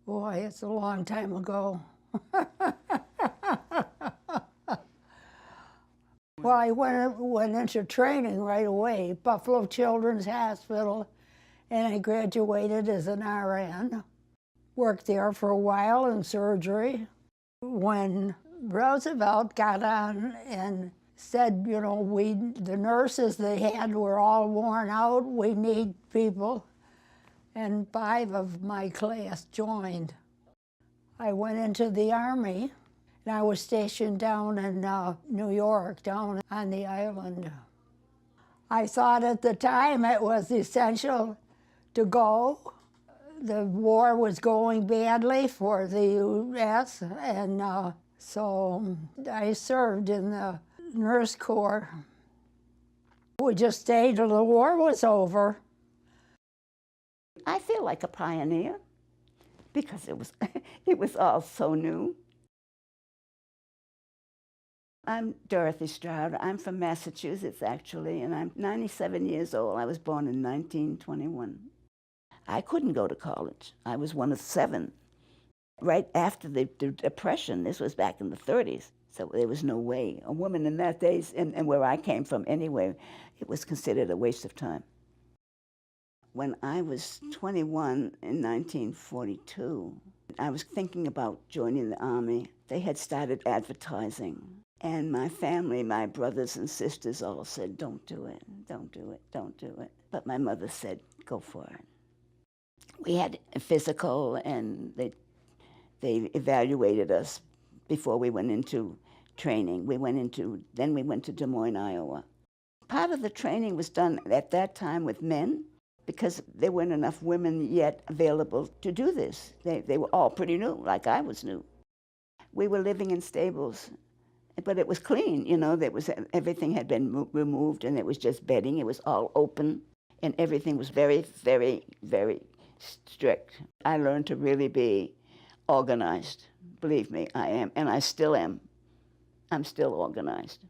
Boy, it's a long time ago. Well, I went into training right away, Buffalo Children's Hospital, and I graduated as an RN. Worked there for a while in surgery. When Roosevelt got on and said, you know, the nurses they had were all worn out, we need people, and 5 of my class joined. I went into the Army, and I was stationed down in New York, down on the island. I thought at the time it was essential to go. The war was going badly for the U.S., and so I served in the Nurse Corps. We just stayed till the war was over. I feel like a pioneer because it was all so new. I'm Dorothy Stroud. I'm from Massachusetts, actually, and I'm 97 years old. I was born in 1921. I couldn't go to college. I was one of 7. Right after the Depression, this was back in the 30s, so there was no way. A woman in that days, and where I came from anyway, it was considered a waste of time. When I was 21 in 1942, I was thinking about joining the Army. They had started advertising. And my family, my brothers and sisters all said, don't do it, don't do it, don't do it. But my mother said, go for it. We had a physical, and they evaluated us before we went into training. Then we went to Des Moines, Iowa. Part of the training was done at that time with men because there weren't enough women yet available to do this. They were all pretty new, like I was new. We were living in stables, but it was clean, you know. Everything had been removed, and it was just bedding. It was all open, and everything was very, very, very strict. I learned to really be organized. Believe me, I am, and I still am. I'm still organized.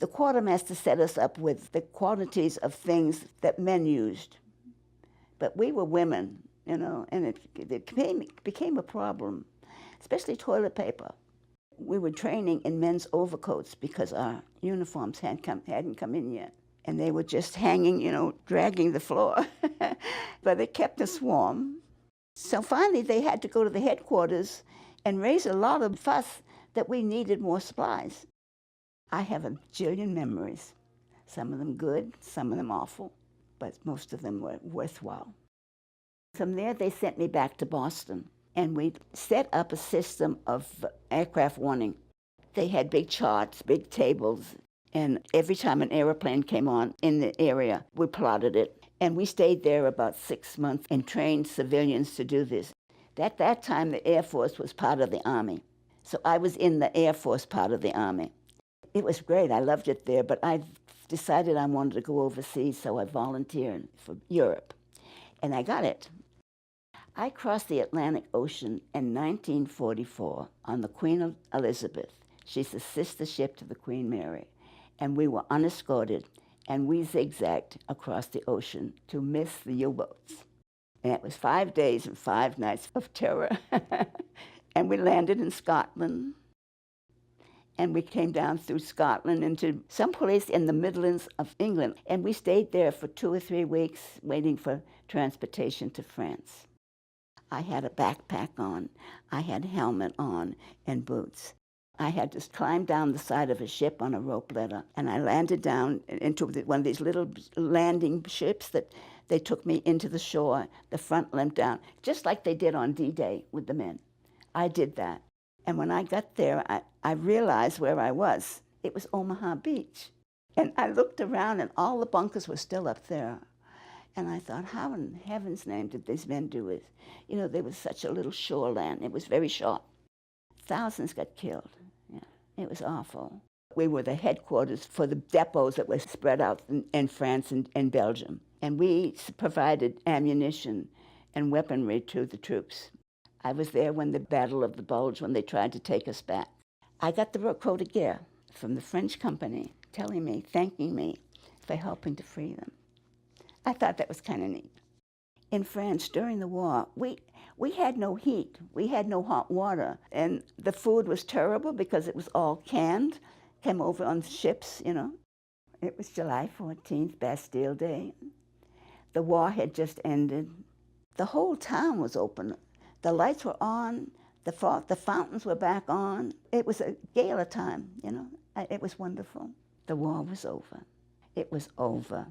The quartermaster set us up with the quantities of things that men used. But we were women, you know, and it became a problem, especially toilet paper. We were training in men's overcoats because our uniforms hadn't come in yet. And they were just hanging, you know, dragging the floor. But it kept us warm. So finally they had to go to the headquarters and raise a lot of fuss that we needed more supplies. I have a jillion memories, some of them good, some of them awful, but most of them were worthwhile. From there, they sent me back to Boston, and we set up a system of aircraft warning. They had big charts, big tables, and every time an airplane came on in the area, we plotted it. And we stayed there about 6 months and trained civilians to do this. At that time, the Air Force was part of the Army. So I was in the Air Force part of the Army. It was great. I loved it there, but I decided I wanted to go overseas, so I volunteered for Europe. And I got it. I crossed the Atlantic Ocean in 1944 on the Queen Elizabeth. She's the sister ship to the Queen Mary. And we were unescorted, and we zigzagged across the ocean to miss the U-boats. And it was 5 days and 5 nights of terror. And we landed in Scotland. And we came down through Scotland into some place in the Midlands of England. And we stayed there for 2 or 3 weeks waiting for transportation to France. I had a backpack on. I had a helmet on and boots. I had to climb down the side of a ship on a rope ladder, and I landed down into one of these little landing ships that they took me into the shore, the front limp down, just like they did on D-Day with the men. I did that. And when I got there, I realized where I was. It was Omaha Beach. And I looked around, and all the bunkers were still up there. And I thought, how in heaven's name did these men do it? You know, there was such a little shoreline. It was very short. Thousands got killed. Yeah, it was awful. We were the headquarters for the depots that were spread out in France and Belgium. And we provided ammunition and weaponry to the troops. I was there when the Battle of the Bulge, when they tried to take us back. I got the croix de guerre from the French company telling me, thanking me for helping to free them. I thought that was kind of neat. In France, during the war, We had no heat. We had no hot water. And the food was terrible because it was all canned, came over on ships, you know. It was July 14th, Bastille Day. The war had just ended. The whole town was open. The lights were on. The fountains were back on. It was a gala time, you know. It was wonderful. The war was over. It was over.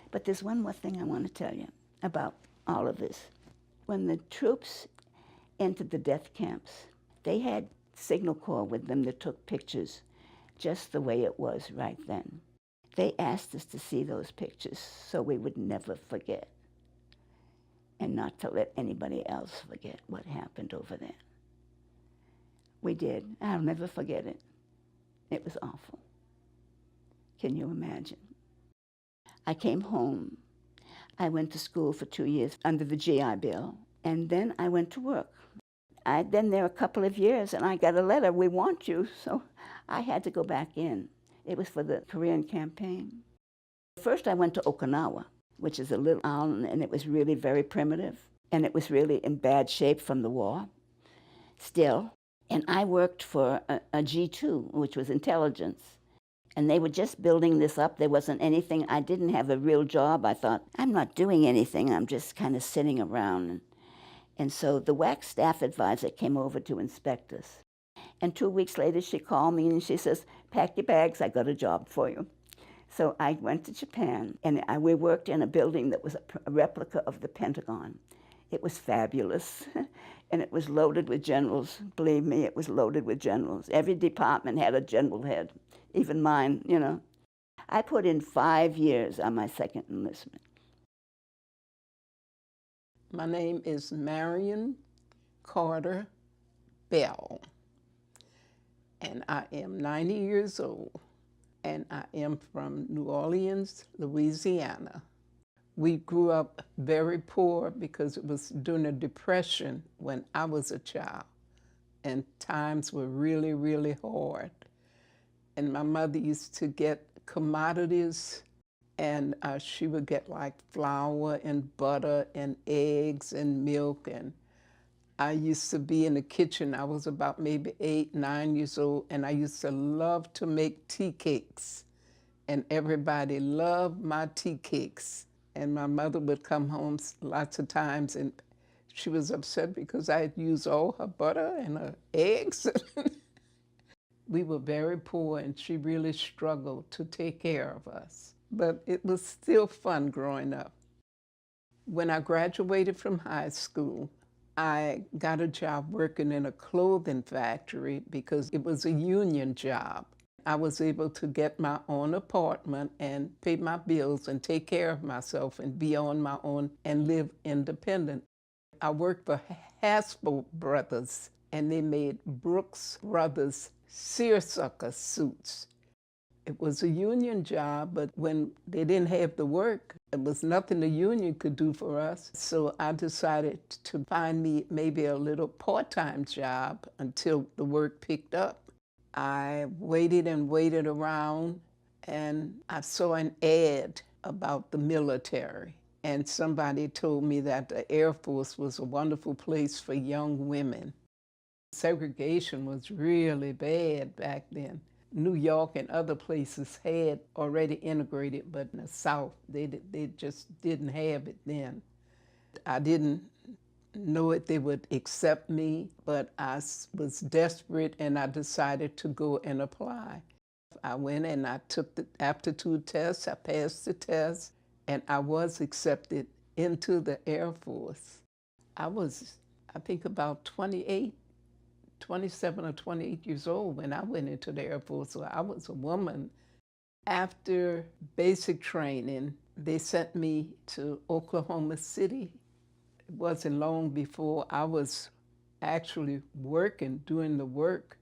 But there's one more thing I want to tell you about all of this. When the troops entered the death camps, they had Signal Corps with them that took pictures just the way it was right then. They asked us to see those pictures so we would never forget, and not to let anybody else forget what happened over there. We did. I'll never forget it. It was awful. Can you imagine? I came home. I went to school for 2 years under the GI Bill, and then I went to work. I'd been there a couple of years, and I got a letter, "We want you," so I had to go back in. It was for the Korean campaign. First, I went to Okinawa, which is a little island, and it was really very primitive, and it was really in bad shape from the war still. And I worked for a G2, which was intelligence. And they were just building this up. There wasn't anything. I didn't have a real job. I thought, I'm not doing anything. I'm just kind of sitting around. And so the WAC staff advisor came over to inspect us. And 2 weeks later, she called me and she says, "Pack your bags. I got a job for you." So I went to Japan, and we worked in a building that was a replica of the Pentagon. It was fabulous, and it was loaded with generals. Believe me, it was loaded with generals. Every department had a general head, even mine, you know. I put in 5 years on my second enlistment. My name is Marion Carter Belle, and I am 90 years old, and I am from New Orleans, Louisiana. We grew up very poor because it was during the Depression when I was a child, and times were really, really hard. And my mother used to get commodities, and she would get like flour and butter and eggs and milk. And I used to be in the kitchen. I was about maybe 8, 9 years old, and I used to love to make tea cakes. And everybody loved my tea cakes. And my mother would come home lots of times, and she was upset because I had used all her butter and her eggs. We were very poor, and she really struggled to take care of us. But it was still fun growing up. When I graduated from high school, I got a job working in a clothing factory because it was a union job. I was able to get my own apartment and pay my bills and take care of myself and be on my own and live independent. I worked for Hasbro Brothers, and they made Brooks Brothers seersucker suits. It was a union job, but when they didn't have the work, it was nothing the union could do for us. So I decided to find me maybe a little part-time job until the work picked up. I waited and waited around, and I saw an ad about the military. And somebody told me that the Air Force was a wonderful place for young women. Segregation was really bad back then. New York and other places had already integrated, but in the South, they just didn't have it then. I didn't know it, they would accept me, but I was desperate, and I decided to go and apply. I went and I took the aptitude test, I passed the test, and I was accepted into the Air Force. I was, I think, about 27 or 28 years old when I went into the Air Force, so I was a woman. After basic training, they sent me to Oklahoma City. It wasn't long before I was actually working, doing the work.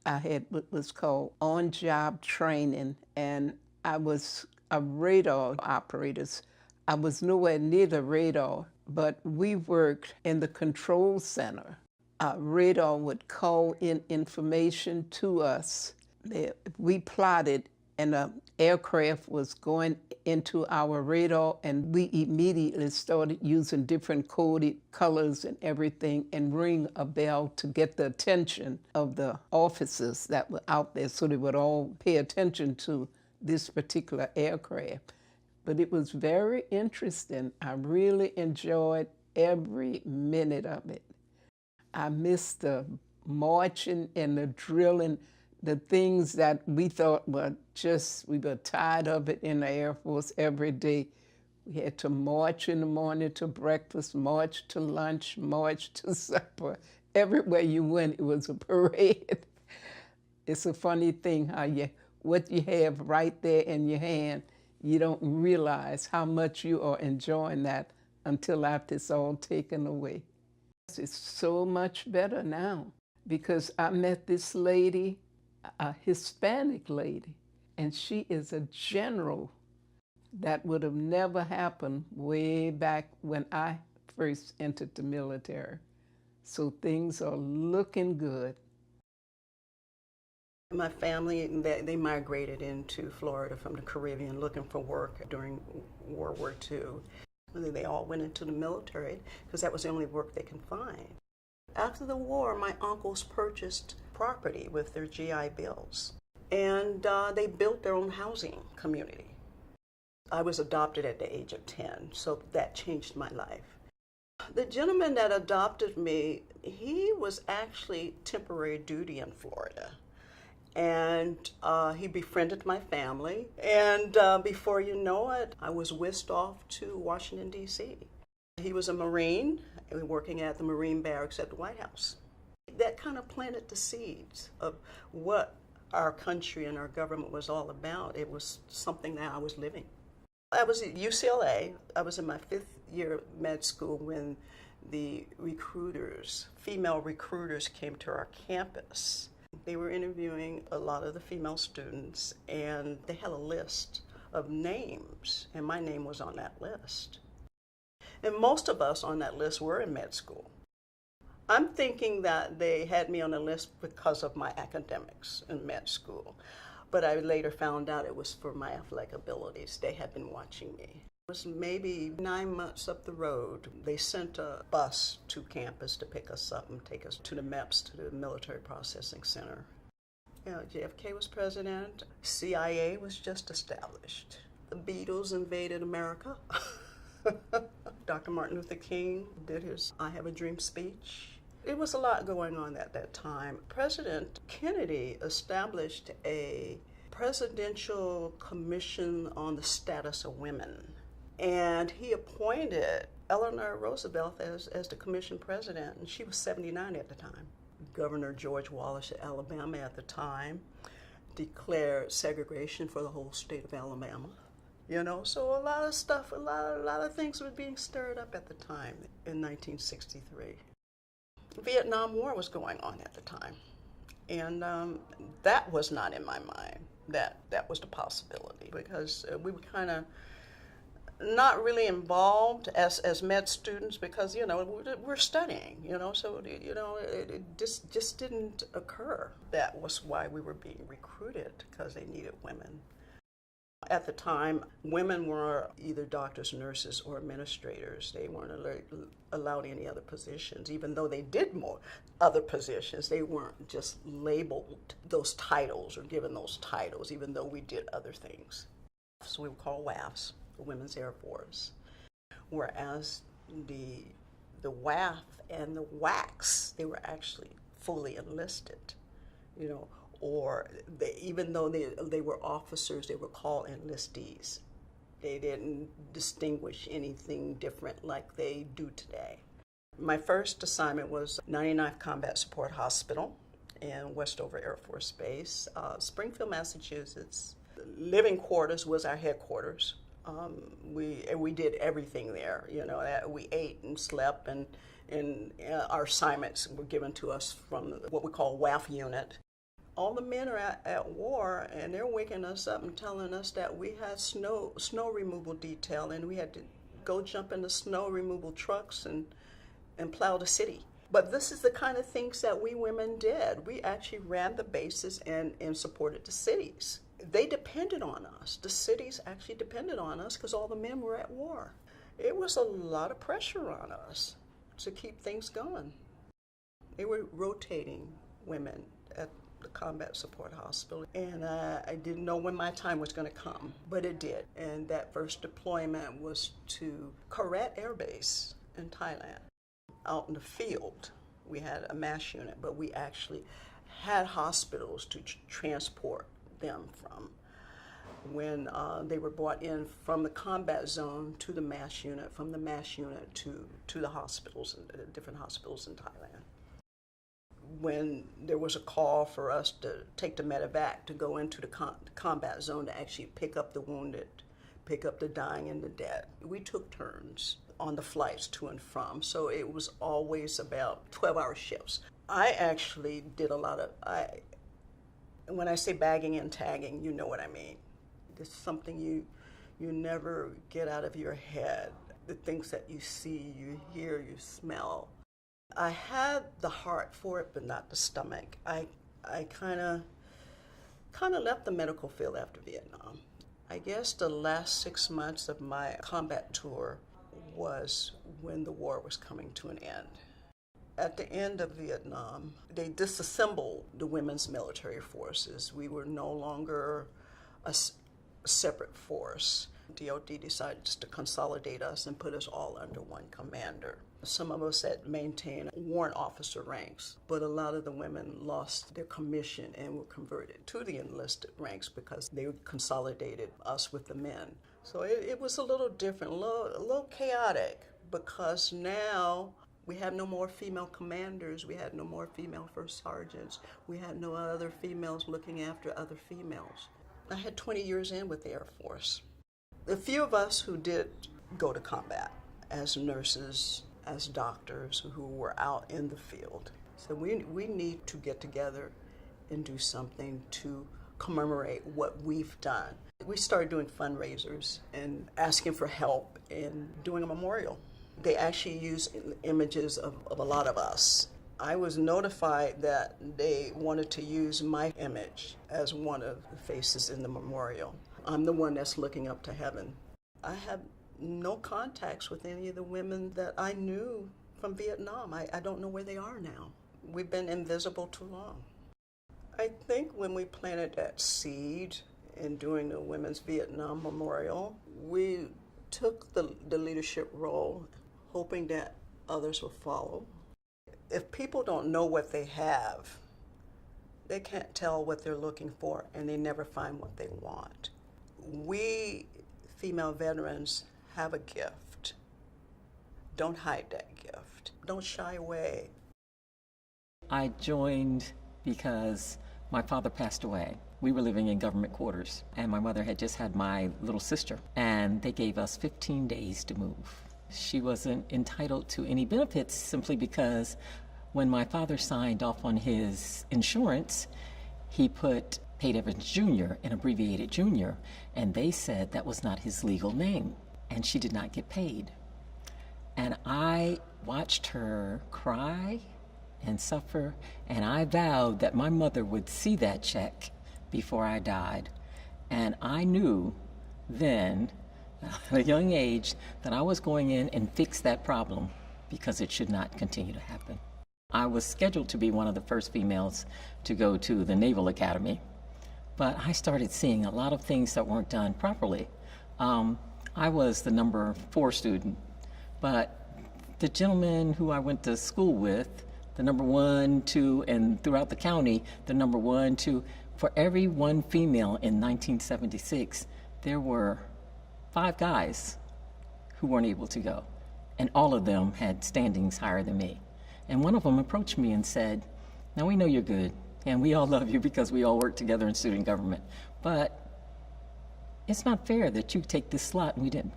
I had what was called on-job training, and I was a radar operator. I was nowhere near the radar, but we worked in the control center. Radar would call in information to us. We plotted and an aircraft was going into our radar, and we immediately started using different coded colors and everything and ring a bell to get the attention of the officers that were out there so they would all pay attention to this particular aircraft. But it was very interesting. I really enjoyed every minute of it. I missed the marching and the drilling, the things that we thought were just, we were tired of it in the Air Force every day. We had to march in the morning to breakfast, march to lunch, march to supper. Everywhere you went, it was a parade. It's a funny thing how what you have right there in your hand, you don't realize how much you are enjoying that until after it's all taken away. It's so much better now because I met this lady, a Hispanic lady, and she is a general. That would have never happened way back when I first entered the military. So things are looking good. My family, they migrated into Florida from the Caribbean looking for work during World War II. They all went into the military because that was the only work they could find. After the war, my uncles purchased property with their GI Bills, and they built their own housing community. I was adopted at the age of 10, so that changed my life. The gentleman that adopted me, he was actually temporary duty in Florida. And he befriended my family. And before you know it, I was whisked off to Washington, D.C. He was a Marine, working at the Marine barracks at the White House. That kind of planted the seeds of what our country and our government was all about. It was something that I was living. I was at UCLA. I was in my 5th year of med school when the recruiters, female recruiters, came to our campus. They were interviewing a lot of the female students, and they had a list of names, and my name was on that list. And most of us on that list were in med school. I'm thinking that they had me on the list because of my academics in med school, but I later found out it was for my athletic abilities. They had been watching me. It was maybe 9 months up the road. They sent a bus to campus to pick us up and take us to the MEPS, to the Military Processing Center. JFK was president. CIA was just established. The Beatles invaded America. Dr. Martin Luther King did his I Have a Dream speech. It was a lot going on at that time. President Kennedy established a presidential commission on the status of women. And he appointed Eleanor Roosevelt as the commission president, and she was 79 at the time. Governor George Wallace of Alabama at the time declared segregation for the whole state of Alabama. So a lot of stuff, a lot of things were being stirred up at the time in 1963. Vietnam War was going on at the time, and that was not in my mind. That was the possibility, because we were kind of not really involved as med students because, we're studying, so, it just didn't occur. That was why we were being recruited, because they needed women. At the time, women were either doctors, nurses, or administrators. They weren't allowed any other positions. Even though they did more other positions, they weren't just labeled those titles or given those titles, even though we did other things. So we were called WAFs, the Women's Air Force, whereas the WAF and the WACs, they were actually fully enlisted, or even though they were officers, they were called enlistees. They didn't distinguish anything different like they do today. My first assignment was 99th Combat Support Hospital in Westover Air Force Base, Springfield, Massachusetts. Living quarters was our headquarters. We did everything there. We ate and slept, and our assignments were given to us from what we call WAF unit. All the men are at war, and they're waking us up and telling us that we had snow removal detail, and we had to go jump in the snow removal trucks and plow the city. But this is the kind of things that we women did. We actually ran the bases and supported the cities. they depended on us. The cities actually depended on us because all the men were at war. It was a lot of pressure on us to keep things going. They were rotating women at the Combat Support Hospital, and I didn't know when my time was going to come, but it did. And that first deployment was to Korat Air Base in Thailand. Out in the field, we had a MASH unit, but we actually had hospitals to transport them from. When they were brought in from the combat zone to the MASH unit, from the MASH unit to the hospitals, different hospitals in Thailand. When there was a call for us to take the medevac to go into the combat zone to actually pick up the wounded, pick up the dying and the dead, we took turns on the flights to and from, so it was always about 12-hour shifts. I actually did a lot of, when I say bagging and tagging, you know what I mean. It's something you never get out of your head, the things that you see, you hear, you smell. I had the heart for it, but not the stomach. I kind of left the medical field after Vietnam. I guess the last 6 months of my combat tour was when the war was coming to an end. At the end of Vietnam, they disassembled the women's military forces. We were no longer a separate force. DOD decided just to consolidate us and put us all under one commander. Some of us had maintained warrant officer ranks, but a lot of the women lost their commission and were converted to the enlisted ranks because they consolidated us with the men. So it was a little different, a little chaotic, because now we had no more female commanders, we had no more female first sergeants, we had no other females looking after other females. I had 20 years in with the Air Force. The few of us who did go to combat as nurses, as doctors who were out in the field. So we need to get together and do something to commemorate what we've done. We started doing fundraisers and asking for help and doing a memorial. They actually used images of a lot of us. I was notified that they wanted to use my image as one of the faces in the memorial. I'm the one that's looking up to heaven. I have no contacts with any of the women that I knew from Vietnam. I don't know where they are now. We've been invisible too long. I think when we planted that seed in doing the Women's Vietnam Memorial, we took the leadership role, hoping that others will follow. If people don't know what they have, they can't tell what they're looking for, and they never find what they want. We female veterans have a gift. Don't hide that gift. Don't shy away. I joined because my father passed away. We were living in government quarters, and my mother had just had my little sister, and they gave us 15 days to move. She wasn't entitled to any benefits simply because when my father signed off on his insurance, he put Paid Evans Jr. and abbreviated Jr., and they said that was not his legal name, and she did not get paid. And I watched her cry and suffer, and I vowed that my mother would see that check before I died. And I knew then, at a young age, that I was going in and fix that problem because it should not continue to happen. I was scheduled to be one of the first females to go to the Naval Academy, but I started seeing a lot of things that weren't done properly. I was the number 4 student, but the gentleman who I went to school with, the number 1, 2, and throughout the county, the number 1, 2, for every 1 female in 1976, there were 5 guys who weren't able to go, and all of them had standings higher than me. And one of them approached me and said, "Now we know you're good, and we all love you because we all work together in student government, but it's not fair that you take this slot and we didn't."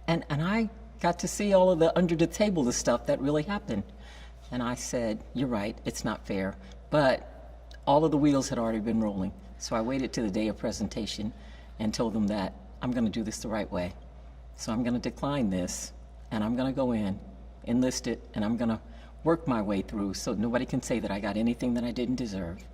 And I got to see all of the under the table, the stuff that really happened. And I said, "You're right, it's not fair," but all of the wheels had already been rolling. So I waited to the day of presentation and told them that I'm gonna do this the right way. So I'm gonna decline this, and I'm gonna go in, enlist it, and I'm gonna work my way through so nobody can say that I got anything that I didn't deserve.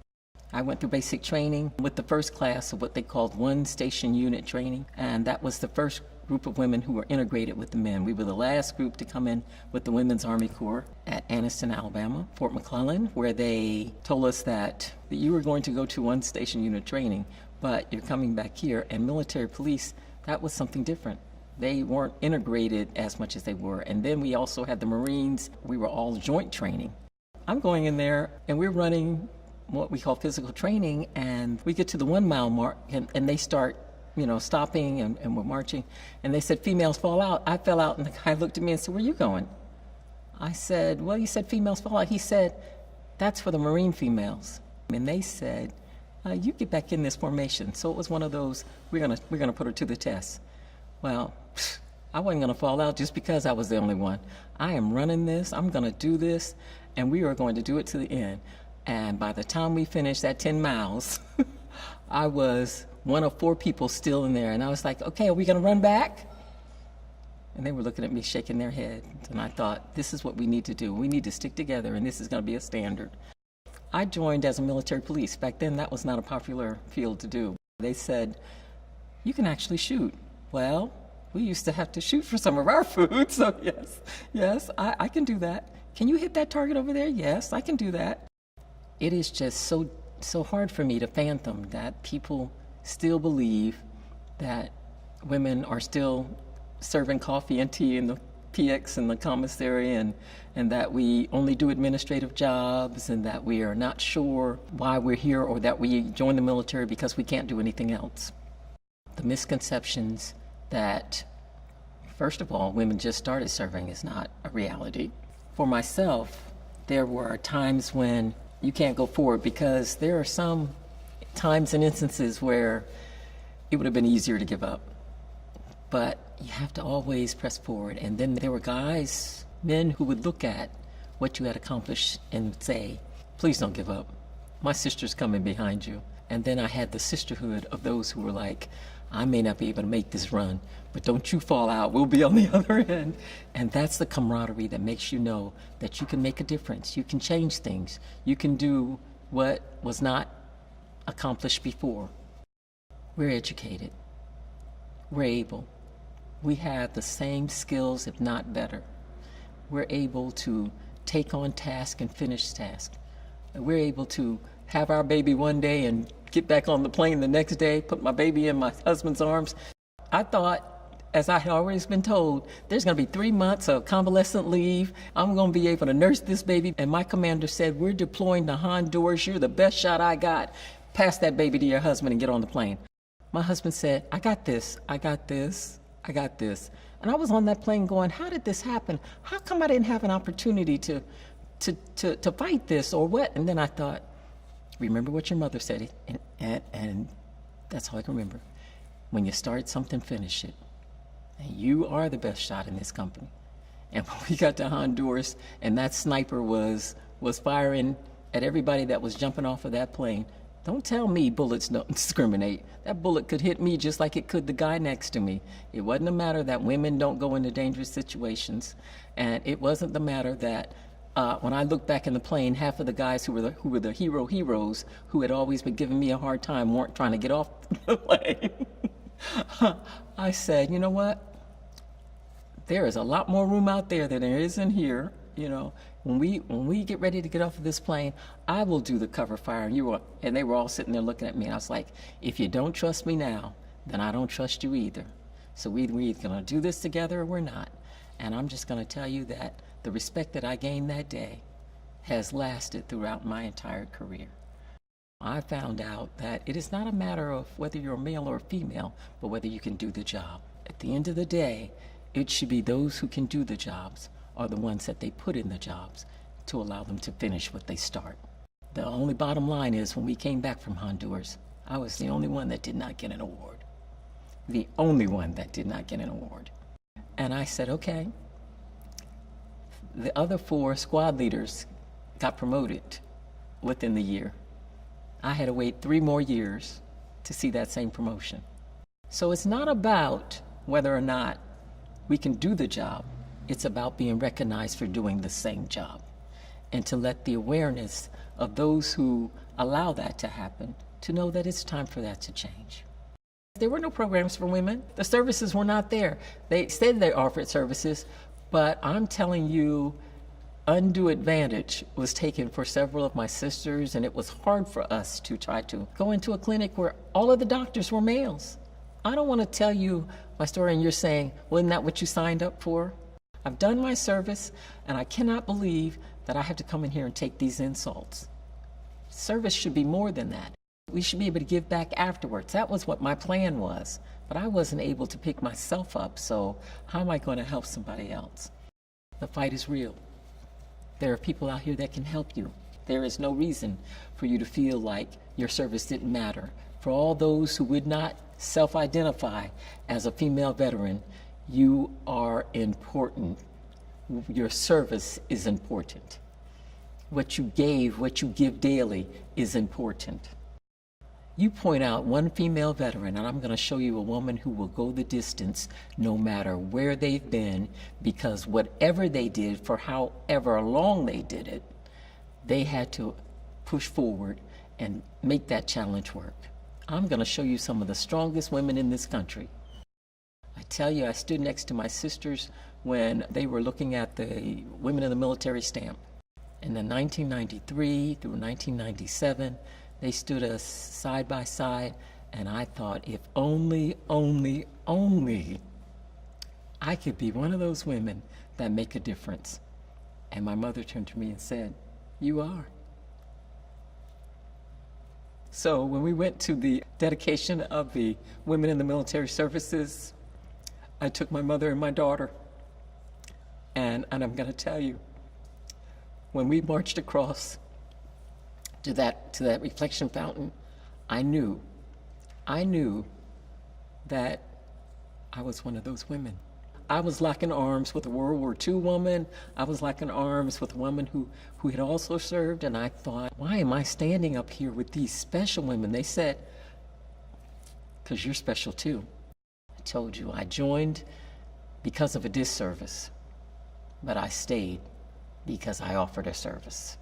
I went through basic training with the first class of what they called one station unit training, and that was the first group of women who were integrated with the men. We were the last group to come in with the Women's Army Corps at Anniston, Alabama, Fort McClellan, where they told us that you were going to go to one station unit training, but you're coming back here. And military police, that was something different. They weren't integrated as much as they were. And then we also had the Marines. We were all joint training. I'm going in there, and we're running what we call physical training, and we get to the 1 mile mark, and they start stopping, and we're marching, and they said, females fall out. I fell out, and the guy looked at me and said, where are you going? I said, well, you said females fall out. He said, that's for the Marine females. And they said, you get back in this formation. So it was one of those, we're gonna put her to the test. Well, I wasn't gonna fall out just because I was the only one. I am running this, I'm gonna do this, and we are going to do it to the end. And by the time we finished that 10 miles, I was one of 4 people still in there. And I was like, okay, are we going to run back? And they were looking at me, shaking their heads. And I thought, this is what we need to do. We need to stick together, and this is going to be a standard. I joined as a military police. Back then, that was not a popular field to do. They said, you can actually shoot. Well, we used to have to shoot for some of our food. So yes, I can do that. Can you hit that target over there? Yes, I can do that. It is just so hard for me to fathom that people still believe that women are still serving coffee and tea in the PX and the commissary, and that we only do administrative jobs, and that we are not sure why we're here, or that we join the military because we can't do anything else. The misconceptions that, first of all, women just started serving is not a reality. For myself, there were times when you can't go forward because there are some times and instances where it would have been easier to give up. But you have to always press forward. And then there were guys, men who would look at what you had accomplished and would say, please don't give up. My sister's coming behind you. And then I had the sisterhood of those who were like, I may not be able to make this run, but don't you fall out. We'll be on the other end. And that's the camaraderie that makes you know that you can make a difference. You can change things. You can do what was not accomplished before. We're educated. We're able. We have the same skills, if not better. We're able to take on tasks and finish tasks. We're able to have our baby one day and get back on the plane the next day, put my baby in my husband's arms. I thought, as I had always been told, there's going to be 3 months of convalescent leave. I'm going to be able to nurse this baby. And my commander said, we're deploying to Honduras. You're the best shot I got. Pass that baby to your husband and get on the plane. My husband said, I got this, I got this, I got this. And I was on that plane going, how did this happen? How come I didn't have an opportunity to fight this or what? And then I thought, remember what your mother said, and that's all I can remember. When you start something, finish it. And you are the best shot in this company. And when we got to Honduras, and that sniper was firing at everybody that was jumping off of that plane, don't tell me bullets don't discriminate. That bullet could hit me just like it could the guy next to me. It wasn't a matter that women don't go into dangerous situations, and it wasn't the matter that when I looked back in the plane, half of the guys who were the heroes who had always been giving me a hard time weren't trying to get off the plane. I said, you know what? There is a lot more room out there than there is in here. You know, when we get ready to get off of this plane, I will do the cover fire. And they were all sitting there looking at me. And I was like, if you don't trust me now, then I don't trust you either. So we're either going to do this together or we're not. And I'm just going to tell you that the respect that I gained that day has lasted throughout my entire career. I found out that it is not a matter of whether you're a male or a female, but whether you can do the job. At the end of the day, it should be those who can do the jobs are the ones that they put in the jobs to allow them to finish what they start. The only bottom line is when we came back from Honduras, I was the only one that did not get an award. The only one that did not get an award. And I said, okay. The other 4 squad leaders got promoted within the year. I had to wait 3 more years to see that same promotion. So it's not about whether or not we can do the job. It's about being recognized for doing the same job, and to let the awareness of those who allow that to happen, to know that it's time for that to change. There were no programs for women. The services were not there. They said they offered services, but I'm telling you, undue advantage was taken for several of my sisters, and it was hard for us to try to go into a clinic where all of the doctors were males. I don't want to tell you my story and you're saying, well, isn't that what you signed up for? I've done my service, and I cannot believe that I have to come in here and take these insults. Service should be more than that. We should be able to give back afterwards. That was what my plan was, but I wasn't able to pick myself up, so how am I going to help somebody else? The fight is real. There are people out here that can help you. There is no reason for you to feel like your service didn't matter. For all those who would not self-identify as a female veteran, you are important. Your service is important. What you gave, what you give daily is important. You point out one female veteran, and I'm going to show you a woman who will go the distance no matter where they've been, because whatever they did, for however long they did it, they had to push forward and make that challenge work. I'm going to show you some of the strongest women in this country. I tell you, I stood next to my sisters when they were looking at the Women in the Military stamp. In the 1993 through 1997, they stood us side by side, and I thought, if only I could be one of those women that make a difference. And my mother turned to me and said, you are. So when we went to the dedication of the Women in the Military Services, I took my mother and my daughter, and I'm going to tell you, when we marched across to that reflection fountain, I knew that I was one of those women. I was locking arms with a World War II woman. I was locking arms with a woman who had also served, and I thought, why am I standing up here with these special women? They said, because you're special too. I told you, I joined because of a disservice, but I stayed because I offered a service.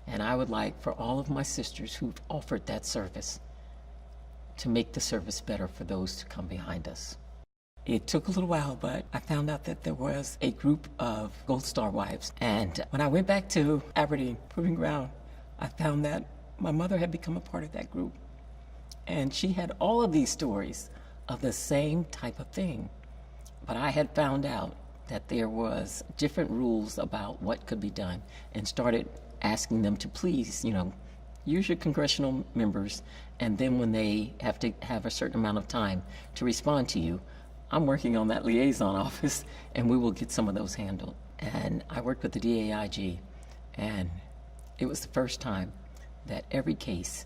And I would like for all of my sisters who've offered that service to make the service better for those to come behind us. It took a little while, but I found out that there was a group of Gold Star wives. And when I went back to Aberdeen, Proving Ground, I found that my mother had become a part of that group. And she had all of these stories of the same type of thing. But I had found out that there was different rules about what could be done, and started asking them to please, use your congressional members, and then when they have to have a certain amount of time to respond to you, I'm working on that liaison office, and we will get some of those handled. And I worked with the DAIG, and it was the first time that every case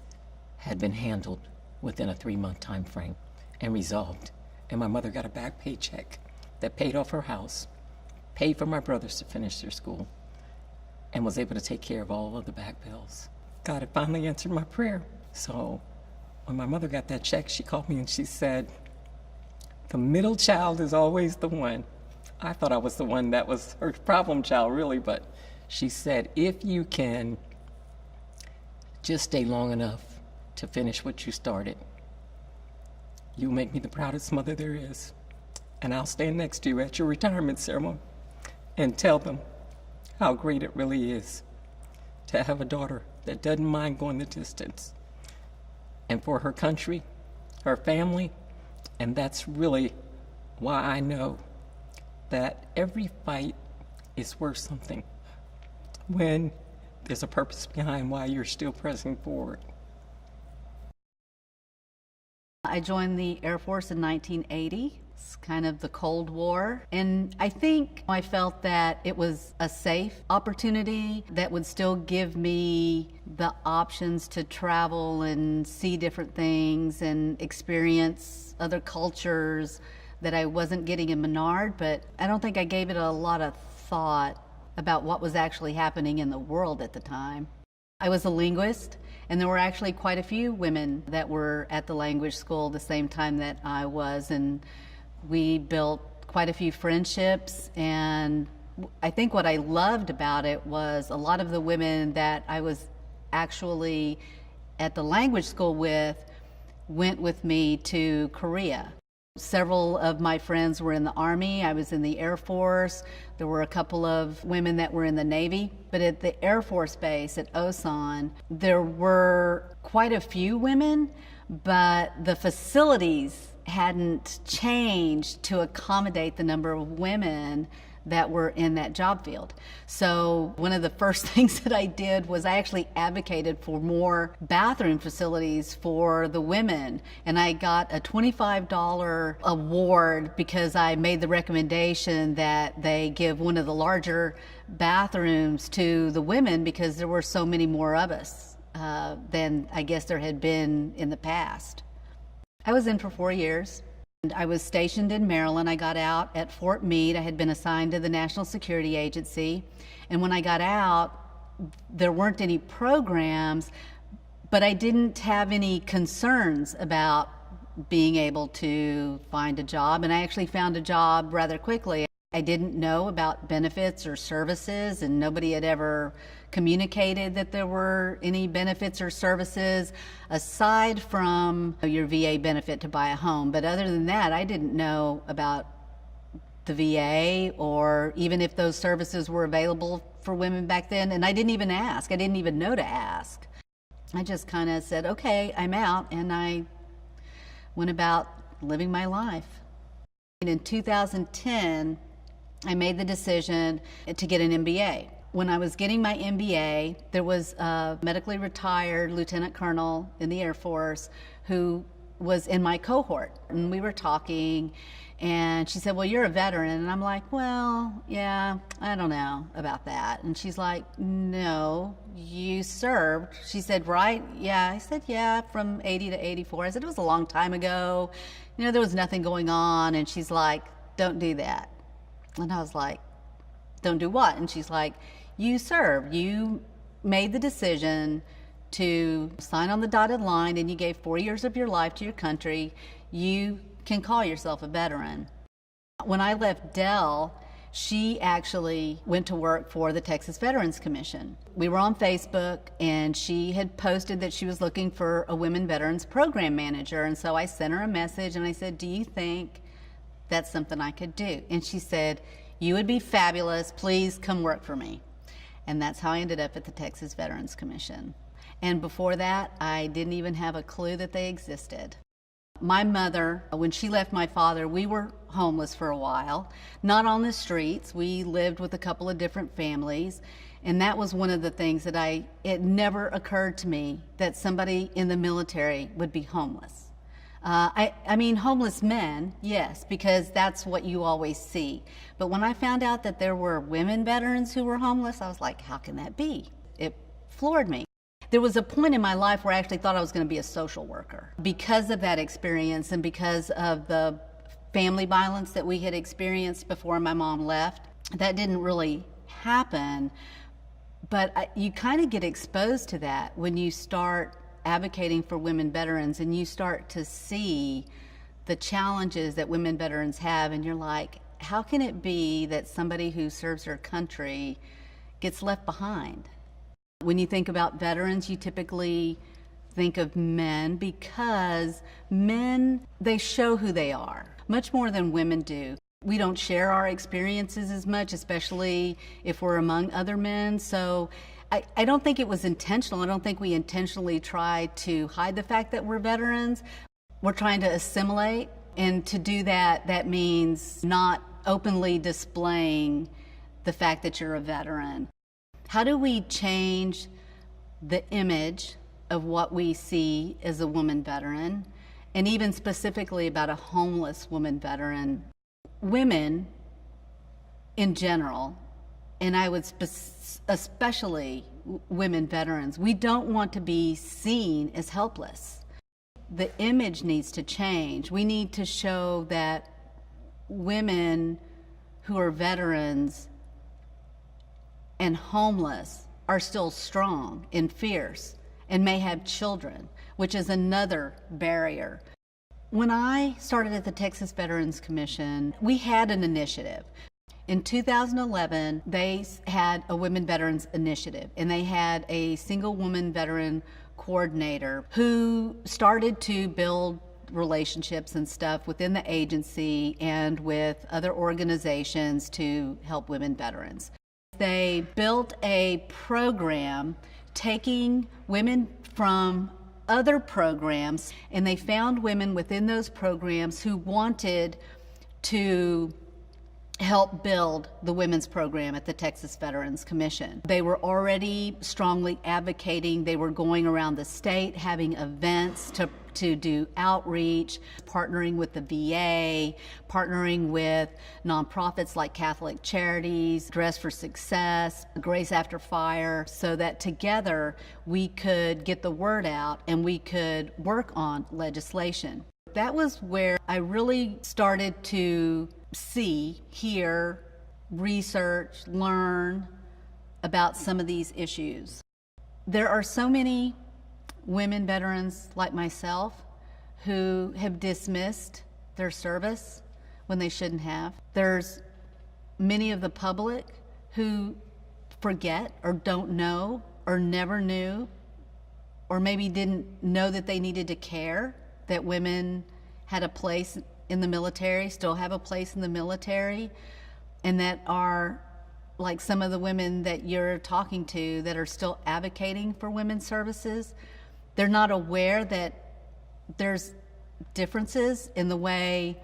had been handled within a 3-month time frame and resolved. And my mother got a back paycheck that paid off her house, paid for my brothers to finish their school, and was able to take care of all of the back bills. God had finally answered my prayer. So when my mother got that check, she called me and she said, the middle child is always the one. I thought I was the one that was her problem child, really, but she said, if you can just stay long enough to finish what you started, you'll make me the proudest mother there is. And I'll stand next to you at your retirement ceremony and tell them how great it really is to have a daughter that doesn't mind going the distance, and for her country, her family. And that's really why I know that every fight is worth something when there's a purpose behind why you're still pressing forward. I joined the Air Force in 1980. It's kind of the Cold War. And I think I felt that it was a safe opportunity that would still give me the options to travel and see different things and experience other cultures that I wasn't getting in Menard, but I don't think I gave it a lot of thought about what was actually happening in the world at the time. I was a linguist, and there were actually quite a few women that were at the language school the same time that I was, and we built quite a few friendships. And I think what I loved about it was a lot of the women that I was actually at the language school with went with me to Korea. Several of my friends were in the Army. I was in the Air Force. There were a couple of women that were in the Navy. But at the Air Force Base at Osan, there were quite a few women, but the facilities hadn't changed to accommodate the number of women that were in that job field. So one of the first things that I did was I actually advocated for more bathroom facilities for the women. And I got a $25 award because I made the recommendation that they give one of the larger bathrooms to the women because there were so many more of us than I guess there had been in the past. I was in for 4 years. I was stationed in Maryland. I got out at Fort Meade. I had been assigned to the National Security Agency. And when I got out, there weren't any programs, but I didn't have any concerns about being able to find a job. And I actually found a job rather quickly. I didn't know about benefits or services, and nobody had ever communicated that there were any benefits or services aside from your VA benefit to buy a home. But other than that, I didn't know about the VA or even if those services were available for women back then. And I didn't even ask. I didn't even know to ask. I just kind of said, okay, I'm out, and I went about living my life. And in 2010, I made the decision to get an MBA. When I was getting my MBA, there was a medically retired lieutenant colonel in the Air Force who was in my cohort. And we were talking, and she said, well, you're a veteran. And I'm like, well, yeah, I don't know about that. And she's like, no, you served. She said, right? Yeah. I said, yeah, from 80 to 84. I said, it was a long time ago. You know, there was nothing going on. And she's like, don't do that. And I was like, don't do what? And she's like, you served. You made the decision to sign on the dotted line, and you gave 4 years of your life to your country. You can call yourself a veteran. When I left Dell, she actually went to work for the Texas Veterans Commission. We were on Facebook, and she had posted that she was looking for a women veterans program manager. And so I sent her a message, and I said, do you think that's something I could do? And she said, you would be fabulous. Please come work for me. And that's how I ended up at the Texas Veterans Commission. And before that, I didn't even have a clue that they existed. My mother, when she left my father, we were homeless for a while, not on the streets. We lived with a couple of different families. And that was one of the things that it never occurred to me that somebody in the military would be homeless. I mean, homeless men, yes, because that's what you always see. But when I found out that there were women veterans who were homeless, I was like, how can that be? It floored me. There was a point in my life where I actually thought I was going to be a social worker. Because of that experience and because of the family violence that we had experienced before my mom left, that didn't really happen. But you kind of get exposed to that when you start advocating for women veterans and you start to see the challenges that women veterans have, and you're like, how can it be that somebody who serves their country gets left behind? When you think about veterans, you typically think of men because men, they show who they are much more than women do. We don't share our experiences as much, especially if we're among other men. So I don't think it was intentional. I don't think we intentionally try to hide the fact that we're veterans. We're trying to assimilate, and to do that, that means not openly displaying the fact that you're a veteran. How do we change the image of what we see as a woman veteran, and even specifically about a homeless woman veteran? Women in general, and I would especially women veterans, we don't want to be seen as helpless. The image needs to change. We need to show that women who are veterans and homeless are still strong and fierce and may have children, which is another barrier. When I started at the Texas Veterans Commission, we had an initiative. In 2011, they had a Women Veterans Initiative, and they had a single woman veteran coordinator who started to build relationships and stuff within the agency and with other organizations to help women veterans. They built a program taking women from other programs, and they found women within those programs who wanted to help build the women's program at the Texas Veterans Commission. They were already strongly advocating. They were going around the state having events to do outreach, partnering with the VA, partnering with nonprofits like Catholic Charities, Dress for Success, Grace After Fire, so that together we could get the word out and we could work on legislation. That was where I really started to see, hear, research, learn about some of these issues. There are so many women veterans like myself who have dismissed their service when they shouldn't have. There's many of the public who forget or don't know or never knew or maybe didn't know that they needed to care that women had a place in the military, still have a place in the military, and that are like some of the women that you're talking to that are still advocating for women's services. They're not aware that there's differences in the way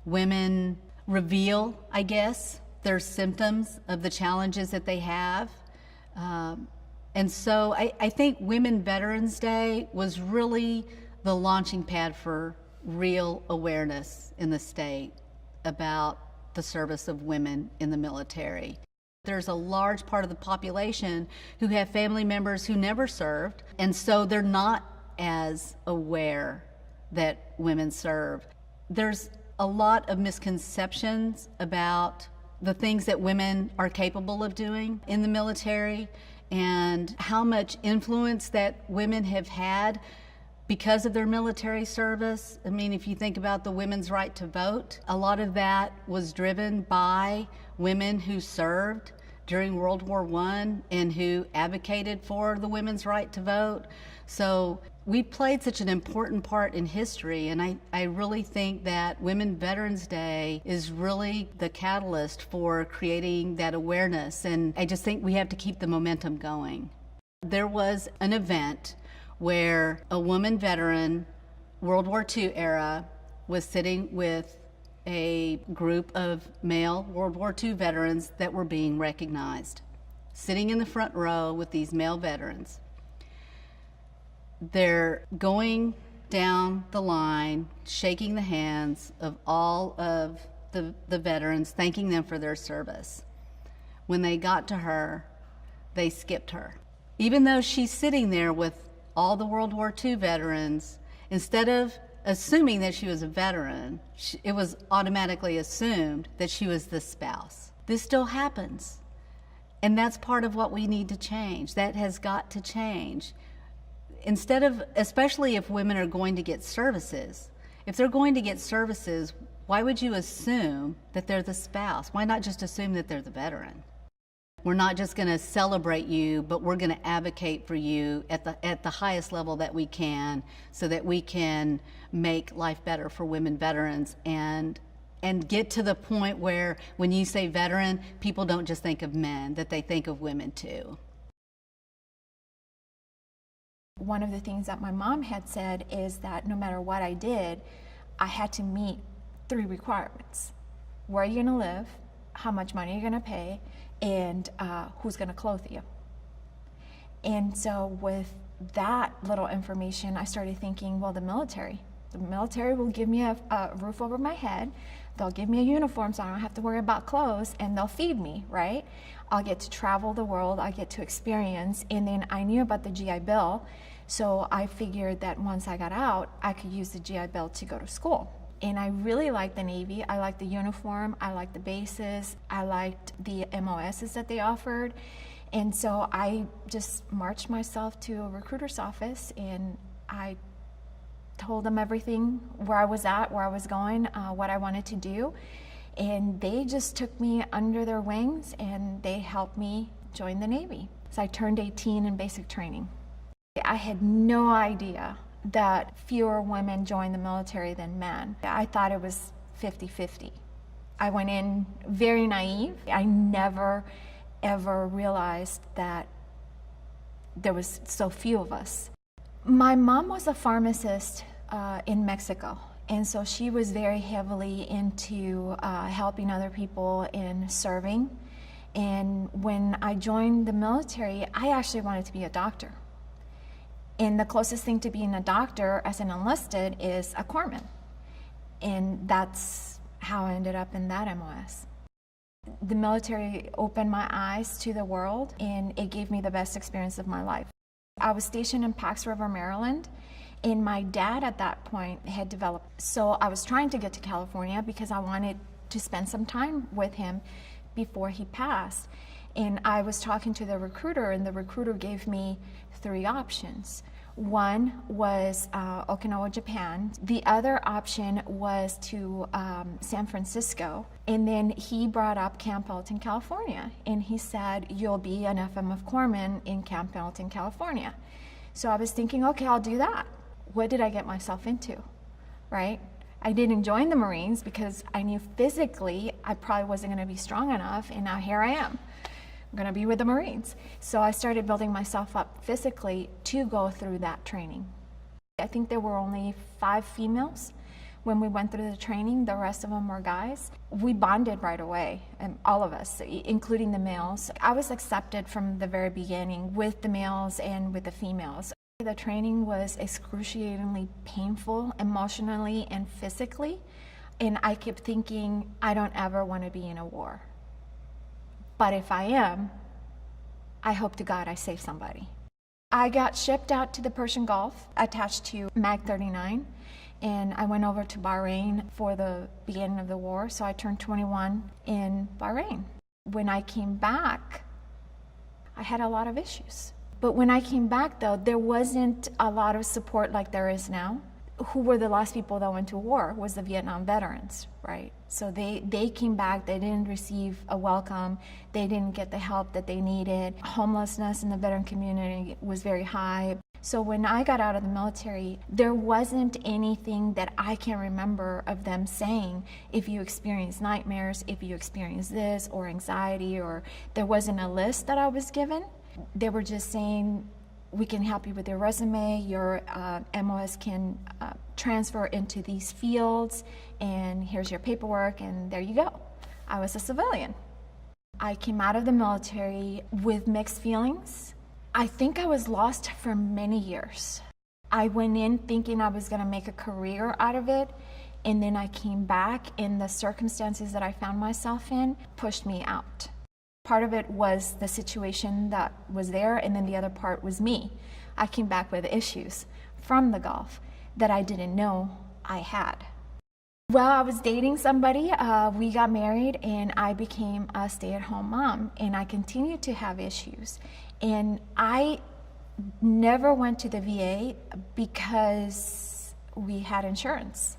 women reveal, I guess, their symptoms of the challenges that they have. And so I think Women Veterans Day was really the launching pad for real awareness in the state about the service of women in the military. There's a large part of the population who have family members who never served, and so they're not as aware that women serve. There's a lot of misconceptions about the things that women are capable of doing in the military and how much influence that women have had because of their military service. I mean, if you think about the women's right to vote, a lot of that was driven by women who served during World War I and who advocated for the women's right to vote. So we played such an important part in history, and I really think that Women Veterans Day is really the catalyst for creating that awareness, and I just think we have to keep the momentum going. There was an event where a woman veteran, World War II era, was sitting with a group of male World War II veterans that were being recognized, sitting in the front row with these male veterans. They're going down the line, shaking the hands of all of the veterans, thanking them for their service. When they got to her, they skipped her. Even though she's sitting there with all the World War II veterans, instead of assuming that she was a veteran, it was automatically assumed that she was the spouse. This still happens. And that's part of what we need to change. That has got to change. Instead of, especially if women are going to get services, if they're going to get services, why would you assume that they're the spouse? Why not just assume that they're the veteran? We're not just going to celebrate you, but we're going to advocate for you at the highest level that we can so that we can make life better for women veterans and get to the point where when you say veteran, people don't just think of men, that they think of women too. One of the things that my mom had said is that no matter what I did, I had to meet 3 requirements. Where are you going to live? How much money are you going to pay? And who's going to clothe you? And so with that little information, I started thinking, well, the military will give me a roof over my head. They'll give me a uniform so I don't have to worry about clothes, and they'll feed me, right? I'll get to travel the world, I get to experience, and then I knew about the GI Bill, so I figured that once I got out, I could use the GI Bill to go to school. And I really liked the Navy. I liked the uniform, I liked the bases, I liked the MOSs that they offered. And so I just marched myself to a recruiter's office and I told them everything, where I was at, where I was going, what I wanted to do. And they just took me under their wings and they helped me join the Navy. So I turned 18 in basic training. I had no idea that fewer women joined the military than men. I thought it was 50-50. I went in very naive. I never, ever realized that there was so few of us. My mom was a pharmacist in Mexico, and so she was very heavily into helping other people in serving. And when I joined the military, I actually wanted to be a doctor. And the closest thing to being a doctor as an enlisted is a corpsman. And that's how I ended up in that MOS. The military opened my eyes to the world, and it gave me the best experience of my life. I was stationed in Pax River, Maryland, and my dad at that point had developed. So I was trying to get to California because I wanted to spend some time with him before he passed. And I was talking to the recruiter, and the recruiter gave me 3 options. One was Okinawa, Japan. The other option was to San Francisco. And then he brought up Camp Pendleton, California. And he said, you'll be an FMF corpsman in Camp Pendleton, California. So I was thinking, okay, I'll do that. What did I get myself into, right? I didn't join the Marines because I knew physically I probably wasn't going to be strong enough, and now here I am. I'm going to be with the Marines. So I started building myself up physically to go through that training. I think there were only 5 females when we went through the training. The rest of them were guys. We bonded right away, and all of us, including the males. I was accepted from the very beginning with the males and with the females. The training was excruciatingly painful, emotionally and physically, and I kept thinking, I don't ever want to be in a war. But if I am, I hope to God I save somebody. I got shipped out to the Persian Gulf, attached to MAG 39, and I went over to Bahrain for the beginning of the war, so I turned 21 in Bahrain. When I came back, I had a lot of issues. But when I came back, though, there wasn't a lot of support like there is now. Who were the last people that went to war was the Vietnam veterans, right? So they came back, they didn't receive a welcome, they didn't get the help that they needed. Homelessness in the veteran community was very high. So when I got out of the military, there wasn't anything that I can remember of them saying, if you experience nightmares, if you experience this, or anxiety, or there wasn't a list that I was given. They were just saying, we can help you with your resume, your MOS can transfer into these fields, and here's your paperwork, and there you go. I was a civilian. I came out of the military with mixed feelings. I think I was lost for many years. I went in thinking I was going to make a career out of it, and then I came back, and the circumstances that I found myself in pushed me out. Part of it was the situation that was there, and then the other part was me. I came back with issues from the Gulf that I didn't know I had. Well, I was dating somebody, we got married, and I became a stay-at-home mom, and I continued to have issues. And I never went to the VA because we had insurance.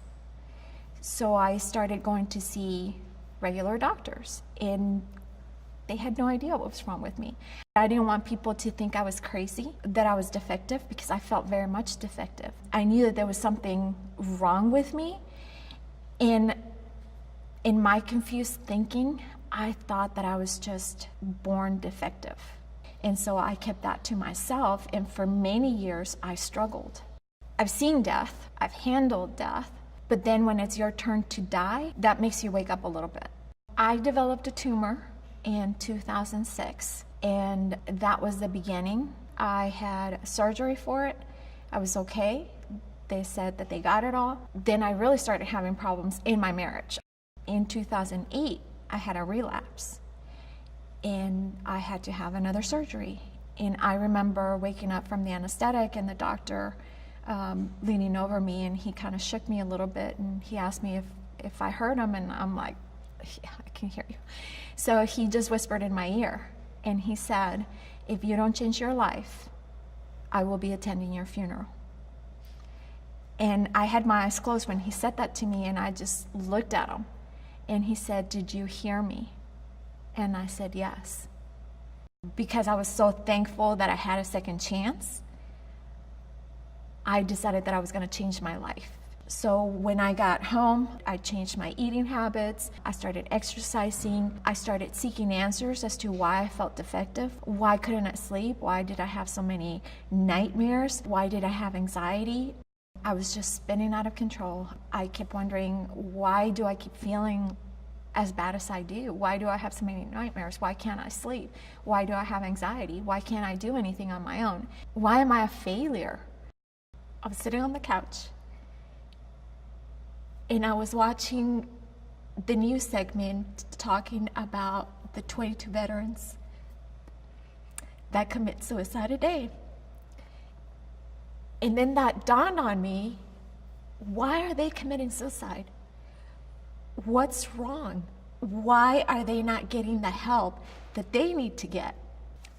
So I started going to see regular doctors, and they had no idea what was wrong with me. I didn't want people to think I was crazy, that I was defective, because I felt very much defective. I knew that there was something wrong with me. And in my confused thinking, I thought that I was just born defective. And so I kept that to myself, and for many years I struggled. I've seen death, I've handled death, but then when it's your turn to die, that makes you wake up a little bit. I developed a tumor in 2006, and that was the beginning. I had surgery for it. I was okay. They said that they got it all. Then I really started having problems in my marriage. In 2008, I had a relapse, and I had to have another surgery. And I remember waking up from the anesthetic and the doctor leaning over me, and he kind of shook me a little bit, and he asked me if I heard him, and I'm like, yeah, I can hear you. So he just whispered in my ear, and he said, if you don't change your life, I will be attending your funeral. And I had my eyes closed when he said that to me, and I just looked at him. And he said, "Did you hear me?" And I said, "Yes." Because I was so thankful that I had a second chance, I decided that I was going to change my life. So when I got home, I changed my eating habits. I started exercising. I started seeking answers as to why I felt defective. Why couldn't I sleep? Why did I have so many nightmares? Why did I have anxiety? I was just spinning out of control. I kept wondering, why do I keep feeling as bad as I do? Why do I have so many nightmares? Why can't I sleep? Why do I have anxiety? Why can't I do anything on my own? Why am I a failure? I was sitting on the couch and I was watching the news segment talking about the 22 veterans that commit suicide a day. And then that dawned on me, why are they committing suicide? What's wrong? Why are they not getting the help that they need to get?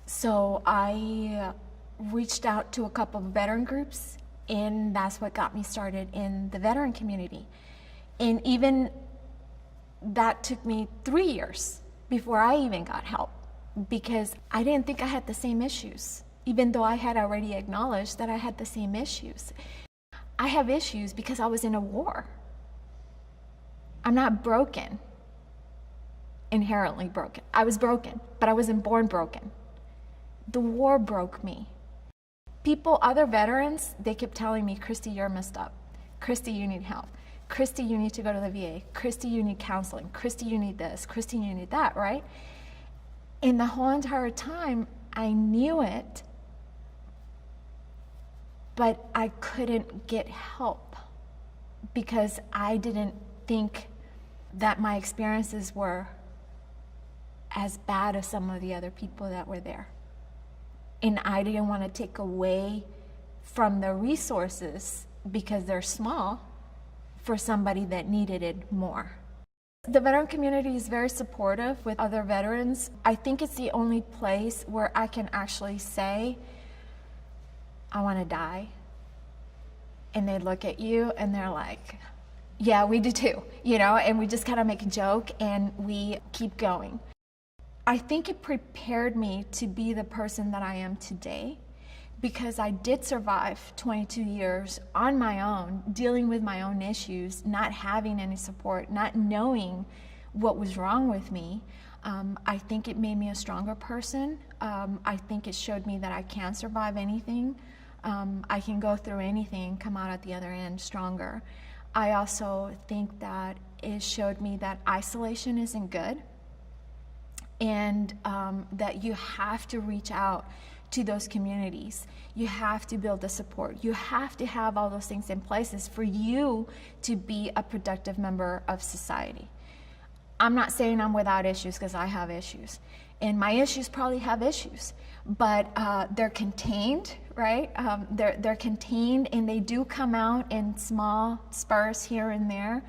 So I reached out to a couple of veteran groups, and that's what got me started in the veteran community. And even that took me 3 years before I even got help, because I didn't think I had the same issues, even though I had already acknowledged that I had the same issues. I have issues because I was in a war. I'm not broken, inherently broken. I was broken, but I wasn't born broken. The war broke me. People, other veterans, they kept telling me, "Christy, you're messed up. Christy, you need help. Christy, you need to go to the VA. Christy, you need counseling. Christy, you need this. Christy, you need that," right? And the whole entire time, I knew it, but I couldn't get help because I didn't think that my experiences were as bad as some of the other people that were there. And I didn't want to take away from the resources because they're small for somebody that needed it more. The veteran community is very supportive with other veterans. I think it's the only place where I can actually say, "I want to die." And they look at you and they're like, "Yeah, we do too," and we just kind of make a joke and we keep going. I think it prepared me to be the person that I am today, because I did survive 22 years on my own, dealing with my own issues, not having any support, not knowing what was wrong with me. I think it made me a stronger person. I think it showed me that I can survive anything. I can go through anything, come out at the other end stronger. I also think that it showed me that isolation isn't good, and that you have to reach out to those communities. You have to build the support. You have to have all those things in places for you to be a productive member of society. I'm not saying I'm without issues, because I have issues. And my issues probably have issues, but they're contained, right? They're contained, and they do come out in small spurs here and there.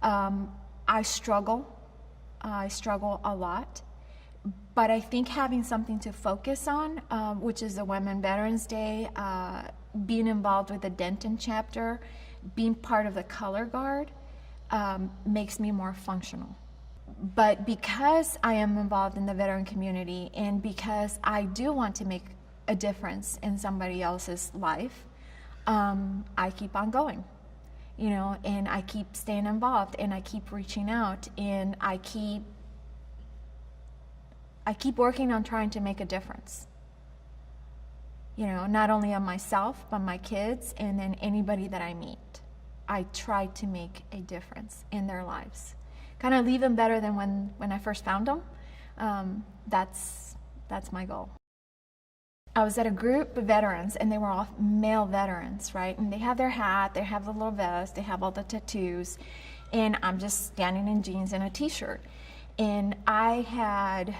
I struggle a lot. But I think having something to focus on, which is the Women Veterans Day, being involved with the Denton chapter, being part of the Color Guard, makes me more functional. But because I am involved in the veteran community, and because I do want to make a difference in somebody else's life, I keep on going, and I keep staying involved, and I keep reaching out, and I keep working on trying to make a difference. Not only on myself, but my kids, and then anybody that I meet. I try to make a difference in their lives. Kind of leave them better than when I first found them. That's my goal. I was at a group of veterans, and they were all male veterans, right? And they have their hat, they have the little vest, they have all the tattoos, and I'm just standing in jeans and a t-shirt. And I had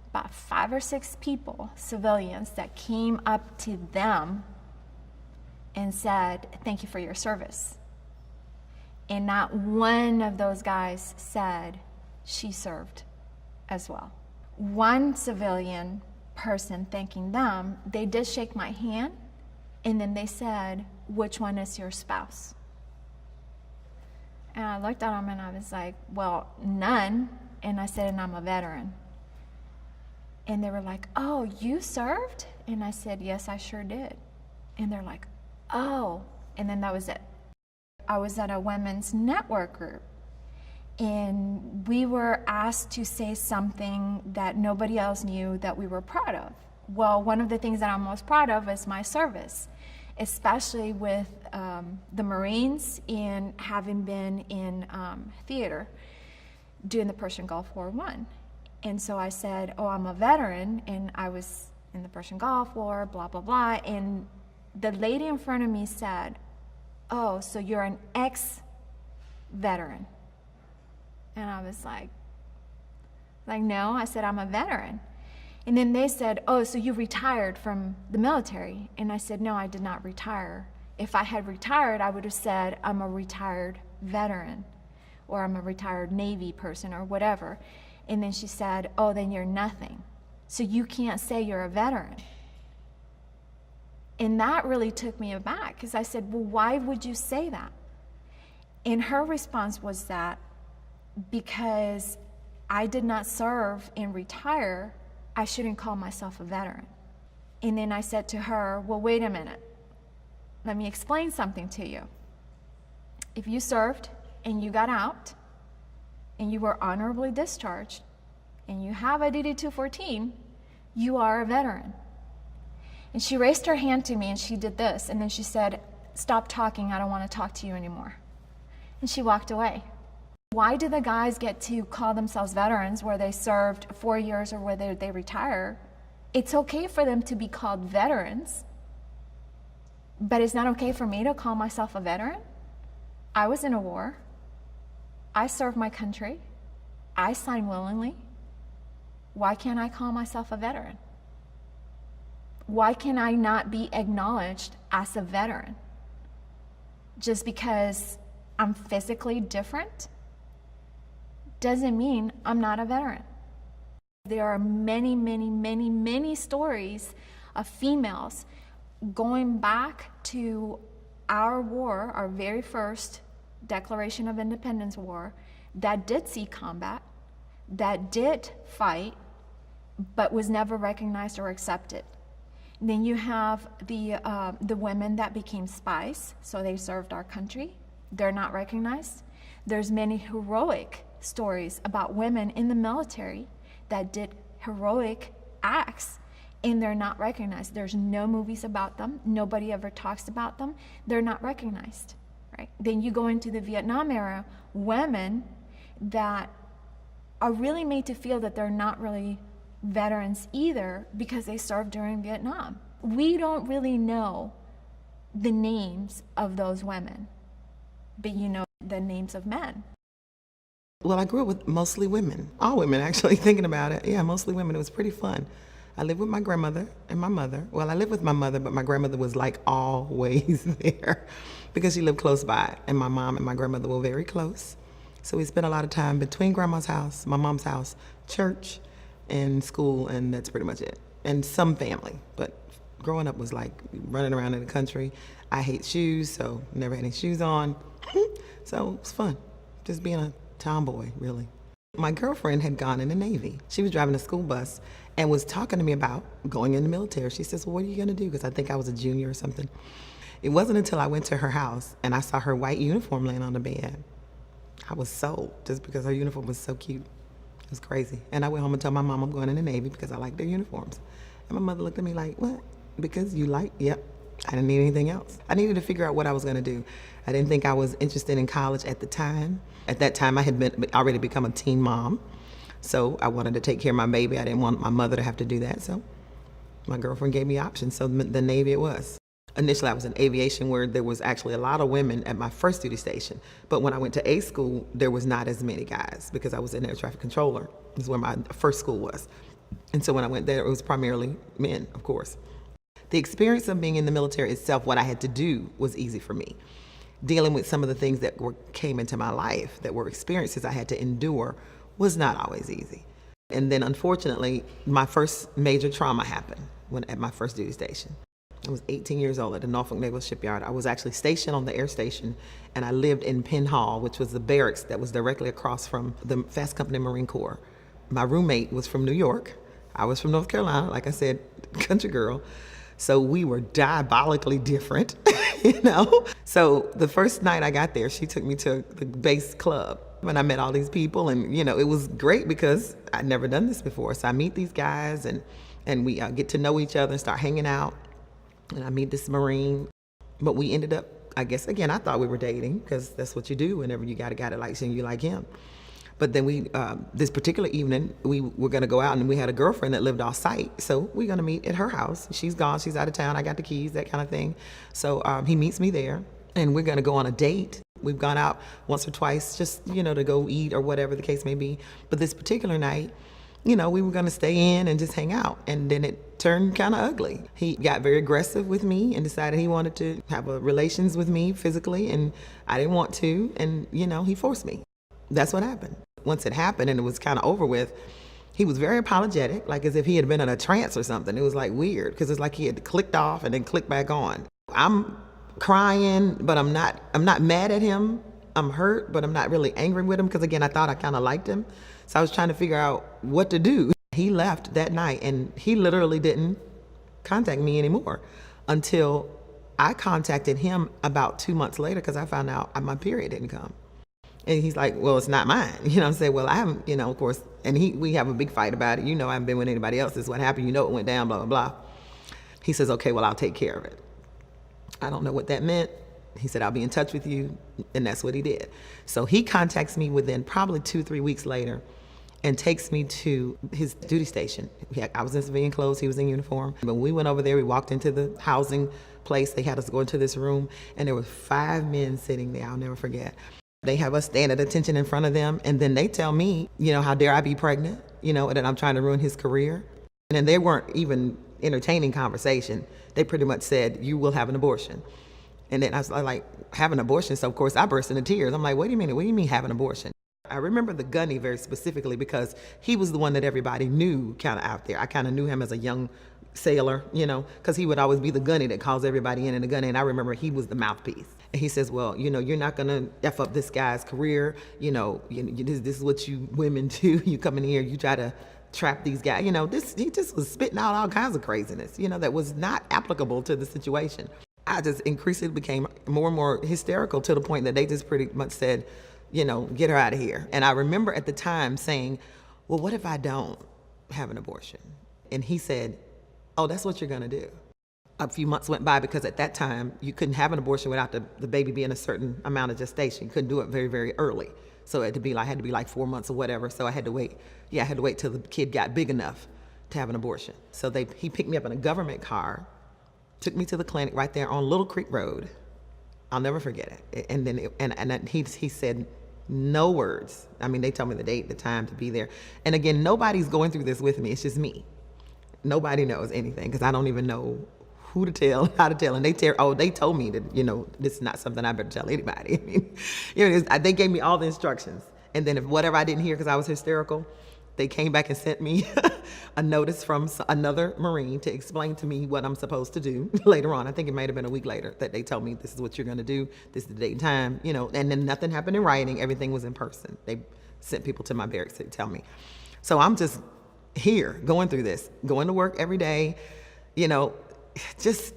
about 5 or 6 people, civilians, that came up to them and said, "Thank you for your service." And not one of those guys said she served as well. One civilian person thanking them, they did shake my hand, and then they said, "Which one is your spouse?" And I looked at them and I was like, well, none. And I said, and I'm a veteran. And they were like, oh, you served? And I said, yes, I sure did. And they're like, oh. And then that was it. I was at a women's network group, and we were asked to say something that nobody else knew that we were proud of. Well, one of the things that I'm most proud of is my service, especially with the Marines and having been in theater during the Persian Gulf War I. And so I said, oh, I'm a veteran, and I was in the Persian Gulf War, blah, blah, blah. And the lady in front of me said, oh, so you're an ex-veteran. And I was like, no, I said, I'm a veteran. And then they said, oh, so you retired from the military. And I said, no, I did not retire. If I had retired, I would have said, I'm a retired veteran, or I'm a retired Navy person, or whatever. And then she said, oh, then you're nothing. So you can't say you're a veteran. And that really took me aback, because I said, well, why would you say that? And her response was that because I did not serve and retire, I shouldn't call myself a veteran. And then I said to her, well, wait a minute. Let me explain something to you. If you served and you got out and you were honorably discharged and you have a DD-214, you are a veteran. And she raised her hand to me and she did this, and then she said, stop talking, I don't want to talk to you anymore. And she walked away. Why do the guys get to call themselves veterans where they served 4 years or where they retire? It's okay for them to be called veterans, but it's not okay for me to call myself a veteran? I was in a war. I served my country. I signed willingly. Why can't I call myself a veteran? Why can I not be acknowledged as a veteran? Just because I'm physically different doesn't mean I'm not a veteran. There are many, many, many, many stories of females going back to our war, our very first Declaration of Independence war, that did see combat, that did fight, but was never recognized or accepted. Then you have the women that became spies, so they served our country. They're not recognized. There's many heroic stories about women in the military that did heroic acts, and they're not recognized. There's no movies about them. Nobody ever talks about them. They're not recognized, right? Then you go into the Vietnam era, women that are really made to feel that they're not really veterans either because they served during Vietnam. We don't really know the names of those women, but you know the names of men. Well, I grew up with mostly women, all women actually, thinking about it. Yeah, mostly women. It was pretty fun. I lived with my grandmother and my mother. Well, I lived with my mother, but my grandmother was like always there because she lived close by, and my mom and my grandmother were very close. So we spent a lot of time between grandma's house, my mom's house, church, and school, and that's pretty much it. And some family, but growing up was like running around in the country. I hate shoes, so never had any shoes on. So it was fun, just being a tomboy, really. My girlfriend had gone in the Navy. She was driving a school bus and was talking to me about going in the military. She says, well, what are you gonna do? Because I think I was a junior or something. It wasn't until I went to her house and I saw her white uniform laying on the bed. I was sold just because her uniform was so cute. It was crazy. And I went home and told my mom I'm going in the Navy because I like their uniforms. And my mother looked at me like, what? Because you like? Yep. I didn't need anything else. I needed to figure out what I was going to do. I didn't think I was interested in college at the time. At that time, I had already become a teen mom. So I wanted to take care of my baby. I didn't want my mother to have to do that. So my girlfriend gave me options. So the Navy it was. Initially, I was in aviation, where there was actually a lot of women at my first duty station. But when I went to A school, there was not as many guys because I was an air traffic controller. This is where my first school was. And so when I went there, it was primarily men, of course. The experience of being in the military itself, what I had to do was easy for me. Dealing with some of the things that came into my life that were experiences I had to endure was not always easy. And then unfortunately, my first major trauma happened at my first duty station. I was 18 years old at the Norfolk Naval Shipyard. I was actually stationed on the air station, and I lived in Penn Hall, which was the barracks that was directly across from the Fast Company Marine Corps. My roommate was from New York. I was from North Carolina, like I said, country girl. So we were diabolically different, you know? So the first night I got there, she took me to the base club. And I met all these people, and, you know, it was great because I'd never done this before. So I meet these guys, and we get to know each other and start hanging out. And I meet this Marine, but we ended up, I guess, again, I thought we were dating because that's what you do whenever you got a guy that likes you and you like him. But then we, this particular evening, we were gonna go out, and we had a girlfriend that lived off site. So we're gonna meet at her house. She's gone, she's out of town, I got the keys, that kind of thing. So he meets me there, and we're gonna go on a date. We've gone out once or twice just, you know, to go eat or whatever the case may be. But this particular night, you know, we were gonna stay in and just hang out. And then it turned kind of ugly. He got very aggressive with me and decided he wanted to have relations with me physically, and I didn't want to, and, you know, he forced me. That's what happened. Once it happened and it was kind of over with, he was very apologetic, like as if he had been in a trance or something. It was like weird, because it's like he had clicked off and then clicked back on. I'm crying, but I'm not mad at him. I'm hurt, but I'm not really angry with him, because again, I thought I kind of liked him. So I was trying to figure out what to do. He left that night, and he literally didn't contact me anymore until I contacted him about 2 months later, because I found out my period didn't come. And he's like, well, it's not mine. You know, I say, well, I haven't, you know, of course, and we have a big fight about it. You know, I haven't been with anybody else. This is what happened. You know, it went down, blah, blah, blah. He says, okay, well, I'll take care of it. I don't know what that meant. He said, I'll be in touch with you. And that's what he did. So he contacts me within probably 2-3 weeks later and takes me to his duty station. I was in civilian clothes, he was in uniform. When we went over there, we walked into the housing place. They had us go into this room, and there were 5 men sitting there. I'll never forget. They have us stand at attention in front of them, and then they tell me, you know, how dare I be pregnant, you know, and that I'm trying to ruin his career. And then they weren't even entertaining conversation. They pretty much said, you will have an abortion. And then I was like, have an abortion? So of course I burst into tears. I'm like, wait a minute, what do you mean have an abortion? I remember the gunny very specifically because he was the one that everybody knew kind of out there. I kind of knew him as a young sailor, you know, because he would always be the gunny that calls everybody in the gunny. And I remember he was the mouthpiece. And he says, well, you know, you're not going to F up this guy's career. You know, this is what you women do. You come in here, you try to trap these guys. You know, he just was spitting out all kinds of craziness, you know, that was not applicable to the situation. I just increasingly became more and more hysterical to the point that they just pretty much said, you know, get her out of here. And I remember at the time saying, well, what if I don't have an abortion? And he said, oh, that's what you're going to do. A few months went by because at that time you couldn't have an abortion without the baby being a certain amount of gestation. You couldn't do it very, very early. So it had to be like 4 months or whatever. So I had to wait. Yeah, I had to wait till the kid got big enough to have an abortion. So he picked me up in a government car, took me to the clinic right there on Little Creek Road. I'll never forget it. And then he said no words. I mean, they told me the date, the time to be there. And again, nobody's going through this with me. It's just me. Nobody knows anything because I don't even know who to tell, how to tell. And they told me that, you know, this is not something I better tell anybody. I mean, you know, they gave me all the instructions. And then if whatever I didn't hear because I was hysterical, they came back and sent me a notice from another Marine to explain to me what I'm supposed to do later on. I think it might have been a week later that they told me this is what you're going to do. This is the date and time, you know, and then nothing happened in writing. Everything was in person. They sent people to my barracks to tell me. So I'm just here going through this, going to work every day, you know, just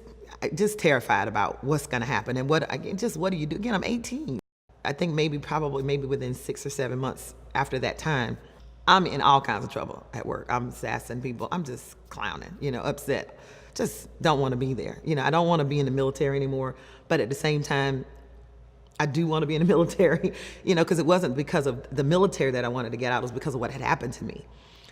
terrified about what's going to happen and what do you do? Again, I'm 18. I think maybe within 6 or 7 months after that time, I'm in all kinds of trouble at work. I'm sassing people. I'm just clowning, you know, upset. Just don't want to be there. You know, I don't want to be in the military anymore. But at the same time, I do want to be in the military, you know, because it wasn't because of the military that I wanted to get out. It was because of what had happened to me.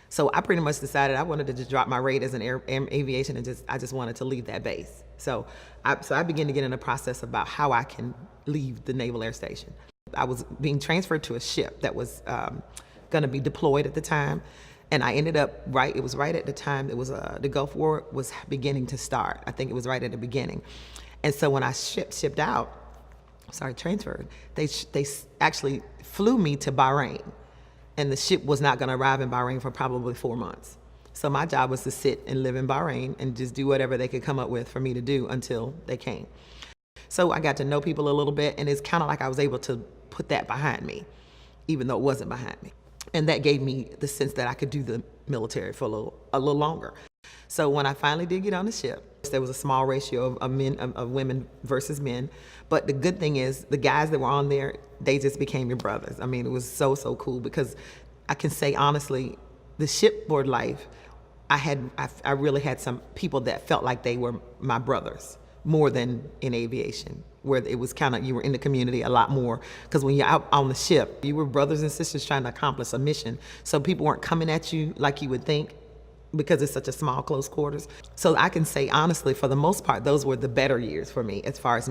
So I pretty much decided I wanted to just drop my rate as an aviation and I just wanted to leave that base. So I began to get in a process about how I can leave the Naval Air Station. I was being transferred to a ship that was going to be deployed at the time. And I ended up it was right at the time it was the Gulf War was beginning to start. I think it was right at the beginning. And so when I transferred, they actually flew me to Bahrain. And the ship was not going to arrive in Bahrain for probably 4 months. So my job was to sit and live in Bahrain and just do whatever they could come up with for me to do until they came. So I got to know people a little bit, and it's kind of like I was able to put that behind me, even though it wasn't behind me. And that gave me the sense that I could do the military for a little longer. So when I finally did get on the ship, there was a small ratio of women versus men. But the good thing is the guys that were on there, they just became your brothers. I mean, it was so cool, because I can say honestly, the shipboard life, I really had some people that felt like they were my brothers more than in aviation, where it was kind of, you were in the community a lot more, because when you're out on the ship, you were brothers and sisters trying to accomplish a mission. So people weren't coming at you like you would think, because it's such a small, close quarters. So I can say honestly, for the most part, those were the better years for me as far as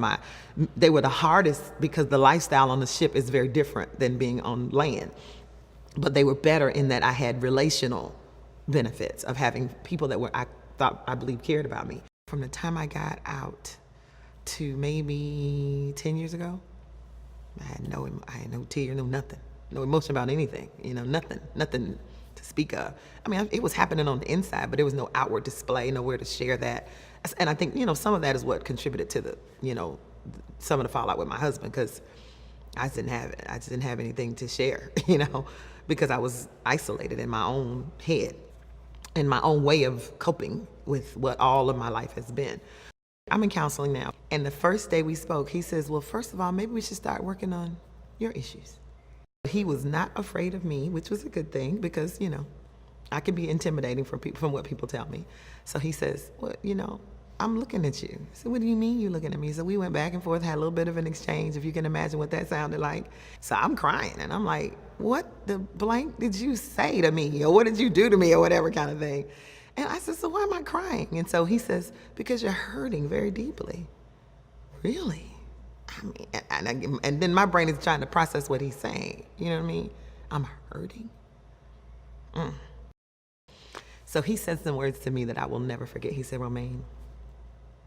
they were the hardest, because the lifestyle on the ship is very different than being on land. But they were better in that I had relational benefits of having people that I believe cared about me. From the time I got out to maybe 10 years ago, I had no tear, no nothing, no emotion about anything, nothing to speak of. I mean, it was happening on the inside, but there was no outward display, nowhere to share that. And I think, some of that is what contributed to some of the fallout with my husband, because I just didn't have anything to share, because I was isolated in my own head, in my own way of coping with what all of my life has been. I'm in counseling now. And the first day we spoke, he says, well, first of all, maybe we should start working on your issues. He was not afraid of me, which was a good thing, because, I can be intimidating from what people tell me. So he says, well, I'm looking at you. I said, what do you mean you looking at me? So we went back and forth, had a little bit of an exchange, if you can imagine what that sounded like. So I'm crying, and I'm like, what the blank did you say to me? Or what did you do to me, or whatever kind of thing. And I said, so why am I crying? And so he says, because you're hurting very deeply. Really? I mean, and then my brain is trying to process what he's saying. You know what I mean? I'm hurting. So he said some words to me that I will never forget. He said, Romaine,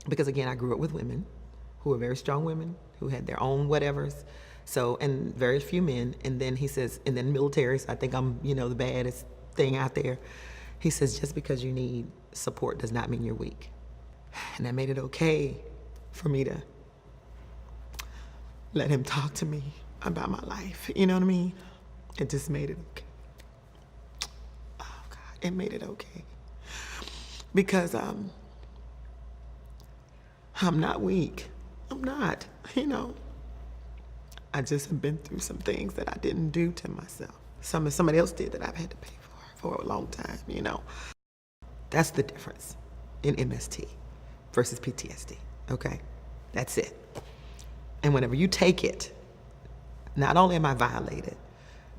because again, I grew up with women who were very strong women, who had their own whatevers. So, and very few men. And then he says, and then military, so I think I'm, the baddest thing out there. He says, just because you need support does not mean you're weak. And that made it okay for me to let him talk to me about my life. You know what I mean? It just made it okay. Oh God, it made it okay. Because I'm not weak. I'm not, I just have been through some things that I didn't do to myself. Somebody else did that I've had to pay for a long time, That's the difference in MST versus PTSD, okay? That's it. And whenever you take it, not only am I violated,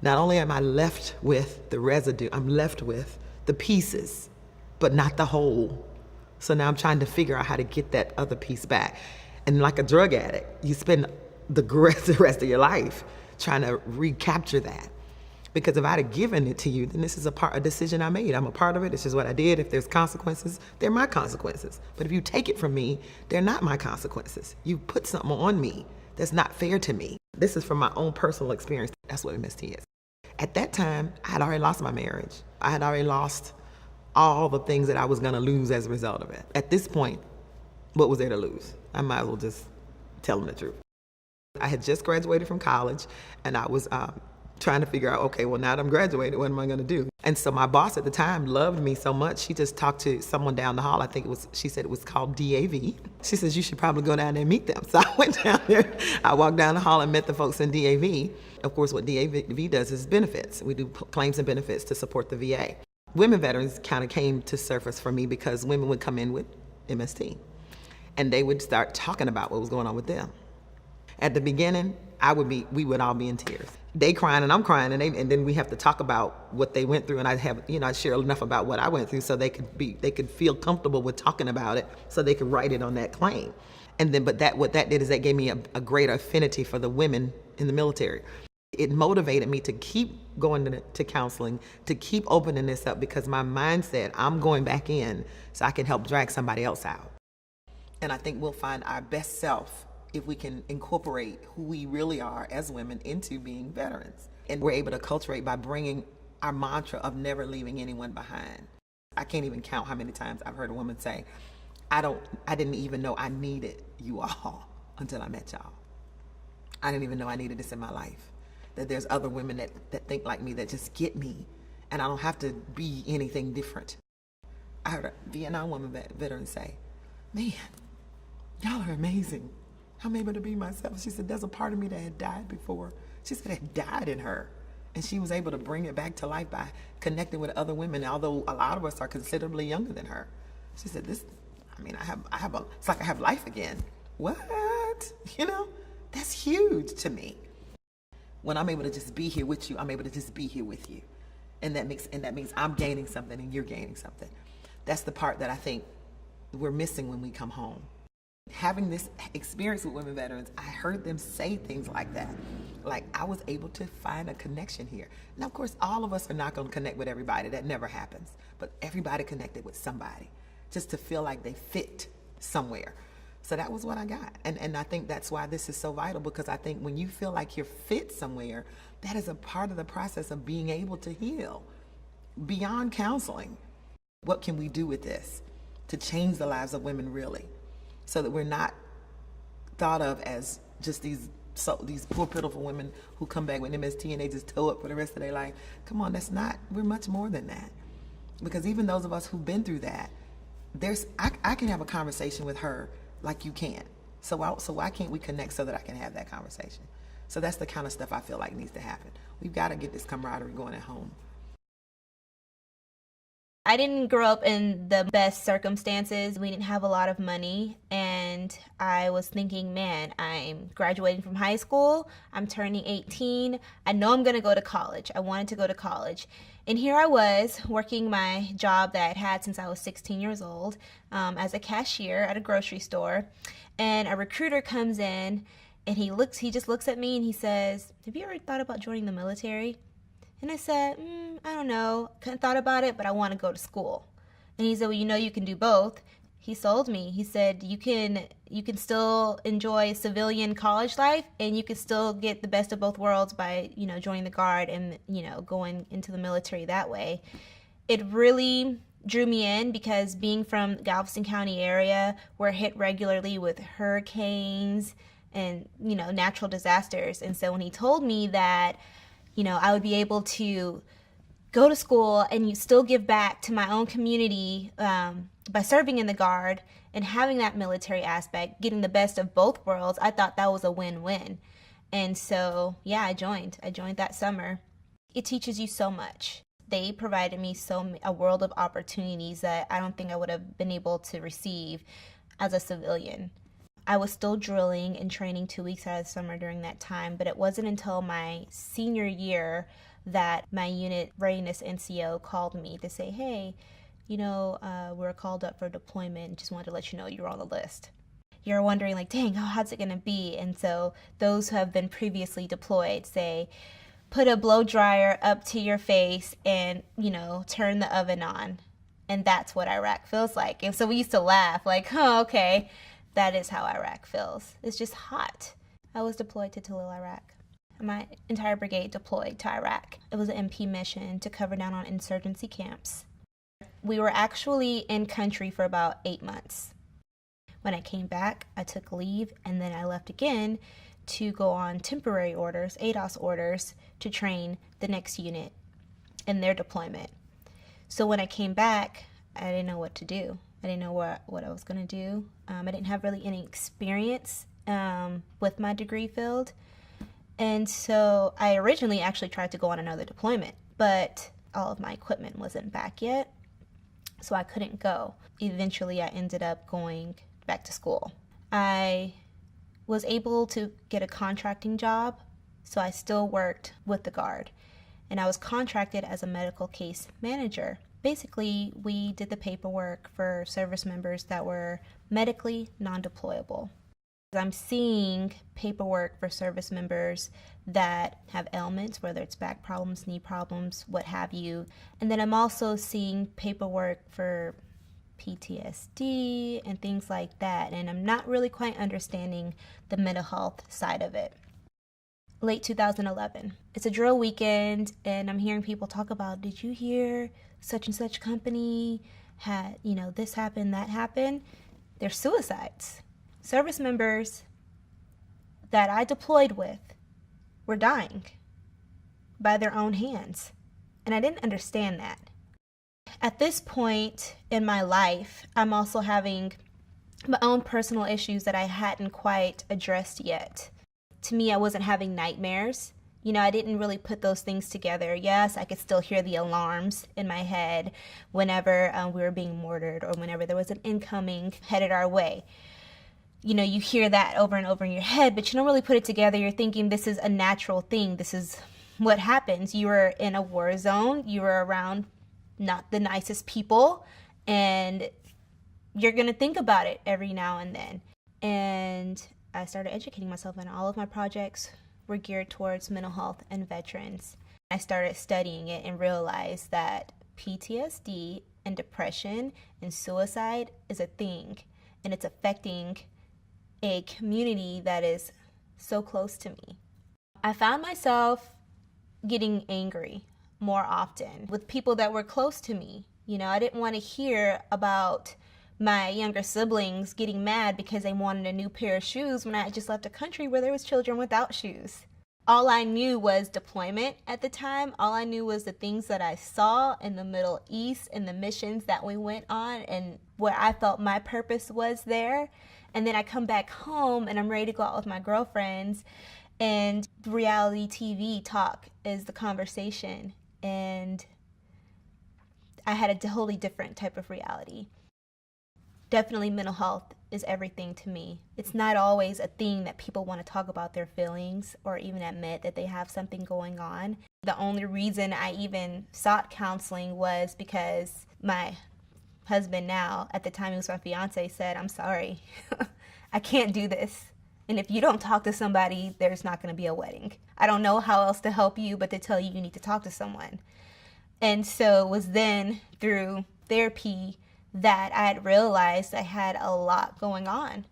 not only am I left with the residue, I'm left with the pieces, but not the whole. So now I'm trying to figure out how to get that other piece back. And like a drug addict, you spend the rest of your life trying to recapture that. Because if I'd have given it to you, then this is a decision I made. I'm a part of it. This is what I did. If there's consequences, they're my consequences. But if you take it from me, they're not my consequences. You put something on me that's not fair to me. This is from my own personal experience. That's what MST is. At that time, I had already lost my marriage. I had already lost all the things that I was going to lose as a result of it. At this point, what was there to lose? I might as well just tell them the truth. I had just graduated from college, and I was trying to figure out, okay, well, now that I'm graduated, what am I going to do? And so my boss at the time loved me so much, she just talked to someone down the hall. I think she said it was called DAV. She says, you should probably go down there and meet them. So I went down there. I walked down the hall and met the folks in DAV. Of course, what DAV does is benefits. We do claims and benefits to support the VA. Women veterans kind of came to surface for me because women would come in with MST, and they would start talking about what was going on with them. At the beginning, we would all be in tears. They crying and I'm crying, and then we have to talk about what they went through, and I share enough about what I went through so they could feel comfortable with talking about it, so they could write it on that claim. And then, what that did is that gave me a greater affinity for the women in the military. It motivated me to keep going to counseling, to keep opening this up, because my mind said, I'm going back in so I can help drag somebody else out. And I think we'll find our best self if we can incorporate who we really are as women into being veterans. And we're able to cultivate by bringing our mantra of never leaving anyone behind. I can't even count how many times I've heard a woman say, I didn't even know I needed you all until I met y'all. I didn't even know I needed this in my life. That there's other women that think like me, that just get me, and I don't have to be anything different. I heard a Vietnam woman veteran say, man, y'all are amazing. I'm able to be myself. She said, there's a part of me that had died before. She said it had died in her. And she was able to bring it back to life by connecting with other women, although a lot of us are considerably younger than her. She said, it's like I have life again. What? You know, that's huge to me. When I'm able to just be here with you, I'm able to just be here with you. And that means I'm gaining something and you're gaining something. That's the part that I think we're missing when we come home. Having this experience with women veterans, I heard them say things like that. Like, I was able to find a connection here. Now, of course, all of us are not going to connect with everybody. That never happens. But everybody connected with somebody, just to feel like they fit somewhere. So that was what I got. And I think that's why this is so vital, because I think when you feel like you're fit somewhere, that is a part of the process of being able to heal. Beyond counseling, what can we do with this to change the lives of women really? So that we're not thought of as just these poor, pitiful women who come back with MST and they just toe up for the rest of their life. Come on, we're much more than that. Because even those of us who've been through that, I can have a conversation with her like you can. So why can't we connect so that I can have that conversation? So that's the kind of stuff I feel like needs to happen. We've got to get this camaraderie going at home. I didn't grow up in the best circumstances. We didn't have a lot of money, and I was thinking, man, I'm graduating from high school, I'm turning 18, I know I'm gonna go to college. I wanted to go to college. And here I was working my job that I'd had since I was 16 years old as a cashier at a grocery store, and a recruiter comes in and he just looks at me and he says, have you ever thought about joining the military? And I said, I don't know, kind of thought about it, but I want to go to school. And he said, well, you know, you can do both. He sold me. He said, you can still enjoy civilian college life, and you can still get the best of both worlds by, joining the Guard and, going into the military that way. It really drew me in because being from Galveston County area, we're hit regularly with hurricanes and, natural disasters. And so when he told me that, I would be able to go to school and you still give back to my own community by serving in the Guard and having that military aspect, getting the best of both worlds, I thought that was a win-win. And so, yeah, I joined that summer. It teaches you so much. They provided me a world of opportunities that I don't think I would have been able to receive as a civilian. I was still drilling and training 2 weeks out of the summer during that time, but it wasn't until my senior year that my unit readiness NCO called me to say, hey, we're called up for deployment. Just wanted to let you know you're on the list. You're wondering, like, dang, how's it going to be? And so those who have been previously deployed say, put a blow dryer up to your face and, turn the oven on. And that's what Iraq feels like. And so we used to laugh, like, oh, okay. That is how Iraq feels. It's just hot. I was deployed to Talil, Iraq. My entire brigade deployed to Iraq. It was an MP mission to cover down on insurgency camps. We were actually in country for about 8 months. When I came back, I took leave, and then I left again to go on temporary orders, ADOS orders, to train the next unit in their deployment. So when I came back, I didn't know what to do. I didn't know what I was going to do. I didn't have really any experience with my degree field. And so I originally actually tried to go on another deployment, but all of my equipment wasn't back yet, so I couldn't go. Eventually, I ended up going back to school. I was able to get a contracting job, so I still worked with the Guard. And I was contracted as a medical case manager. Basically, we did the paperwork for service members that were medically non-deployable. I'm seeing paperwork for service members that have ailments, whether it's back problems, knee problems, what have you. And then I'm also seeing paperwork for PTSD and things like that. And I'm not really quite understanding the mental health side of it. Late 2011. It's a drill weekend, and I'm hearing people talk about, did you hear such and such company had, this happened, that happened. They're suicides. Service members that I deployed with were dying by their own hands. And I didn't understand that. At this point in my life, I'm also having my own personal issues that I hadn't quite addressed yet. To me, I wasn't having nightmares. I didn't really put those things together. Yes, I could still hear the alarms in my head whenever we were being mortared or whenever there was an incoming headed our way. You hear that over and over in your head, but you don't really put it together. You're thinking this is a natural thing. This is what happens. You were in a war zone. You were around not the nicest people, and you're going to think about it every now and then. And I started educating myself, and all of my projects were geared towards mental health and veterans. I started studying it and realized that PTSD and depression and suicide is a thing, and it's affecting a community that is so close to me. I found myself getting angry more often with people that were close to me. I didn't want to hear about my younger siblings getting mad because they wanted a new pair of shoes when I had just left a country where there was children without shoes. All I knew was deployment at the time. All I knew was the things that I saw in the Middle East and the missions that we went on and where I felt my purpose was there. And then I come back home and I'm ready to go out with my girlfriends, and reality TV talk is the conversation. And I had a totally different type of reality. Definitely mental health is everything to me. It's not always a thing that people want to talk about their feelings or even admit that they have something going on. The only reason I even sought counseling was because my husband now, at the time he was my fiance, said, "I'm sorry, I can't do this. And if you don't talk to somebody, there's not going to be a wedding. I don't know how else to help you but to tell you you need to talk to someone." And so it was then through therapy that I had realized I had a lot going on.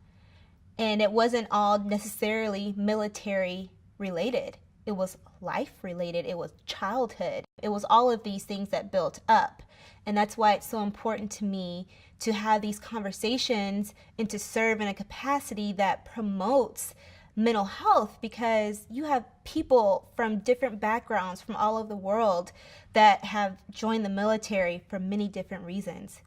And it wasn't all necessarily military related. It was life related. It was childhood. It was all of these things that built up. And that's why it's so important to me to have these conversations and to serve in a capacity that promotes mental health, because you have people from different backgrounds from all over the world that have joined the military for many different reasons.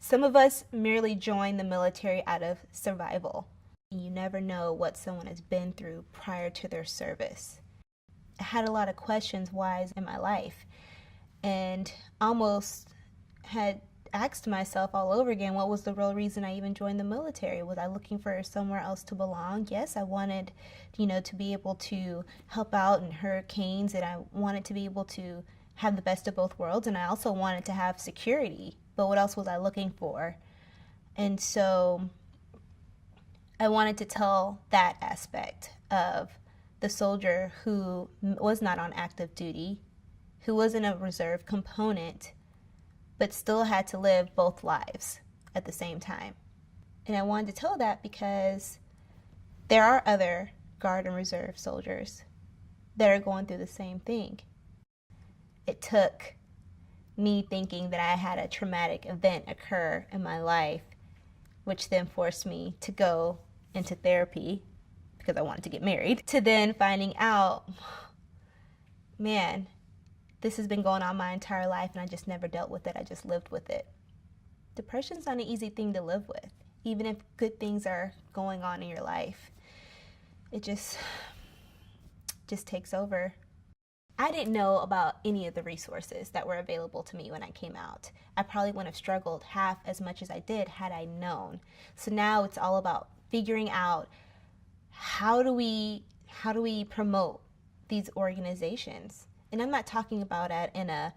Some of us merely join the military out of survival. You never know what someone has been through prior to their service. I had a lot of questions why in my life, and almost had asked myself all over again, what was the real reason I even joined the military? Was I looking for somewhere else to belong? Yes, I wanted, to be able to help out in hurricanes, and I wanted to be able to have the best of both worlds, and I also wanted to have security. But what else was I looking for? And so I wanted to tell that aspect of the soldier who was not on active duty, who wasn't a reserve component, but still had to live both lives at the same time. And I wanted to tell that because there are other Guard and Reserve soldiers that are going through the same thing. It took me thinking that I had a traumatic event occur in my life, which then forced me to go into therapy because I wanted to get married, to then finding out, man, this has been going on my entire life and I just never dealt with it. I just lived with it. Depression's not an easy thing to live with, even if good things are going on in your life. It just takes over. I didn't know about any of the resources that were available to me when I came out. I probably wouldn't have struggled half as much as I did had I known. So now it's all about figuring out how do we promote these organizations. And I'm not talking about it in a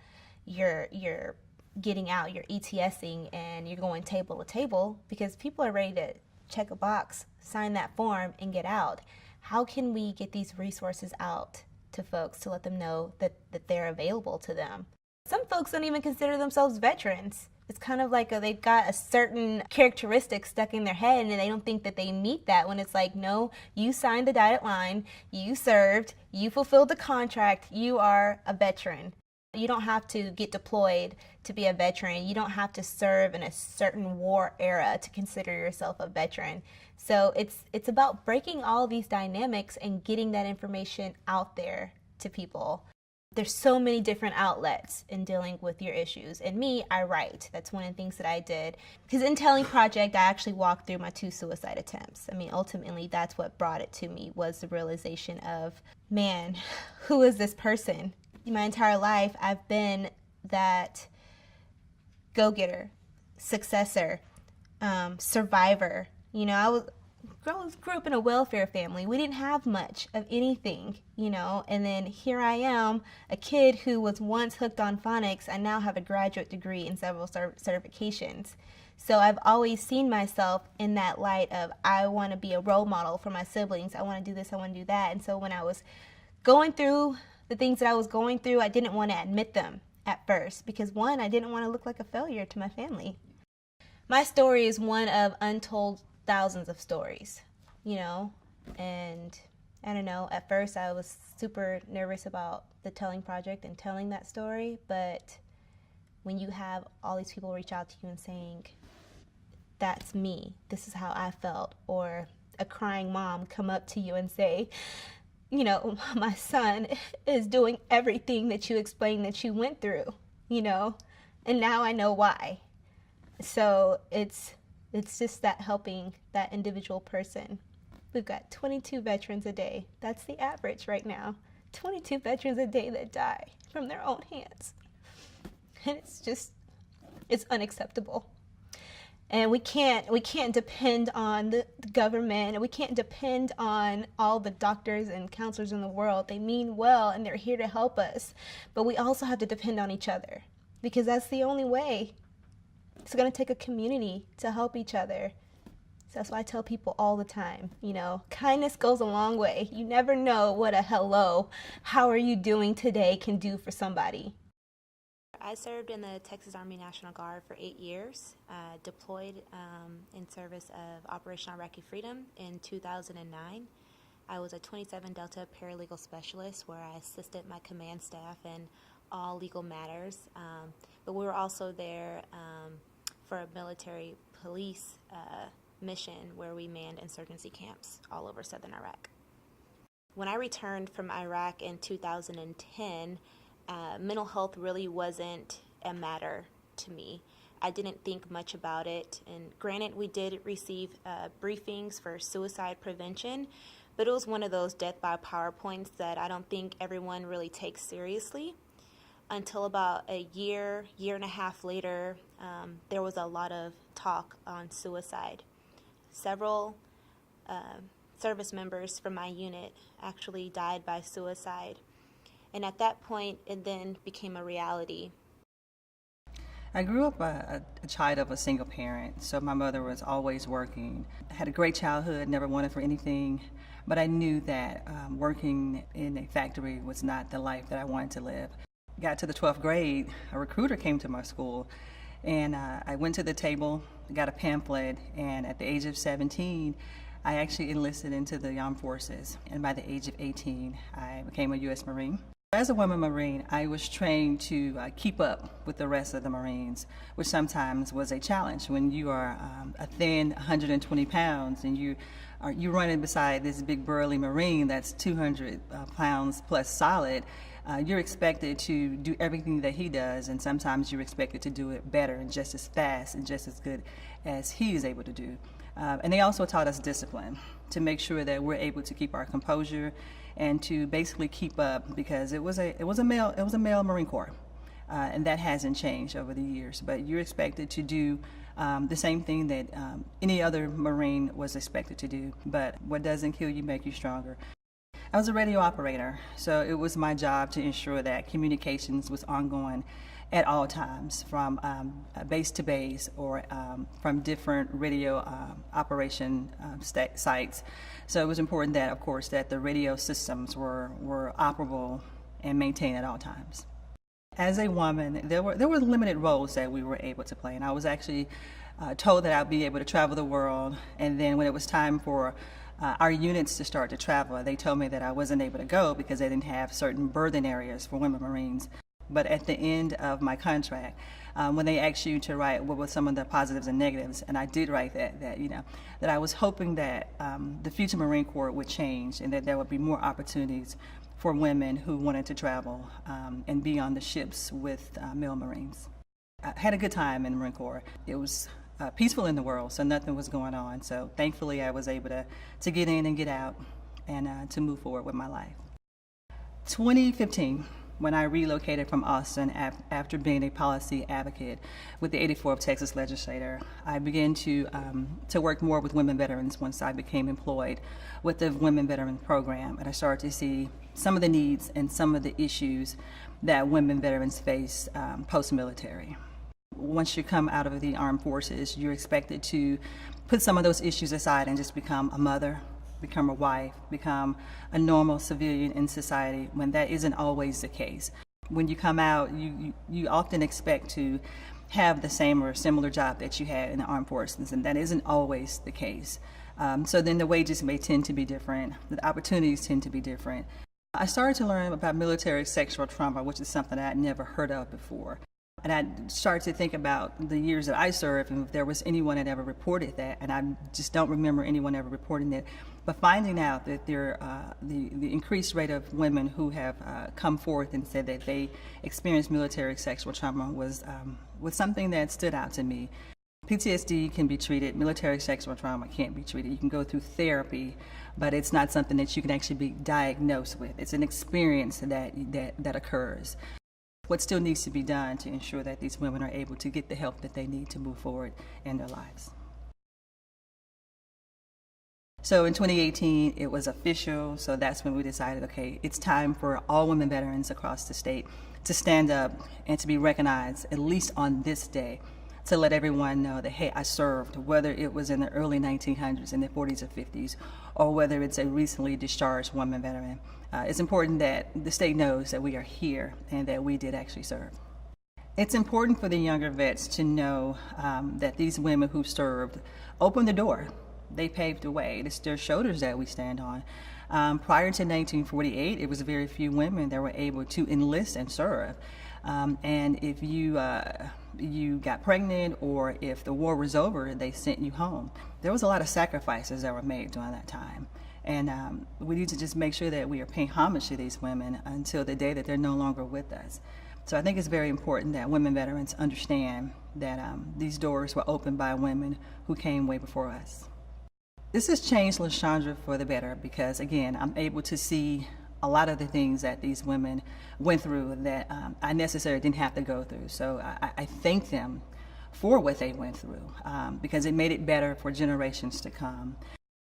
you're getting out, you're ETSing and you're going table to table, because people are ready to check a box, sign that form, and get out. How can we get these resources out to folks to let them know that they're available to them? Some folks don't even consider themselves veterans. It's kind of like they've got a certain characteristic stuck in their head and they don't think that they meet that, when it's like, no, you signed the dotted line, you served, you fulfilled the contract, you are a veteran. You don't have to get deployed to be a veteran. You don't have to serve in a certain war era to consider yourself a veteran. So it's about breaking all these dynamics and getting that information out there to people. There's so many different outlets in dealing with your issues. And me, I write. That's one of the things that I did. Because in Telling Project, I actually walked through my 2 suicide attempts. I mean, ultimately, that's what brought it to me, was the realization of, man, who is this person? My entire life, I've been that go-getter, successor, survivor. You know, I grew up in a welfare family. We didn't have much of anything, you know, and then here I am, a kid who was once hooked on phonics. I now have a graduate degree and several certifications. So I've always seen myself in that light of, I want to be a role model for my siblings. I want to do this, I want to do that. And so when I was going through the things that I was going through, I didn't want to admit them at first because, one, I didn't want to look like a failure to my family. My story is one of untold thousands of stories, you know, and I don't know, at first I was super nervous about the Telling Project and telling that story, but when you have all these people reach out to you and saying, that's me, this is how I felt, or a crying mom come up to you and say, you know, my son is doing everything that you explained that you went through, you know, and now I know why. So it's just that helping that individual person. We've got 22 veterans a day. That's the average right now. 22 veterans a day that die from their own hands. And it's unacceptable. And we can't depend on the government, and we can't depend on all the doctors and counselors in the world. They mean well and they're here to help us. But we also have to depend on each other because that's the only way. It's going to take a community to help each other. So that's why I tell people all the time, you know, kindness goes a long way. You never know what a hello, how are you doing today can do for somebody. I served in the Texas Army National Guard for 8 years, deployed in service of Operation Iraqi Freedom in 2009. I was a 27 Delta paralegal specialist where I assisted my command staff in all legal matters, but we were also there for a military police mission where we manned insurgency camps all over southern Iraq. When I returned from Iraq in 2010, mental health really wasn't a matter to me. I didn't think much about it, and granted, we did receive briefings for suicide prevention, but it was one of those death by PowerPoints that I don't think everyone really takes seriously. Until about a year and a half later, there was a lot of talk on suicide. Several service members from my unit actually died by suicide. And at that point, it then became a reality. I grew up a child of a single parent, so my mother was always working. I had a great childhood, never wanted for anything, but I knew that working in a factory was not the life that I wanted to live. Got to the 12th grade, a recruiter came to my school, and I went to the table, got a pamphlet, and at the age of 17, I actually enlisted into the armed forces, and by the age of 18, I became a U.S. Marine. As a woman Marine, I was trained to keep up with the rest of the Marines, which sometimes was a challenge when you are a thin 120 pounds and you're running beside this big burly Marine that's 200 pounds plus solid. You're expected to do everything that he does, and sometimes you're expected to do it better and just as fast and just as good as he is able to do. And they also taught us discipline to make sure that we're able to keep our composure and to basically keep up, because it was a male Marine Corps, and that hasn't changed over the years. But you're expected to do the same thing that any other Marine was expected to do. But what doesn't kill you make you stronger. I was a radio operator, so it was my job to ensure that communications was ongoing at all times, from base to base, or from different radio operation sites. So it was important that, of course, that the radio systems were operable and maintained at all times. As a woman, there were limited roles that we were able to play, and I was actually told that I'd be able to travel the world, and then when it was time for our units to start to travel, they told me that I wasn't able to go because they didn't have certain berthing areas for women Marines. But at the end of my contract, when they asked you to write what were some of the positives and negatives, and I did write that I was hoping that the future Marine Corps would change and that there would be more opportunities for women who wanted to travel and be on the ships with male Marines. I had a good time in the Marine Corps. It was peaceful in the world, so nothing was going on. So thankfully I was able to get in and get out and to move forward with my life. 2015, when I relocated from Austin after being a policy advocate with the 84th Texas legislature, I began to work more with women veterans once I became employed with the Women Veteran Program, and I started to see some of the needs and some of the issues that women veterans face post-military. Once you come out of the armed forces, you're expected to put some of those issues aside and just become a mother, become a wife, become a normal civilian in society, when that isn't always the case. When you come out, you often expect to have the same or similar job that you had in the armed forces, and that isn't always the case. So then the wages may tend to be different, the opportunities tend to be different. I started to learn about military sexual trauma, which is something I had never heard of before. And I started to think about the years that I served and if there was anyone that ever reported that, and I just don't remember anyone ever reporting it. But finding out that the increased rate of women who have come forth and said that they experienced military sexual trauma was something that stood out to me. PTSD can be treated, military sexual trauma can't be treated. You can go through therapy, but it's not something that you can actually be diagnosed with. It's an experience that occurs. What still needs to be done to ensure that these women are able to get the help that they need to move forward in their lives. So in 2018, it was official, so that's when we decided, okay, it's time for all women veterans across the state to stand up and to be recognized, at least on this day, to let everyone know that, hey, I served, whether it was in the early 1900s, in the 40s or 50s, or whether it's a recently discharged woman veteran. It's important that the state knows that we are here and that we did actually serve. It's important for the younger vets to know that these women who served opened the door. They paved the way. It's their shoulders that we stand on. Prior to 1948, it was very few women that were able to enlist and serve. And if you got pregnant or if the war was over, they sent you home. There was a lot of sacrifices that were made during that time. And we need to just make sure that we are paying homage to these women until the day that they're no longer with us. So I think it's very important that women veterans understand that these doors were opened by women who came way before us. This has changed LaShondra for the better because, again, I'm able to see a lot of the things that these women went through that I necessarily didn't have to go through. So I thank them for what they went through because it made it better for generations to come.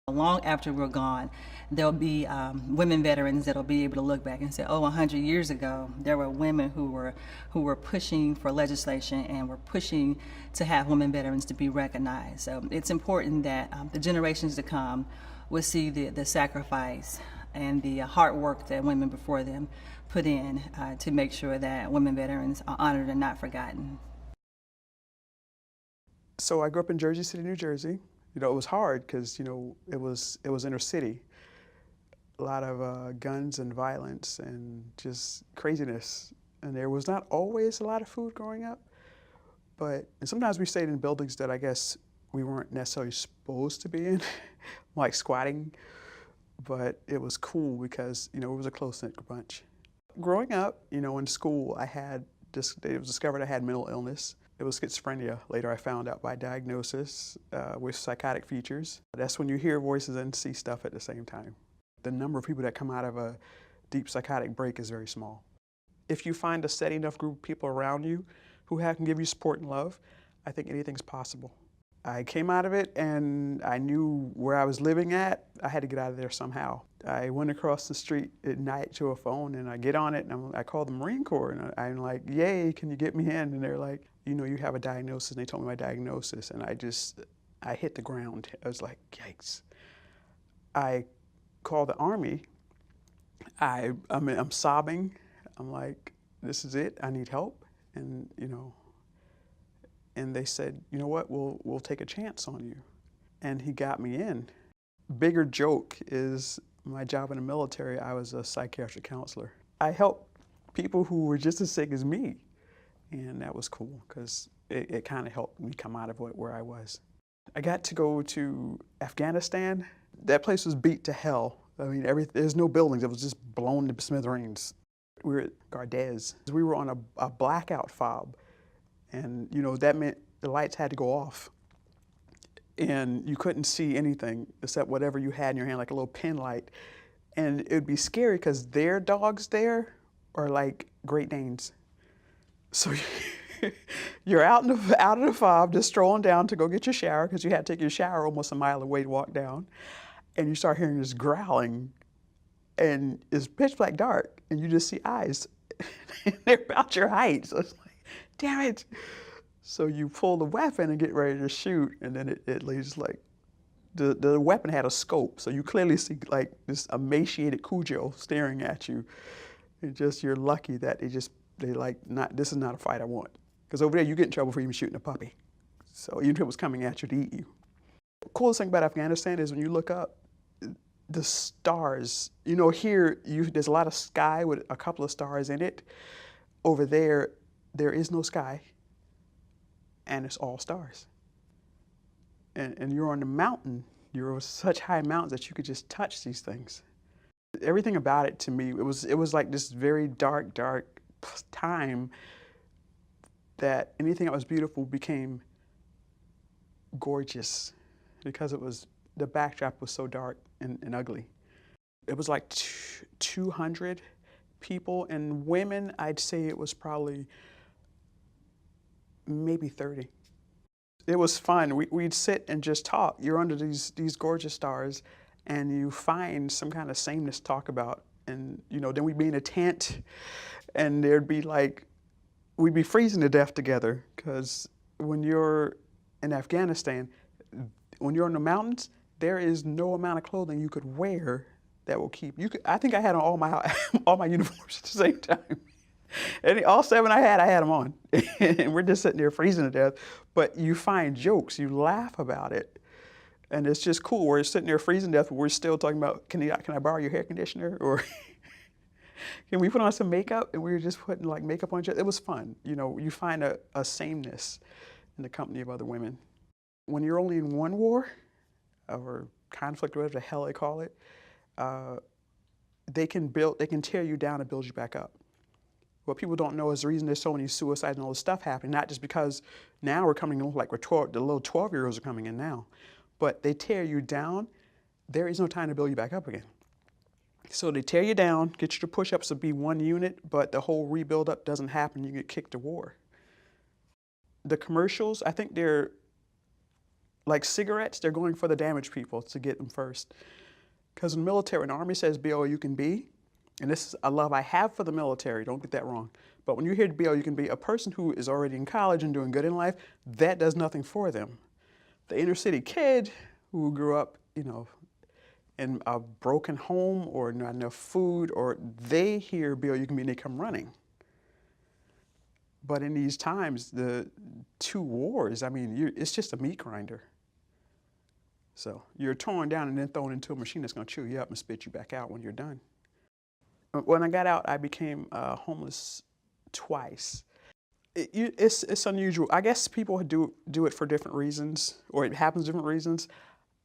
Long after we're gone, there'll be women veterans that'll be able to look back and say, oh, 100 years ago, there were women who were pushing for legislation and were pushing to have women veterans to be recognized. So it's important that the generations to come will see the sacrifice and the hard work that women before them put in to make sure that women veterans are honored and not forgotten. So I grew up in Jersey City, New Jersey. You know, it was hard because, you know, it was inner city. A lot of guns and violence and just craziness. And there was not always a lot of food growing up. And sometimes we stayed in buildings that I guess we weren't necessarily supposed to be in, like squatting. But it was cool because, you know, it was a close-knit bunch. Growing up, you know, in school, it was discovered I had mental illness. It was schizophrenia. Later I found out by diagnosis with psychotic features. That's when you hear voices and see stuff at the same time. The number of people that come out of a deep psychotic break is very small. If you find a steady enough group of people around you who can give you support and love, I think anything's possible. I came out of it and I knew where I was living at. I had to get out of there somehow. I went across the street at night to a phone and I get on it and I called the Marine Corps and I'm like, yay, can you get me in? And they're like, you know, you have a diagnosis. And they told me my diagnosis and I hit the ground. I was like, yikes. I called the Army. I'm sobbing. I'm like, this is it. I need help. And, you know, and they said, you know what, we'll take a chance on you. And he got me in. Bigger joke is my job in the military, I was a psychiatric counselor. I helped people who were just as sick as me. And that was cool because it kind of helped me come out of where I was. I got to go to Afghanistan. That place was beat to hell. I mean, there's no buildings. It was just blown to smithereens. We were at Gardez. We were on a blackout fob. And, you know, that meant the lights had to go off. And you couldn't see anything except whatever you had in your hand, like a little pin light. And it would be scary because their dogs there are like Great Danes. So you're out of the fob, just strolling down to go get your shower because you had to take your shower almost a mile away to walk down. And you start hearing this growling, and it's pitch black dark, and you just see eyes. And they're about your height. So it's like, damn it. So you pull the weapon and get ready to shoot, and then it leaves like, the weapon had a scope, so you clearly see like this emaciated Cujo staring at you. And just, you're lucky that they like, this is not a fight I want. Because over there you get in trouble for even shooting a puppy. So even if it was coming at you to eat you. The coolest thing about Afghanistan is when you look up, the stars. You know, here there's a lot of sky with a couple of stars in it. Over there, there is no sky, and it's all stars. And you're on the mountain. You're on such high mountains that you could just touch these things. Everything about it to me, it was like this very dark, dark time that anything that was beautiful became gorgeous because the backdrop was so dark and ugly. It was like 200 people, and women, I'd say it was probably maybe 30. It was fun. We'd sit and just talk. You're under these gorgeous stars, and you find some kind of sameness to talk about. And, you know, then we'd be in a tent, and there'd be like, we'd be freezing to death together, because when you're in Afghanistan, when you're in the mountains, there is no amount of clothing you could wear that will keep you. I think I had on all my uniforms at the same time. And all 7 I had them on. And we're just sitting there freezing to death. But you find jokes, you laugh about it. And it's just cool. We're sitting there freezing to death, but we're still talking about, can I borrow your hair conditioner? Or can we put on some makeup? And we were just putting like makeup on. It was fun. You know, you find a sameness in the company of other women. When you're only in one war, or conflict, whatever the hell they call it, they can tear you down and build you back up. What people don't know is the reason there's so many suicides and all this stuff happening, not just because now we're coming in, like the little 12-year-olds are coming in now, but they tear you down, there is no time to build you back up again. So they tear you down, get you to push-ups to be one unit, but the whole rebuild up doesn't happen, you get kicked to war. The commercials, I think they're like cigarettes, they're going for the damaged people to get them first. Because in the military, when the Army says be all you can be, and this is a love I have for the military, don't get that wrong, but when you hear be all you can be, a person who is already in college and doing good in life, that does nothing for them. The inner city kid who grew up, you know, in a broken home or not enough food, or they hear be all you can be and they come running. But in these times, the 2 wars, I mean, it's just a meat grinder. So you're torn down and then thrown into a machine that's going to chew you up and spit you back out when you're done. When I got out, I became homeless twice. It's unusual. I guess people do it for different reasons, or it happens for different reasons.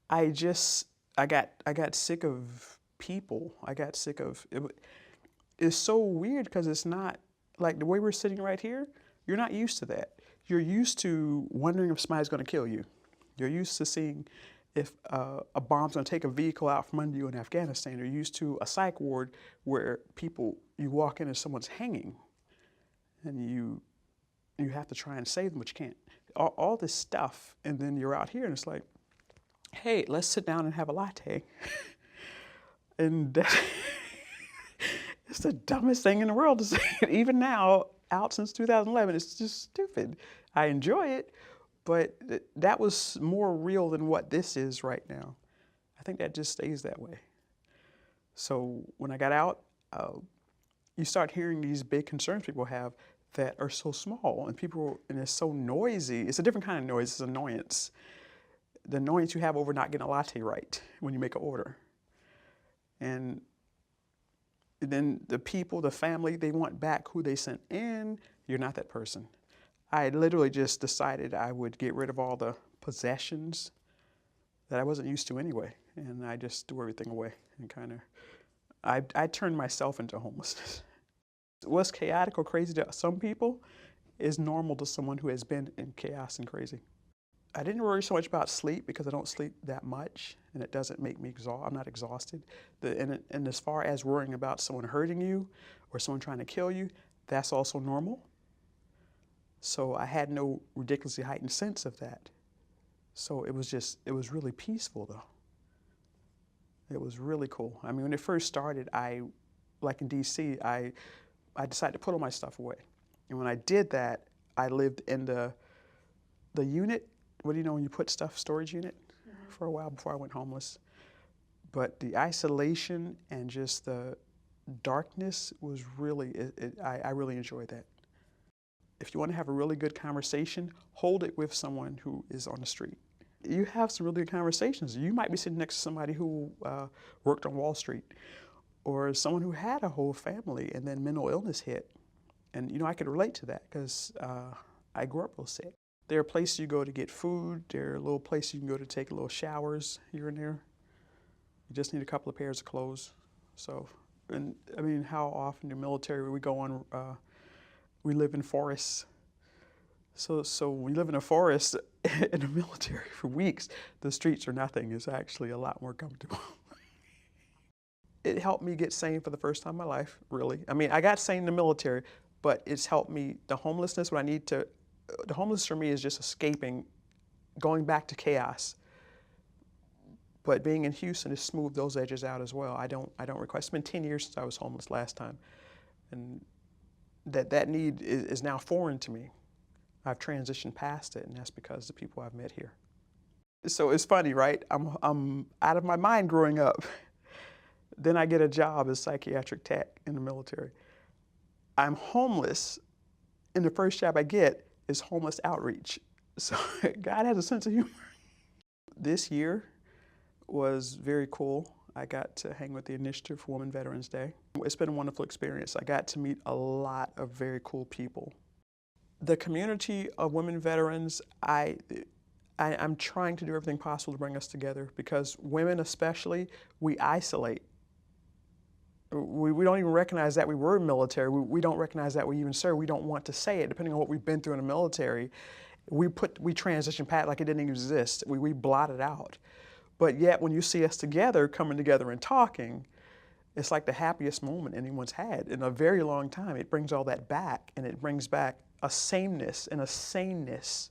I got sick of people. I got sick of it. It's so weird because it's not like the way we're sitting right here. You're not used to that. You're used to wondering if somebody's going to kill you. You're used to seeing if a bomb's going to take a vehicle out from under you in Afghanistan. You're used to a psych ward where you walk in and someone's hanging, and you have to try and save them, but you can't. All this stuff, and then you're out here, and it's like, hey, let's sit down and have a latte. And it's the dumbest thing in the world to say. Even now, out since 2011, it's just stupid. I enjoy it, but that was more real than what this is right now. I think that just stays that way. So when I got out, you start hearing these big concerns people have that are so small, and it's so noisy. It's a different kind of noise. It's annoyance. The annoyance you have over not getting a latte right when you make an order. And And then the people, the family, they want back who they sent in. You're not that person. I literally just decided I would get rid of all the possessions that I wasn't used to anyway. And I just threw everything away and kind of, I turned myself into homelessness. What's chaotic or crazy to some people is normal to someone who has been in chaos and crazy. I didn't worry so much about sleep because I don't sleep that much, and it doesn't make me exhausted. I'm not exhausted. And as far as worrying about someone hurting you or someone trying to kill you, that's also normal. So I had no ridiculously heightened sense of that. So it was really peaceful though. It was really cool. I mean, when it first started, like in DC, I decided to put all my stuff away. And when I did that, I lived in the unit. What do you know when you put stuff, storage unit, for a while before I went homeless. But the isolation and just the darkness was really, I really enjoyed that. If you want to have a really good conversation, hold it with someone who is on the street. You have some really good conversations. You might be sitting next to somebody who worked on Wall Street, or someone who had a whole family and then mental illness hit. And you know, I could relate to that because I grew up real sick. There are places you go to get food. There are little places you can go to take little showers here and there. You just need a couple of pairs of clothes. So, and I mean, how often in the military we go on, we live in forests. So when you live in a forest in the military for weeks, the streets are nothing. It's actually a lot more comfortable. It helped me get sane for the first time in my life, really. I mean, I got sane in the military, but it's helped me, the homelessness, the homeless for me is just escaping, going back to chaos. But being in Houston has smoothed those edges out as well. I don't require, it's been 10 years since I was homeless last time. And that need is now foreign to me. I've transitioned past it, and that's because of the people I've met here. So it's funny, right? I'm out of my mind growing up. Then I get a job as psychiatric tech in the military. I'm homeless, and the first job I get is homeless outreach. So God has a sense of humor. This year was very cool. I got to hang with the Initiative for Women Veterans Day. It's been a wonderful experience. I got to meet a lot of very cool people. The community of women veterans, I'm trying to do everything possible to bring us together because women especially, we isolate. We don't even recognize that we were military. We don't recognize that we even served. We don't want to say it. Depending on what we've been through in the military, we transition past like it didn't exist. We blot it out. But yet when you see us together, coming together and talking, it's like the happiest moment anyone's had in a very long time. It brings all that back, and it brings back a sameness and a saneness.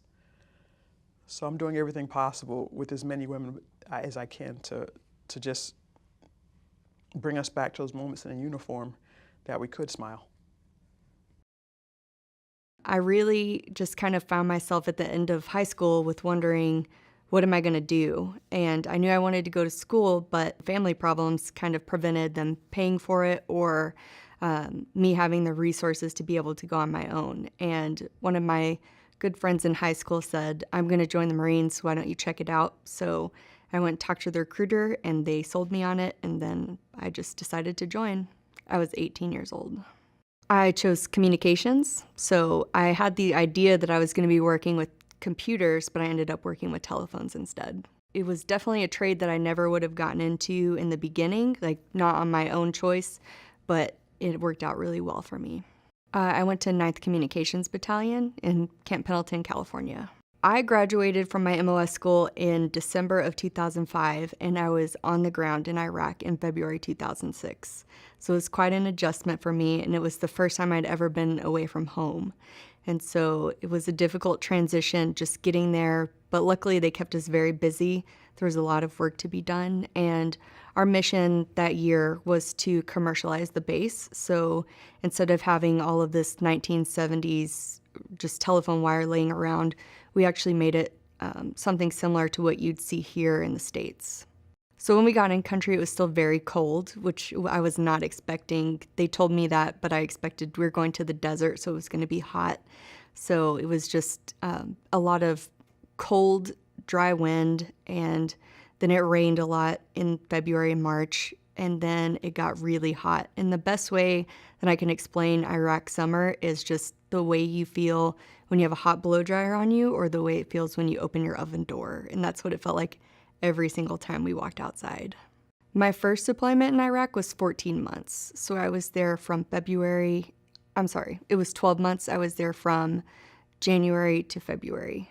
So I'm doing everything possible with as many women as I can to just bring us back to those moments in a uniform that we could smile. I really just kind of found myself at the end of high school with wondering, what am I going to do? And I knew I wanted to go to school, but family problems kind of prevented them paying for it or me having the resources to be able to go on my own. And one of my good friends in high school said, I'm going to join the Marines, why don't you check it out? So I went and talked to the recruiter, and they sold me on it, and then I just decided to join. I was 18 years old. I chose communications, so I had the idea that I was going to be working with computers, but I ended up working with telephones instead. It was definitely a trade that I never would have gotten into in the beginning, like not on my own choice, but it worked out really well for me. I went to 9th Communications Battalion in Camp Pendleton, California. I graduated from my MOS school in December of 2005, and I was on the ground in Iraq in February 2006. So it was quite an adjustment for me, and it was the first time I'd ever been away from home. And so it was a difficult transition just getting there, but luckily they kept us very busy. There was a lot of work to be done, and our mission that year was to commercialize the base. So instead of having all of this 1970s just telephone wire laying around, we actually made it something similar to what you'd see here in the States. So when we got in country, it was still very cold, which I was not expecting. They told me that, but I expected we were going to the desert, so it was going to be hot. So it was just a lot of cold, dry wind, and then it rained a lot in February and March. and then it got really hot. And the best way that I can explain Iraq summer is just the way you feel when you have a hot blow dryer on you, or the way it feels when you open your oven door. And that's what it felt like every single time we walked outside. My first deployment in Iraq was 14 months. So I was there from it was 12 months. I was there from January to February.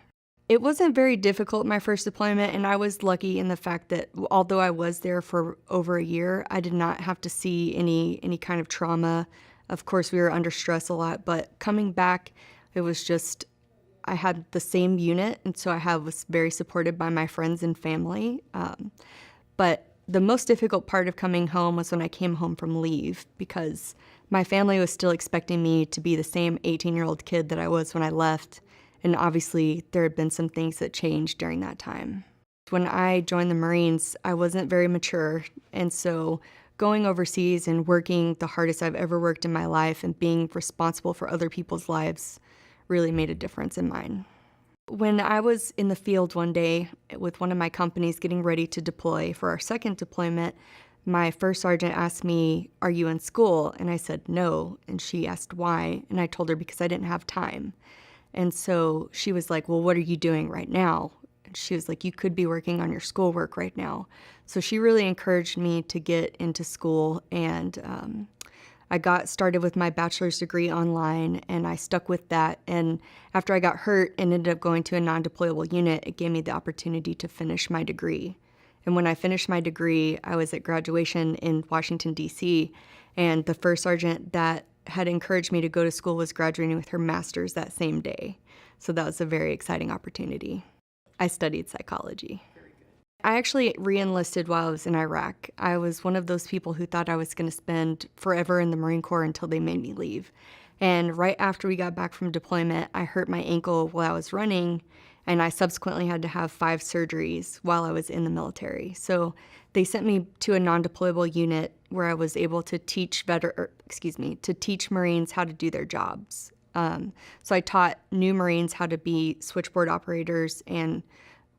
It wasn't very difficult, my first deployment, and I was lucky in the fact that although I was there for over a year, I did not have to see any kind of trauma. Of course, we were under stress a lot, but coming back, it was just, I had the same unit, and so was very supported by my friends and family. But the most difficult part of coming home was when I came home from leave, because my family was still expecting me to be the same 18-year-old kid that I was when I left. And obviously, there had been some things that changed during that time. When I joined the Marines, I wasn't very mature. And so going overseas and working the hardest I've ever worked in my life and being responsible for other people's lives really made a difference in mine. When I was in the field one day with one of my companies getting ready to deploy for our second deployment, my first sergeant asked me, "Are you in school?" And I said, "No." And she asked why. And I told her because I didn't have time. And so she was like, "Well, what are you doing right now?" And she was like, "You could be working on your schoolwork right now." So she really encouraged me to get into school, and I got started with my bachelor's degree online, and I stuck with that. And after I got hurt and ended up going to a non-deployable unit, it gave me the opportunity to finish my degree. And when I finished my degree, I was at graduation in Washington, D.C., and the first sergeant that had encouraged me to go to school was graduating with her master's that same day. So that was a very exciting opportunity. I studied psychology. I actually re-enlisted while I was in Iraq. I was one of those people who thought I was going to spend forever in the Marine Corps until they made me leave. And right after we got back from deployment, I hurt my ankle while I was running, and I subsequently had to have 5 surgeries while I was in the military. So they sent me to a non-deployable unit where I was able to teach Marines how to do their jobs. So I taught new Marines how to be switchboard operators and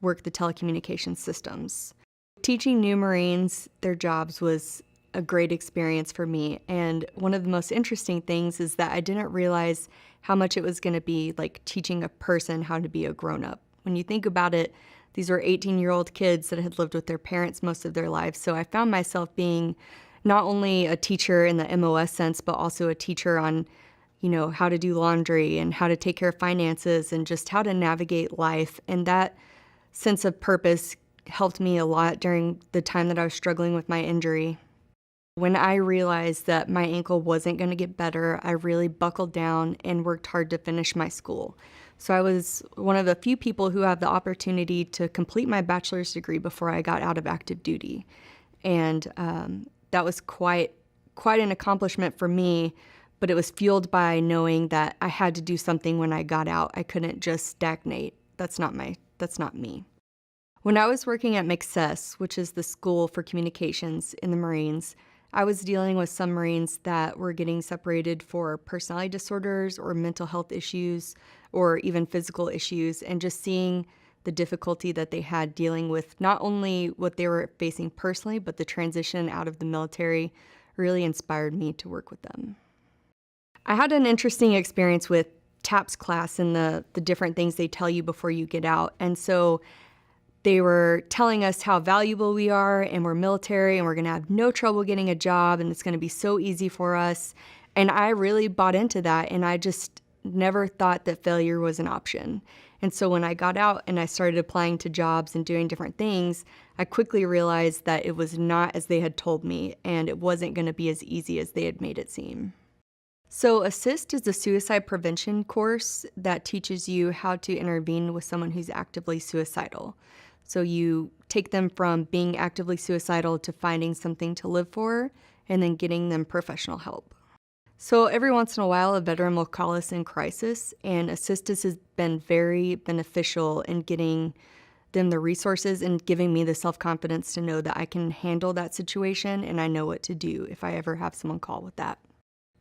work the telecommunications systems. Teaching new Marines their jobs was a great experience for me. And one of the most interesting things is that I didn't realize how much it was going to be like teaching a person how to be a grown-up. When you think about it, these were 18-year-old kids that had lived with their parents most of their lives. So I found myself being not only a teacher in the MOS sense, but also a teacher on, how to do laundry and how to take care of finances and just how to navigate life. And that sense of purpose helped me a lot during the time that I was struggling with my injury. When I realized that my ankle wasn't going to get better, I really buckled down and worked hard to finish my school. So I was one of the few people who had the opportunity to complete my bachelor's degree before I got out of active duty. And that was quite an accomplishment for me, but it was fueled by knowing that I had to do something when I got out. I couldn't just stagnate. That's not me. When I was working at MCSS, which is the School for Communications in the Marines, I was dealing with some Marines that were getting separated for personality disorders or mental health issues or even physical issues, and just seeing the difficulty that they had dealing with not only what they were facing personally, but the transition out of the military really inspired me to work with them. I had an interesting experience with TAPS class and the different things they tell you before you get out. And so they were telling us how valuable we are, and we're military, and we're going to have no trouble getting a job, and it's going to be so easy for us. And I really bought into that, and I just never thought that failure was an option. And so when I got out and I started applying to jobs and doing different things, I quickly realized that it was not as they had told me, and it wasn't going to be as easy as they had made it seem. So ASSIST is a suicide prevention course that teaches you how to intervene with someone who's actively suicidal. So you take them from being actively suicidal to finding something to live for, and then getting them professional help. So every once in a while, a veteran will call us in crisis, and ASSIST has been very beneficial in getting them the resources and giving me the self-confidence to know that I can handle that situation and I know what to do if I ever have someone call with that.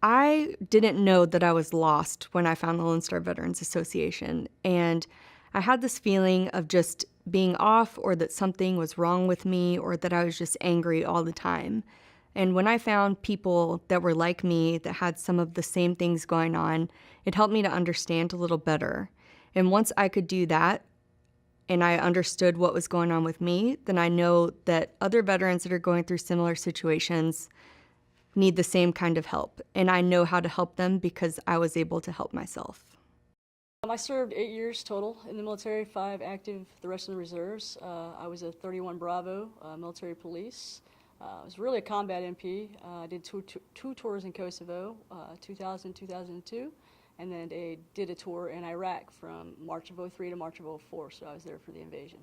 I didn't know that I was lost when I found the Lone Star Veterans Association, and I had this feeling of just being off, or that something was wrong with me, or that I was just angry all the time. And when I found people that were like me, that had some of the same things going on, it helped me to understand a little better. And once I could do that, and I understood what was going on with me, then I know that other veterans that are going through similar situations need the same kind of help. And I know how to help them because I was able to help myself. I served 8 years total in the military, 5 active, the rest in the reserves. I was a 31 Bravo military police. I was really a combat MP. I did two tours in Kosovo, 2000, 2002, and then I did a tour in Iraq from March of 03 to March of 04, so I was there for the invasion.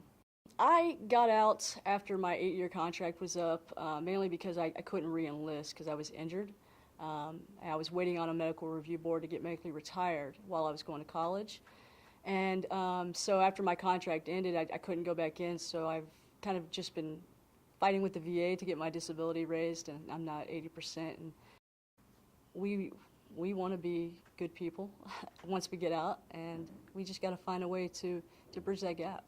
I got out after my 8-year contract was up, mainly because I couldn't re-enlist because I was injured. I was waiting on a medical review board to get medically retired while I was going to college. And so after my contract ended, I couldn't go back in, so I've kind of just been fighting with the VA to get my disability raised, and I'm not 80%. And we want to be good people once we get out, and we just got to find a way to bridge that gap.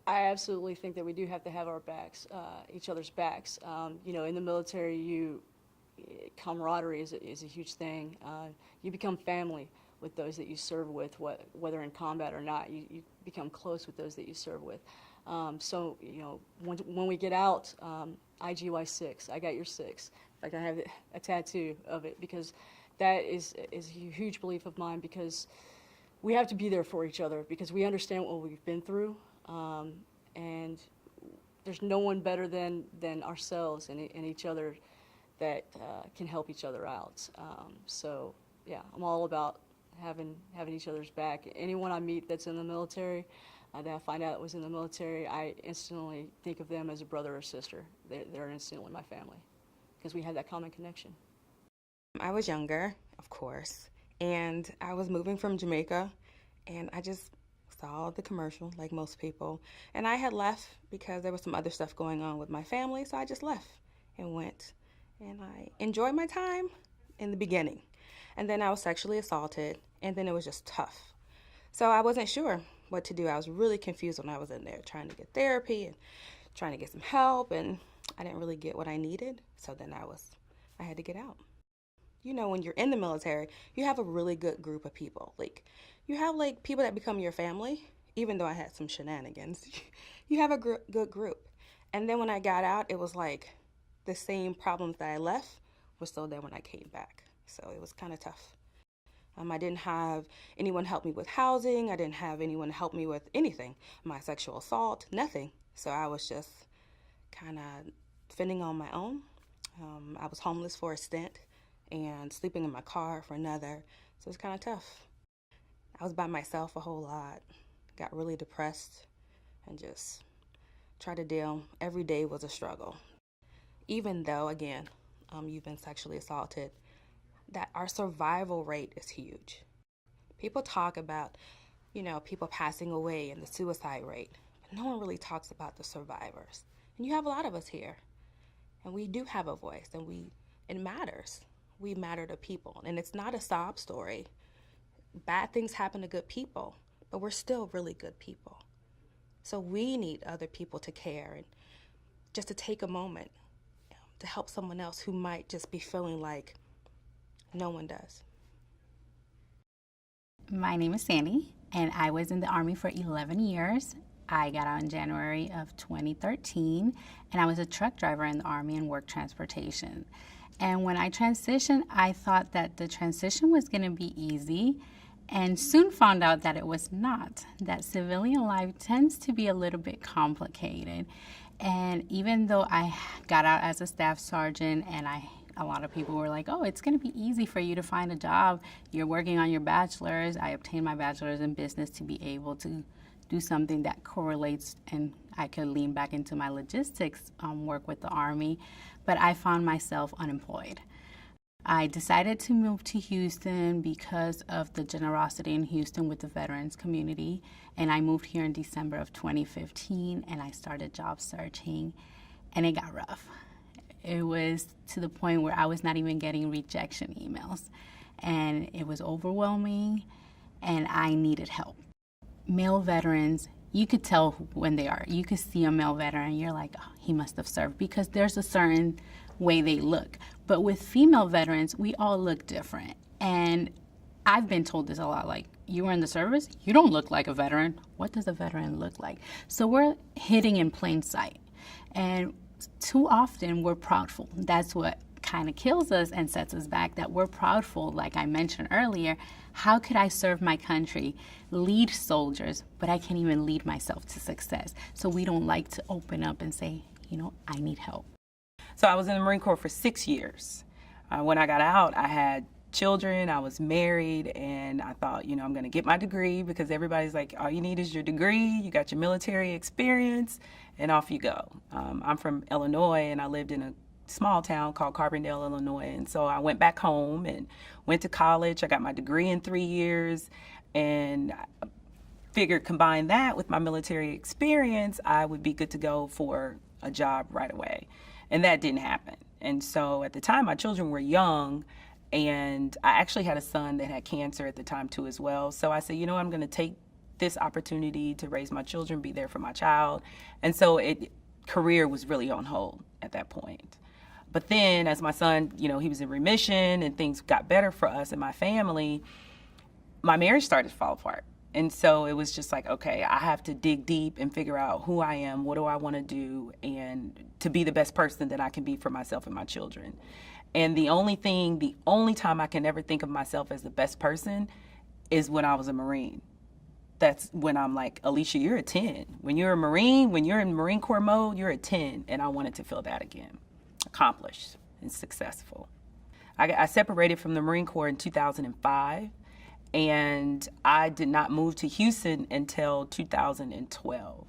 I absolutely think that we do have to have our backs, each other's backs. You know, in the military, camaraderie is a huge thing. You become family with those that you serve with, whether in combat or not. You become close with those that you serve with. So, you know, when we get out, IGY 6, I got your 6. In fact, I have a tattoo of it because that is a huge belief of mine, because we have to be there for each other because we understand what we've been through, and there's no one better than ourselves and each other that can help each other out. So yeah, I'm all about having each other's back. Anyone I meet that's in the military, that I find out was in the military, I instantly think of them as a brother or sister. They're instantly my family because we have that common connection. I was younger, of course, and I was moving from Jamaica, and I just saw the commercial like most people, and I had left because there was some other stuff going on with my family, so I just left and went. And I enjoyed my time in the beginning. And then I was sexually assaulted, and then it was just tough. So I wasn't sure what to do. I was really confused when I was in there trying to get therapy and trying to get some help, and I didn't really get what I needed. So then I had to get out. You know, when you're in the military, you have a really good group of people. Like, you have like people that become your family, even though I had some shenanigans. You have a good group. And then when I got out, it was like the same problems that I left were still there when I came back. So it was kind of tough. I didn't have anyone help me with housing. I didn't have anyone help me with anything. My sexual assault, nothing. So I was just kind of fending on my own. I was homeless for a stint and sleeping in my car for another. So it was kind of tough. I was by myself a whole lot. Got really depressed and just tried to deal. Every day was a struggle. Even though, again, you've been sexually assaulted, that our survival rate is huge. People talk about, you know, people passing away and the suicide rate, but no one really talks about the survivors. And you have a lot of us here, and we do have a voice, and it matters. We matter to people, and it's not a sob story. Bad things happen to good people, but we're still really good people. So we need other people to care and just to take a moment to help someone else who might just be feeling like no one does. My name is Sandy, and I was in the Army for 11 years. I got out in January of 2013, and I was a truck driver in the Army and worked transportation. And when I transitioned, I thought that the transition was going to be easy, and soon found out that it was not, that civilian life tends to be a little bit complicated. And even though I got out as a staff sergeant, and a lot of people were like, oh, it's going to be easy for you to find a job. You're working on your bachelor's. I obtained my bachelor's in business to be able to do something that correlates, and I could lean back into my logistics work with the Army. But I found myself unemployed. I decided to move to Houston because of the generosity in Houston with the veterans community. And I moved here in December of 2015, and I started job searching, and it got rough. It was to the point where I was not even getting rejection emails, and it was overwhelming, and I needed help. Male veterans, you could tell when they are. You could see a male veteran, you're like, oh, he must have served, because there's a certain way they look. But with female veterans, we all look different. And I've been told this a lot, like, you were in the service, you don't look like a veteran. What does a veteran look like? So we're hitting in plain sight. And too often we're proudful. That's what kind of kills us and sets us back, that we're proudful, like I mentioned earlier. How could I serve my country, lead soldiers, but I can't even lead myself to success? So we don't like to open up and say, you know, I need help. So I was in the Marine Corps for 6 years. When I got out, I had children, I was married, and I thought, you know, I'm going to get my degree, because everybody's like, all you need is your degree, you got your military experience, and off you go. I'm from Illinois, and I lived in a small town called Carbondale, Illinois, and so I went back home and went to college. I got my degree in 3 years, and I figured combine that with my military experience, I would be good to go for a job right away. And that didn't happen. And so at the time, my children were young, and I actually had a son that had cancer at the time too as well. So I said, you know, I'm going to take this opportunity to raise my children, be there for my child. And so career was really on hold at that point. But then as my son, you know, he was in remission and things got better for us and my family, my marriage started to fall apart. And so it was just like, okay, I have to dig deep and figure out who I am, what do I want to do, and to be the best person that I can be for myself and my children. And the only time I can ever think of myself as the best person is when I was a Marine. That's when I'm like, Alicia, you're a 10. When you're a Marine, when you're in Marine Corps mode, you're a 10. And I wanted to feel that again. Accomplished and successful. I separated from the Marine Corps in 2005, and I did not move to Houston until 2012,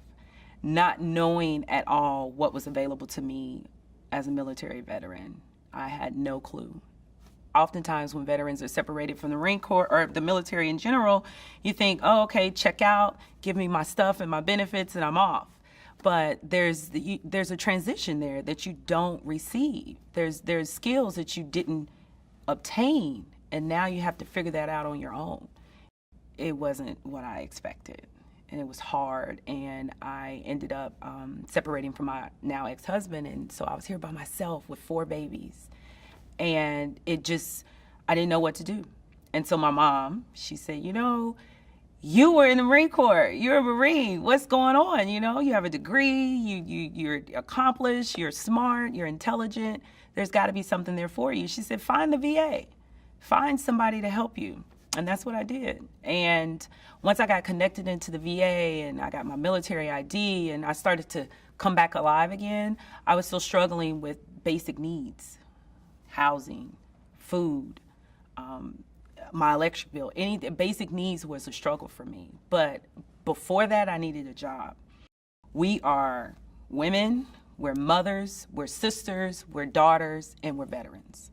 not knowing at all what was available to me as a military veteran. I had no clue. Oftentimes when veterans are separated from the Marine Corps or the military in general, you think, oh, okay, check out, give me my stuff and my benefits, and I'm off. But there's a transition there that you don't receive. There's skills that you didn't obtain, and now you have to figure that out on your own. It wasn't what I expected, and it was hard, and I ended up separating from my now ex-husband, and so I was here by myself with 4 babies, and I didn't know what to do. And so my mom, she said, you know, you were in the Marine Corps, you're a Marine, what's going on? You know, you have a degree, you're accomplished, you're smart, you're intelligent, there's gotta be something there for you. She said, find the VA, find somebody to help you. And that's what I did. And once I got connected into the VA and I got my military ID and I started to come back alive again, I was still struggling with basic needs, housing, food, my electric bill. Any basic needs was a struggle for me. But before that, I needed a job. We are women, we're mothers, we're sisters, we're daughters, and we're veterans.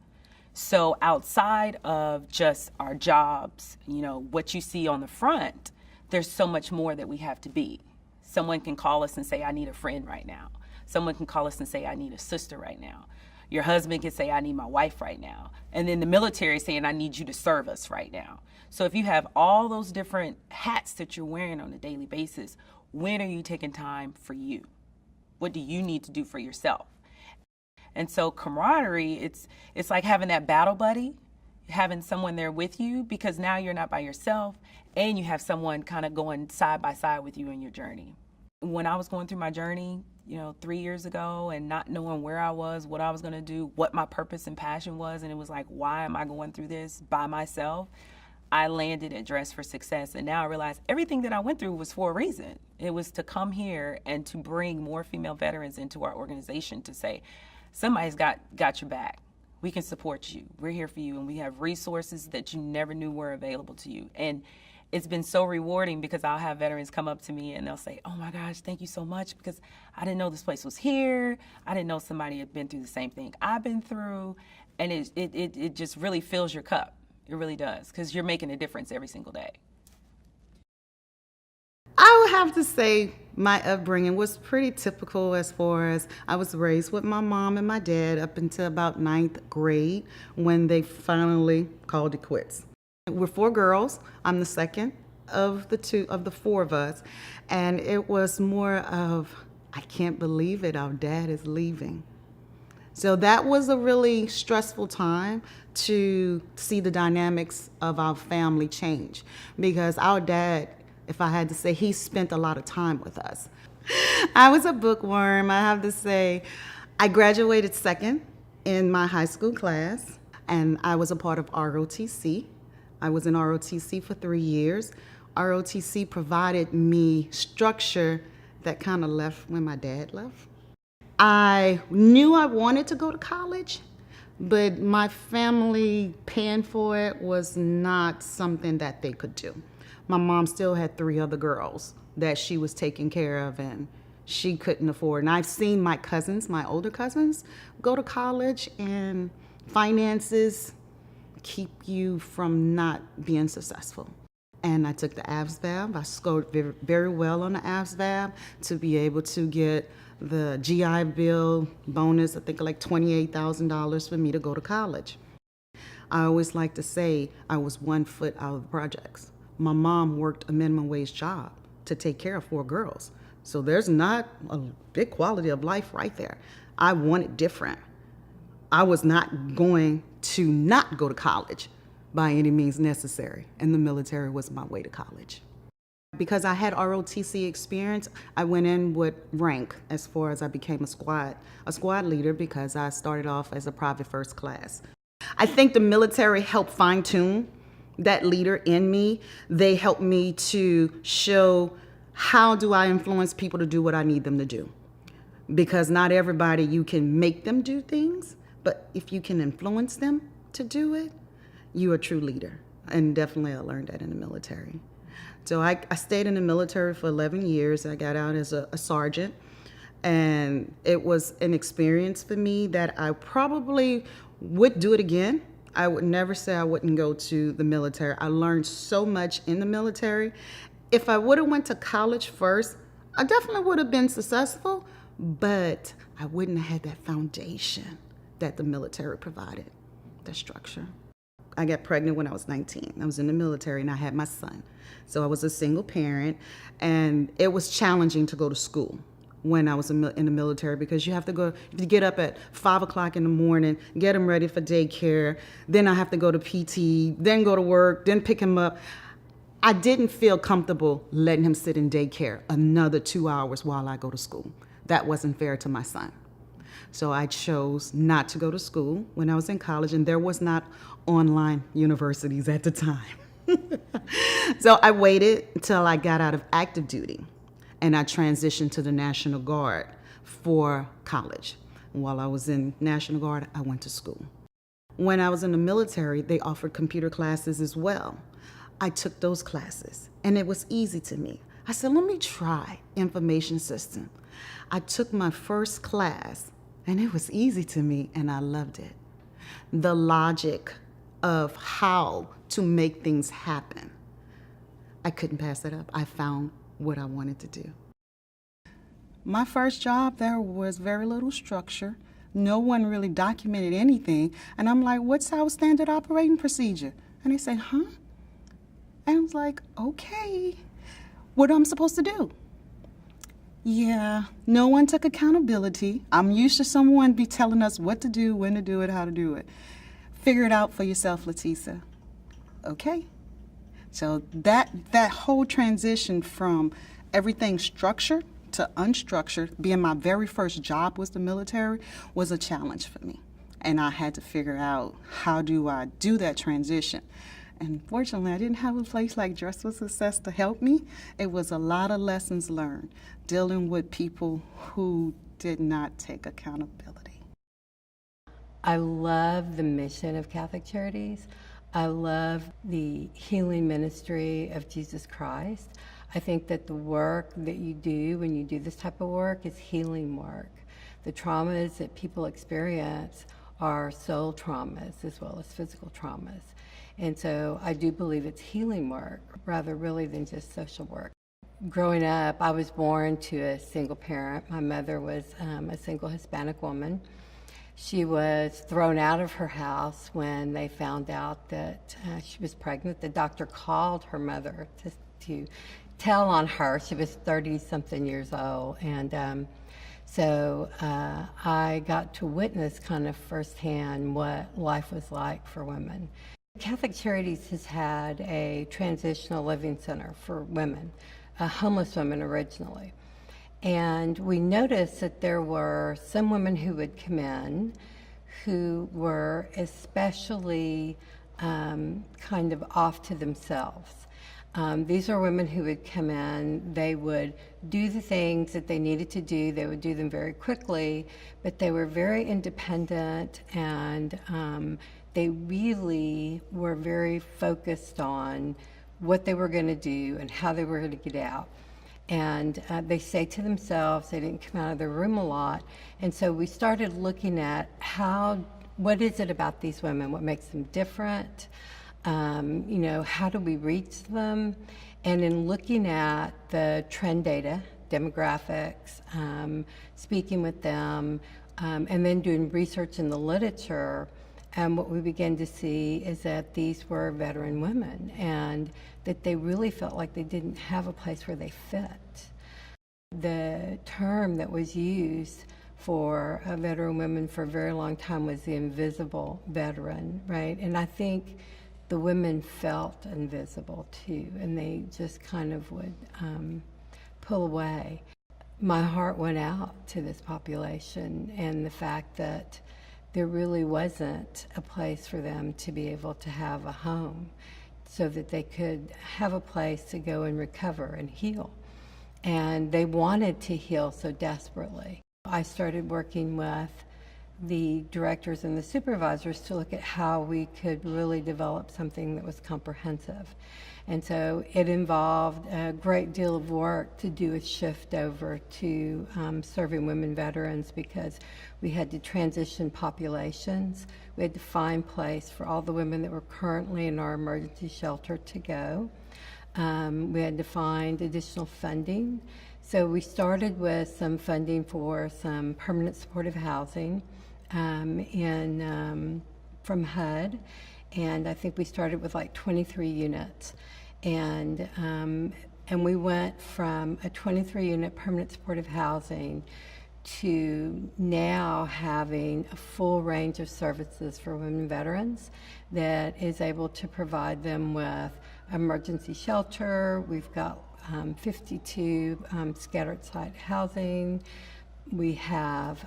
So outside of just our jobs, you know, what you see on the front, there's so much more that we have to be. Someone can call us and say, I need a friend right now. Someone can call us and say, I need a sister right now. Your husband can say, I need my wife right now. And then the military saying, I need you to serve us right now. So if you have all those different hats that you're wearing on a daily basis, when are you taking time for you? What do you need to do for yourself? And so camaraderie, it's like having that battle buddy, having someone there with you, because now you're not by yourself and you have someone kind of going side by side with you in your journey. When I was going through my journey, you know, 3 years ago and not knowing where I was, what I was going to do, what my purpose and passion was, and it was like, why am I going through this by myself? I landed at Dress for Success, and now I realize everything that I went through was for a reason. It was to come here and to bring more female veterans into our organization to say, somebody's got your back. We can support you. We're here for you, and we have resources that you never knew were available to you. And it's been so rewarding because I'll have veterans come up to me and they'll say, oh my gosh, thank you so much, because I didn't know this place was here. I didn't know somebody had been through the same thing I've been through. And it just really fills your cup. It really does, because you're making a difference every single day. I would have to say my upbringing was pretty typical as far as I was raised with my mom and my dad up until about 9th grade when they finally called it quits. We're 4 girls. I'm the second of the 4 of us. And it was more of, I can't believe it, our dad is leaving. So that was a really stressful time to see the dynamics of our family change, because our dad, if I had to say, he spent a lot of time with us. I was a bookworm, I have to say. I graduated second in my high school class, and I was a part of ROTC. I was in ROTC for 3 years. ROTC provided me structure that kind of left when my dad left. I knew I wanted to go to college, but my family paying for it was not something that they could do. My mom still had 3 other girls that she was taking care of, and she couldn't afford. And I've seen my cousins, my older cousins, go to college, and finances keep you from not being successful. And I took the ASVAB. I scored very well on the ASVAB to be able to get the GI Bill bonus, I think like $28,000 for me to go to college. I always like to say I was 1 foot out of the projects. My mom worked a minimum wage job to take care of 4 girls. So there's not a big quality of life right there. I wanted different. I was not going to not go to college by any means necessary, and the military was my way to college. Because I had ROTC experience, I went in with rank as far as I became a squad leader, because I started off as a private first class. I think the military helped fine-tune that leader in me. They helped me to show how do I influence people to do what I need them to do. Because not everybody, you can make them do things, but if you can influence them to do it, you're a true leader. And definitely I learned that in the military. So I stayed in the military for 11 years. I got out as a sergeant, and it was an experience for me that I probably would do it again. I would never say I wouldn't go to the military. I learned so much in the military. If I would have went to college first, I definitely would have been successful, but I wouldn't have had that foundation that the military provided, the structure. I got pregnant when I was 19. I was in the military and I had my son. So I was a single parent, and it was challenging to go to school when I was in the military, because you have to get up at 5 o'clock in the morning, get him ready for daycare, then I have to go to PT, then go to work, then pick him up. I didn't feel comfortable letting him sit in daycare another 2 hours while I go to school. That wasn't fair to my son. So I chose not to go to school when I was in college, and there was not online universities at the time. So I waited until I got out of active duty, and I transitioned to the National Guard for college. And while I was in National Guard, I went to school. When I was in the military, they offered computer classes as well. I took those classes, and it was easy to me. I said, let me try information system. I took my first class, and it was easy to me, and I loved it. The logic of how to make things happen. I couldn't pass that up. I found what I wanted to do. My first job, there was very little structure. No one really documented anything. And I'm like, what's our standard operating procedure? And they say, huh? And I was like, okay, what am I supposed to do? Yeah, no one took accountability. I'm used to someone be telling us what to do, when to do it, how to do it. Figure it out for yourself, Letisa. Okay. So that whole transition from everything structured to unstructured, being my very first job was the military, was a challenge for me. And I had to figure out, how do I do that transition? And fortunately, I didn't have a place like Dress with Success to help me. It was a lot of lessons learned, dealing with people who did not take accountability. I love the mission of Catholic Charities. I love the healing ministry of Jesus Christ. I think that the work that you do when you do this type of work is healing work. The traumas that people experience are soul traumas as well as physical traumas. And so I do believe it's healing work rather really than just social work. Growing up, I was born to a single parent. My mother was a single Hispanic woman. She was thrown out of her house when they found out that she was pregnant. The doctor called her mother to tell on her. She was 30-something years old. And So I got to witness kind of firsthand what life was like for women. Catholic Charities has had a transitional living center for women, homeless women originally. And we noticed that there were some women who would come in who were especially kind of off to themselves. These are women who would come in, they would do the things that they needed to do, they would do them very quickly, but they were very independent and they really were very focused on what they were going to do and how they were going to get out. And they stayed to themselves, they didn't come out of their room a lot. And so we started looking at what is it about these women, what makes them different? You know, how do we reach them? And in looking at the trend data, demographics, speaking with them, and then doing research in the literature, what we began to see is that these were veteran women and that they really felt like they didn't have a place where they fit. The term that was used for veteran women for a very long time was the invisible veteran, right? And I think the women felt invisible too, and they just kind of would pull away. My heart went out to this population and the fact that there really wasn't a place for them to be able to have a home so that they could have a place to go and recover and heal. And they wanted to heal so desperately. I started working with the directors and the supervisors to look at how we could really develop something that was comprehensive. And so it involved a great deal of work to do a shift over to serving women veterans because we had to transition populations. We had to find place for all the women that were currently in our emergency shelter to go. We had to find additional funding. So we started with some funding for some permanent supportive housing from HUD, and I think we started with like 23 units. And we went from a 23-unit permanent supportive housing to now having a full range of services for women veterans that is able to provide them with emergency shelter. We've got 52 scattered site housing. We have,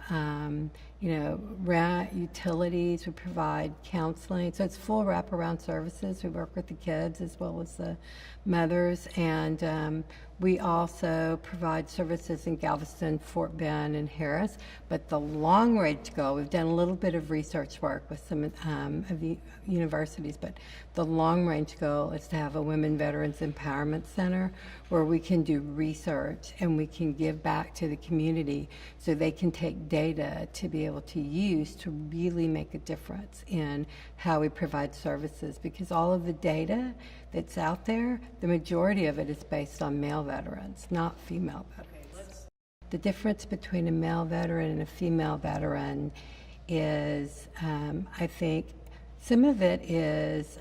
rent, utilities, we provide counseling. So it's full wraparound services. We work with the kids as well as the mothers. And we also provide services in Galveston, Fort Bend, and Harris. But the long-range goal, we've done a little bit of research work with some of the universities, but the long-range goal is to have a Women Veterans Empowerment Center where we can do research and we can give back to the community so they can take data to be able to use to really make a difference in how we provide services, because all of the data that's out there, the majority of it is based on male veterans, not female veterans. The difference between a male veteran and a female veteran is, I think, some of it is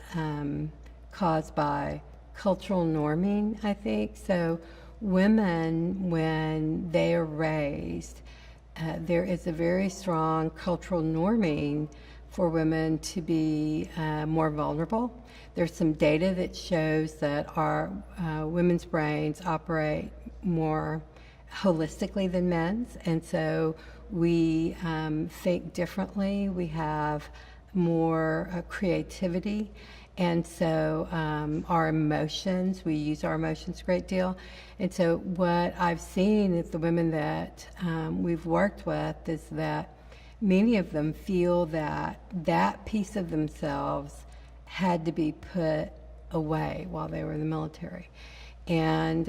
caused by cultural norming, I think. So women, when they are raised, there is a very strong cultural norming for women to be more vulnerable. There's some data that shows that our women's brains operate more holistically than men's, and so we think differently. We have more creativity, and so our emotions, we use our emotions a great deal. And so what I've seen is the women that we've worked with is that many of them feel that that piece of themselves had to be put away while they were in the military. And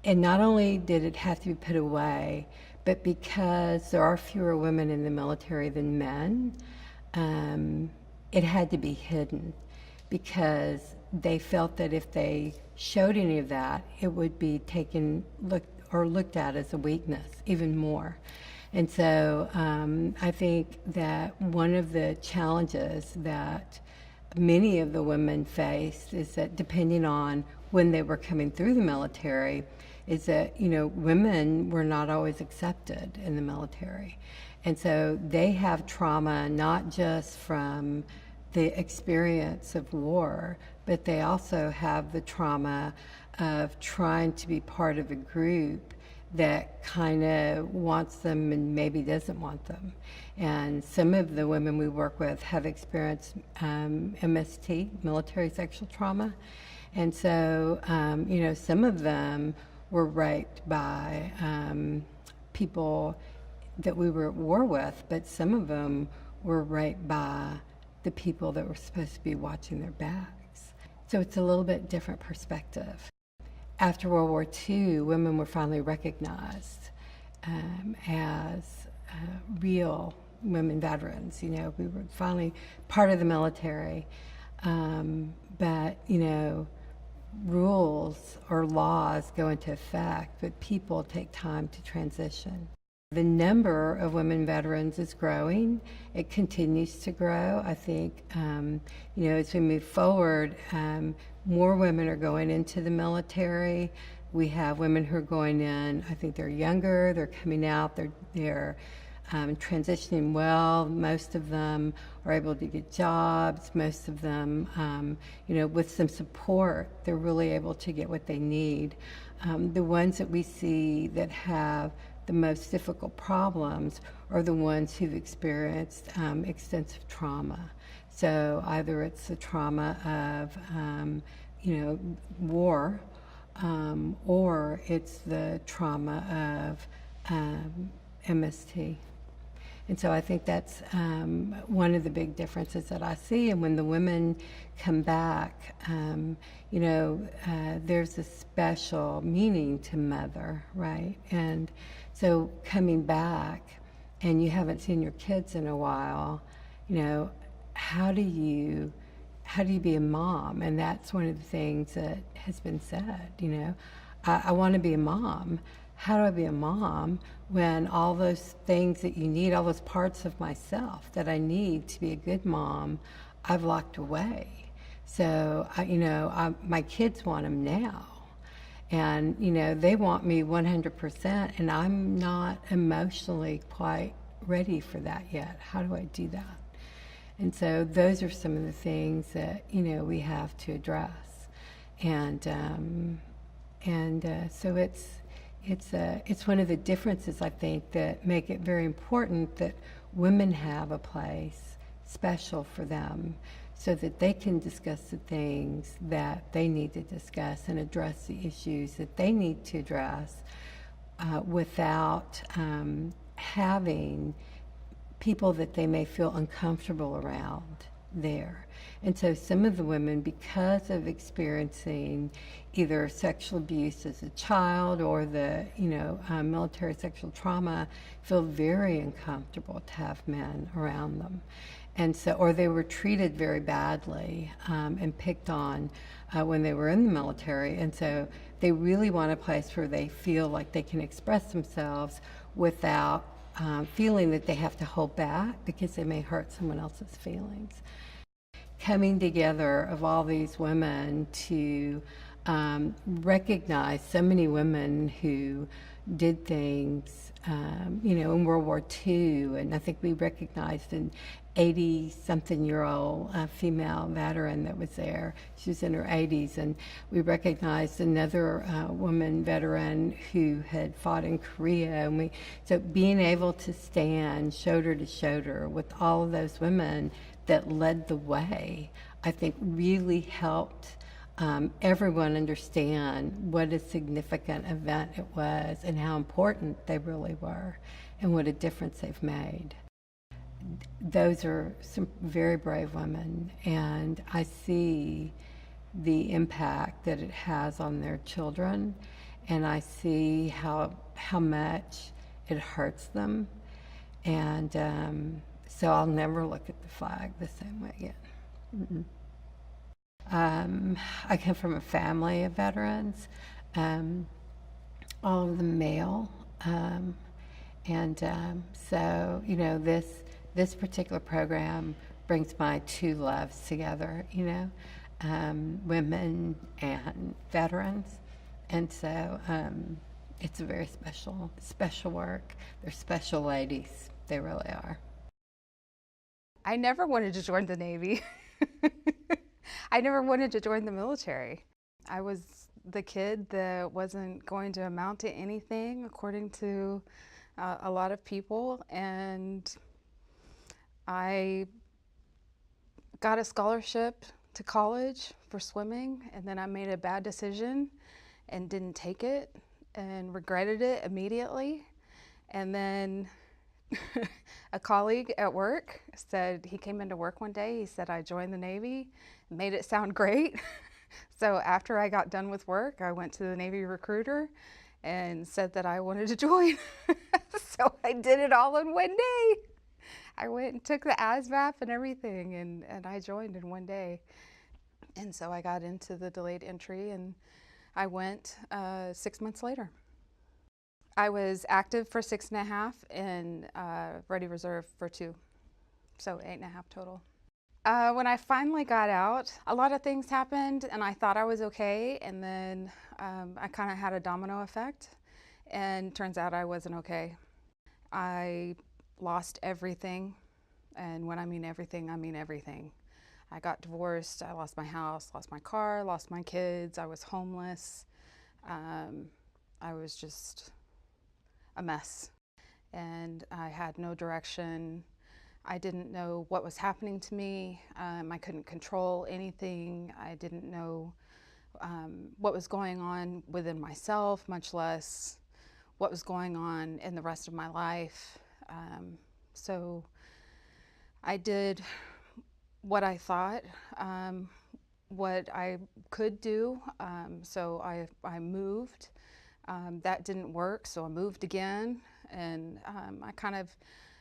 not only did it have to be put away, but because there are fewer women in the military than men, it had to be hidden because they felt that if they showed any of that, it would be looked at as a weakness even more. And so I think that one of the challenges that many of the women faced is that depending on when they were coming through the military, is that, women were not always accepted in the military. And so they have trauma not just from the experience of war, but they also have the trauma of trying to be part of a group that kind of wants them and maybe doesn't want them. And some of the women we work with have experienced MST, military sexual trauma. And so, some of them were raped by people that we were at war with, but some of them were raped by the people that were supposed to be watching their backs. So it's a little bit different perspective. After World War II, women were finally recognized as real women veterans. We were finally part of the military. But, rules or laws go into effect, but people take time to transition. The number of women veterans is growing. It continues to grow. I think, as we move forward, more women are going into the military. We have women who are going in, I think they're younger, they're coming out, they're transitioning well. Most of them are able to get jobs. Most of them, with some support, they're really able to get what they need. The ones that we see that have the most difficult problems are the ones who've experienced extensive trauma. So either it's the trauma of, war, or it's the trauma of MST. And so I think that's one of the big differences that I see. And when the women come back, there's a special meaning to mother, right? And so coming back and you haven't seen your kids in a while, how do you be a mom? And that's one of the things that has been said, I want to be a mom. How do I be a mom when all those things that you need, all those parts of myself that I need to be a good mom, I've locked away? So, my kids want them now. And, they want me 100%, and I'm not emotionally quite ready for that yet. How do I do that? And so those are some of the things that, we have to address. And so it's one of the differences, I think, that make it very important that women have a place special for them so that they can discuss the things that they need to discuss and address the issues that they need to address without having people that they may feel uncomfortable around there. And so some of the women, because of experiencing either sexual abuse as a child or the military sexual trauma, feel very uncomfortable to have men around them. And so, or they were treated very badly and picked on when they were in the military. And so they really want a place where they feel like they can express themselves without feeling that they have to hold back because they may hurt someone else's feelings. Coming together of all these women to recognize so many women who did things, in World War II, and I think we recognized an 80-something-year-old female veteran that was there. She was in her 80s, and we recognized another woman veteran who had fought in Korea. And so being able to stand shoulder to shoulder with all of those women that led the way, I think really helped everyone understand what a significant event it was and how important they really were and what a difference they've made. Those are some very brave women, and I see the impact that it has on their children, and I see how much it hurts them, and so I'll never look at the flag the same way again. I come from a family of veterans, all of them male, so this particular program brings my two loves together, women and veterans, And so it's a very special work. They're special ladies. They really are. I never wanted to join the Navy. I never wanted to join the military. I was the kid that wasn't going to amount to anything according to a lot of people, and I got a scholarship to college for swimming, and then I made a bad decision and didn't take it and regretted it immediately. And then a colleague at work said, he came into work one day, he said I joined the Navy, made it sound great. So after I got done with work, I went to the Navy recruiter and said that I wanted to join. So I did it all in one day. I went and took the ASVAB and everything, and I joined in one day. And so I got into the delayed entry, and I went 6 months later. I was active for 6.5 and ready reserve for 2, so 8.5 total. When I finally got out, a lot of things happened, and I thought I was okay, and then I kind of had a domino effect, and turns out I wasn't okay. I lost everything, and when I mean everything, I mean everything. I got divorced, I lost my house, lost my car, lost my kids, I was homeless. I was just a mess, and I had no direction. I didn't know what was happening to me. I couldn't control anything. I didn't know what was going on within myself, much less what was going on in the rest of my life. So I did what I thought, what I could do. So I moved. That didn't work, so I moved again. And I kind of,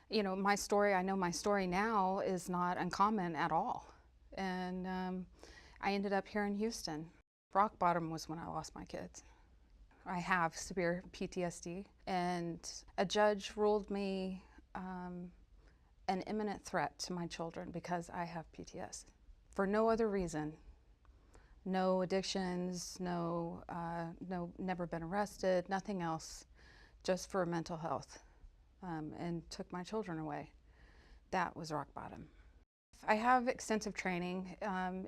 you know, my story, I know my story now is not uncommon at all. And I ended up here in Houston. Rock bottom was when I lost my kids. I have severe PTSD, and a judge ruled me an imminent threat to my children because I have PTSD. For no other reason. No addictions, never been arrested, nothing else, just for mental health, and took my children away. That was rock bottom. I have extensive training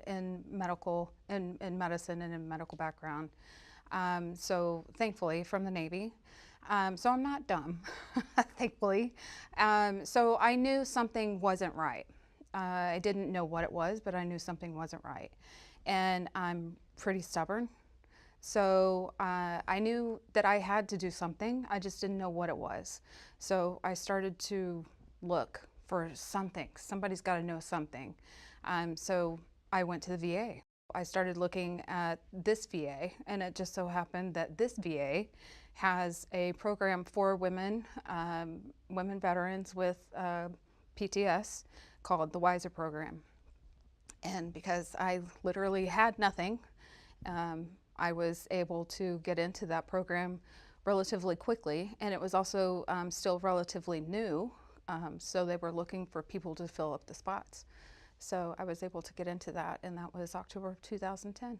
in medicine and in medical background. So thankfully from the Navy. So I'm not dumb, thankfully. So I knew something wasn't right. I didn't know what it was, but I knew something wasn't right. And I'm pretty stubborn. So I knew that I had to do something. I just didn't know what it was. So I started to look for something. Somebody's got to know something. So I went to the VA. I started looking at this VA, and it just so happened that this VA has a program for women, women veterans with PTS called the WISER program. And because I literally had nothing, I was able to get into that program relatively quickly, and it was also still relatively new, so they were looking for people to fill up the spots. So I was able to get into that, and that was October of 2010.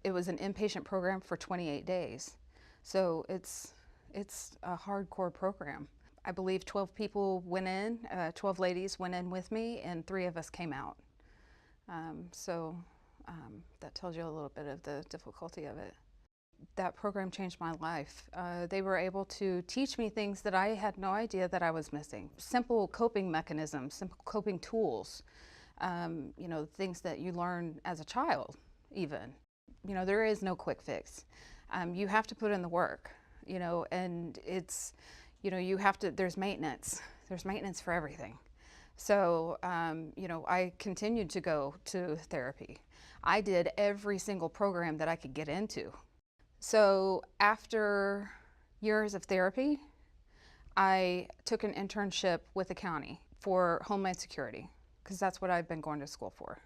It was an inpatient program for 28 days, so it's a hardcore program. I believe 12 people went in, 12 ladies went in with me, and 3 of us came out. That tells you a little bit of the difficulty of it. That program changed my life. They were able to teach me things that I had no idea that I was missing. Simple coping mechanisms, simple coping tools, you know, things that you learn as a child even. You know, there is no quick fix. You have to put in the work, you know, and it's, you know, you have to, there's maintenance. There's maintenance for everything. So, you know, I continued to go to therapy. I did every single program that I could get into. So after years of therapy, I took an internship with the county for Homeland Security, because that's what I've been going to school for.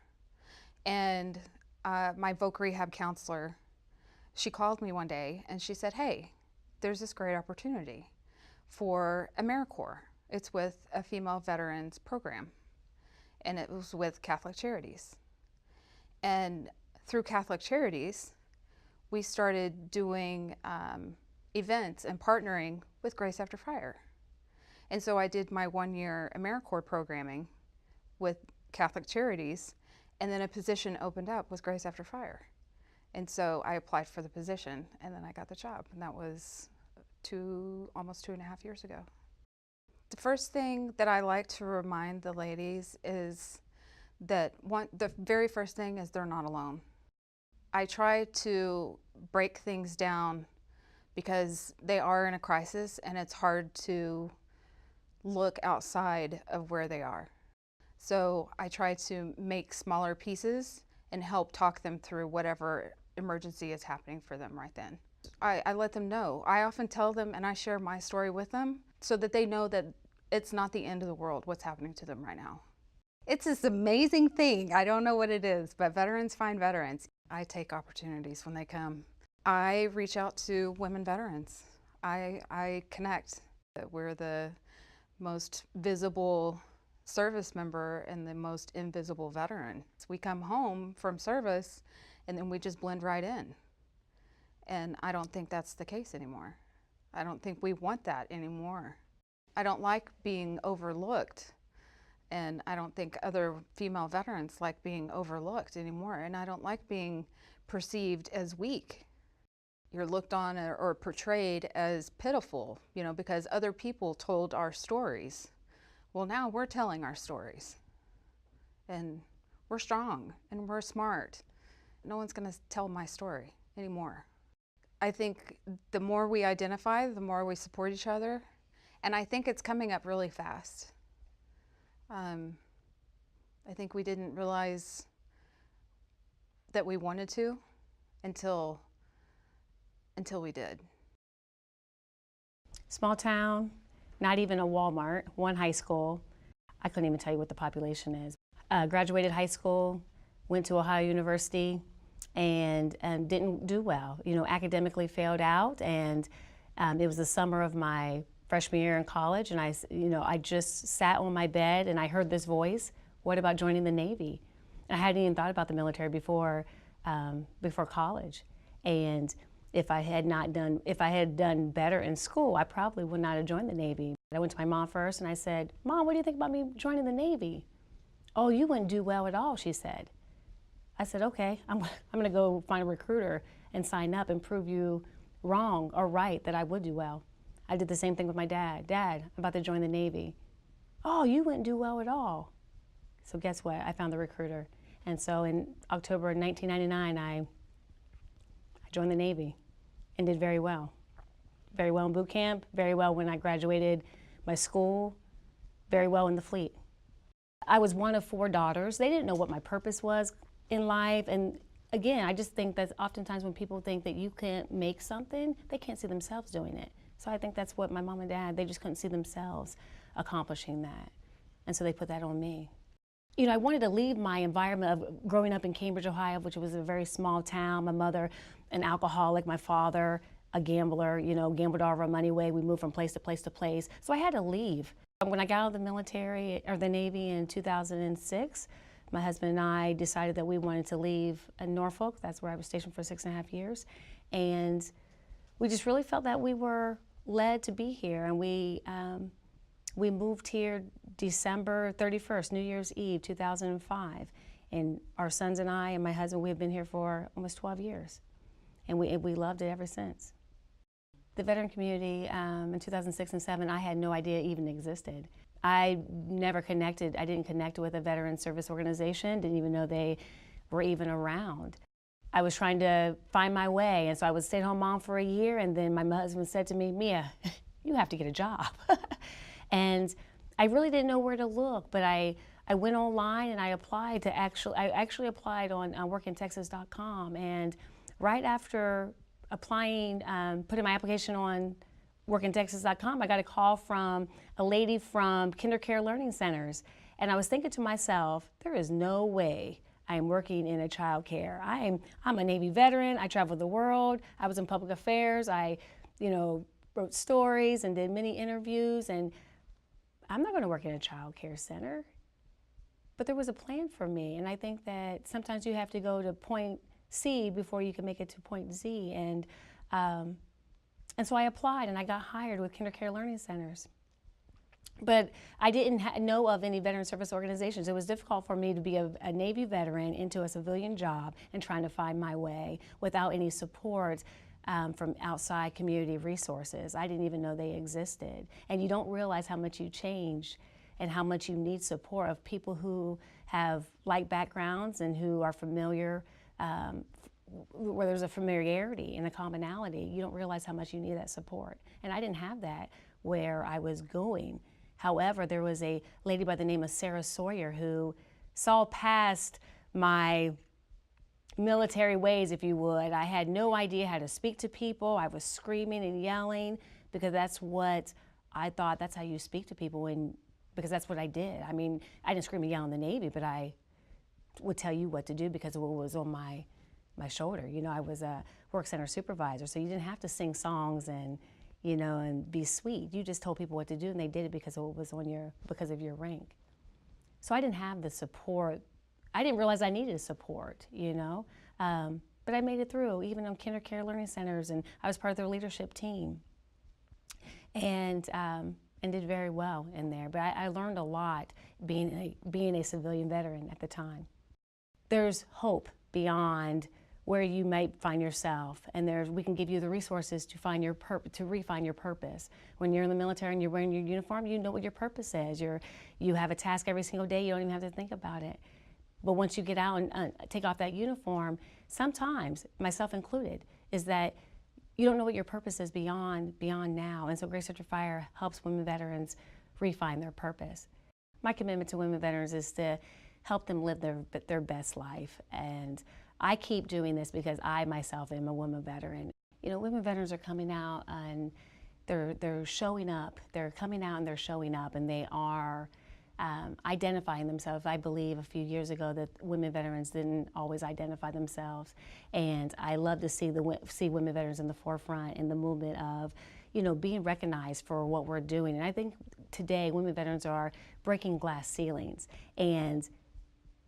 And my voc rehab counselor, she called me one day and she said, hey, there's this great opportunity for AmeriCorps. It's with a female veterans program, and it was with Catholic Charities. And through Catholic Charities, we started doing events and partnering with Grace After Fire. And so I did my 1-year AmeriCorps programming with Catholic Charities, and then a position opened up with Grace After Fire. And so I applied for the position, and then I got the job, and that was almost 2.5 years ago. The first thing that I like to remind the ladies is that the very first thing is they're not alone. I try to break things down because they are in a crisis, and it's hard to look outside of where they are. So I try to make smaller pieces and help talk them through whatever emergency is happening for them right then. I let them know. I often tell them, and I share my story with them so that they know that it's not the end of the world what's happening to them right now. It's this amazing thing. I don't know what it is, but veterans find veterans. I take opportunities when they come. I reach out to women veterans. I connect. We're the most visible service member and the most invisible veteran. We come home from service and then we just blend right in. And I don't think that's the case anymore. I don't think we want that anymore. I don't like being overlooked, and I don't think other female veterans like being overlooked anymore, and I don't like being perceived as weak. You're looked on or portrayed as pitiful, you know, because other people told our stories. Well, now we're telling our stories, and we're strong and we're smart. No one's going to tell my story anymore. I think the more we identify, the more we support each other, and I think it's coming up really fast. I think we didn't realize that we wanted to until we did. Small town, not even a Walmart, one high school. I couldn't even tell you what the population is. Graduated high school, went to Ohio University, and didn't do well. You know, academically failed out, and it was the summer of my freshman year in college, and I just sat on my bed and I heard this voice, what about joining the Navy? And I hadn't even thought about the military before college. And if I had done better in school, I probably would not have joined the Navy. I went to my mom first and I said, Mom, what do you think about me joining the Navy? Oh, you wouldn't do well at all, she said. I said, okay, I'm gonna go find a recruiter and sign up and prove you wrong or right that I would do well. I did the same thing with my dad. Dad, I'm about to join the Navy. Oh, you wouldn't do well at all. So guess what? I found the recruiter. And so in October 1999, I joined the Navy and did very well. Very well in boot camp, very well when I graduated my school, very well in the fleet. I was one of 4 daughters. They didn't know what my purpose was in life. And again, I just think that oftentimes when people think that you can't make something, they can't see themselves doing it. So I think that's what my mom and dad, they just couldn't see themselves accomplishing that. And so they put that on me. You know, I wanted to leave my environment of growing up in Cambridge, Ohio, which was a very small town. My mother, an alcoholic, my father, a gambler, you know, gambled all of our money away. We moved from place to place to place. So I had to leave. When I got out of the military, or the Navy in 2006, my husband and I decided that we wanted to leave Norfolk. That's where I was stationed for 6.5 years. And we just really felt that we were led to be here. And we moved here December 31st, New Year's Eve, 2005. And our sons and I and my husband, we have been here for almost 12 years. And we loved it ever since. The veteran community in 2006 and 2007, I had no idea even existed. I didn't connect with a veteran service organization, didn't even know they were even around. I was trying to find my way, and so I was a stay-at-home mom for a year, and then my husband said to me, Mia, you have to get a job. And I really didn't know where to look, but I went online and I applied to I actually applied on workintexas.com, and right after applying, putting my application on workintexas.com, I got a call from a lady from KinderCare Learning Centers. And I was thinking to myself, there is no way I am working in a child care. I'm a Navy veteran, I traveled the world, I was in public affairs, I wrote stories and did many interviews, and I'm not gonna work in a child care center. But there was a plan for me, and I think that sometimes you have to go to point C before you can make it to point Z. And so I applied and I got hired with KinderCare Learning Centers. But I didn't know of any veteran service organizations. It was difficult for me to be a Navy veteran into a civilian job and trying to find my way without any support from outside community resources. I didn't even know they existed. And you don't realize how much you change and how much you need support of people who have like backgrounds and who are familiar, where there's a familiarity and a commonality. You don't realize how much you need that support. And I didn't have that where I was going. However, there was a lady by the name of Sarah Sawyer who saw past my military ways, if you would. I had no idea how to speak to people. I was screaming and yelling because that's what I thought, that's how you speak to people, because that's what I did. I mean, I didn't scream and yell in the Navy, but I would tell you what to do because of what was on my shoulder. You know, I was a work center supervisor, so you didn't have to sing songs and be sweet. You just told people what to do, and they did it because of what was because of your rank. So I didn't have the support. I didn't realize I needed support, but I made it through, even on KinderCare Learning Centers, and I was part of their leadership team, and did very well in there. But I learned a lot being a civilian veteran at the time. There's hope beyond where you might find yourself, and we can give you the resources to refine your purpose. When you're in the military and you're wearing your uniform, you know what your purpose is. You have a task every single day. You don't even have to think about it. But once you get out and take off that uniform, sometimes, myself included, is that you don't know what your purpose is beyond now. And so Grace Under Fire helps women veterans refine their purpose. My commitment to women veterans is to help them live their best life. And I keep doing this because I myself am a woman veteran. Women veterans are coming out and they're showing up. They're coming out and they're showing up, and they are identifying themselves. I believe a few years ago that women veterans didn't always identify themselves, and I love to see women veterans in the forefront in the movement of, being recognized for what we're doing. And I think today women veterans are breaking glass ceilings, and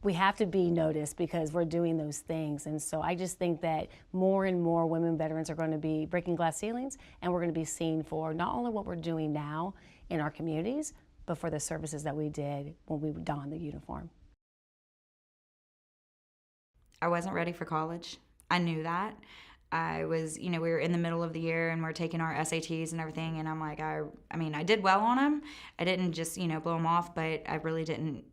we have to be noticed because we're doing those things. And so I just think that more and more women veterans are going to be breaking glass ceilings, and we're going to be seen for not only what we're doing now in our communities, but for the services that we did when we donned the uniform. I wasn't ready for college. I knew that. I was, we were in the middle of the year and we're taking our SATs and everything, and I'm like, I did well on them. I didn't just, blow them off, but I really didn't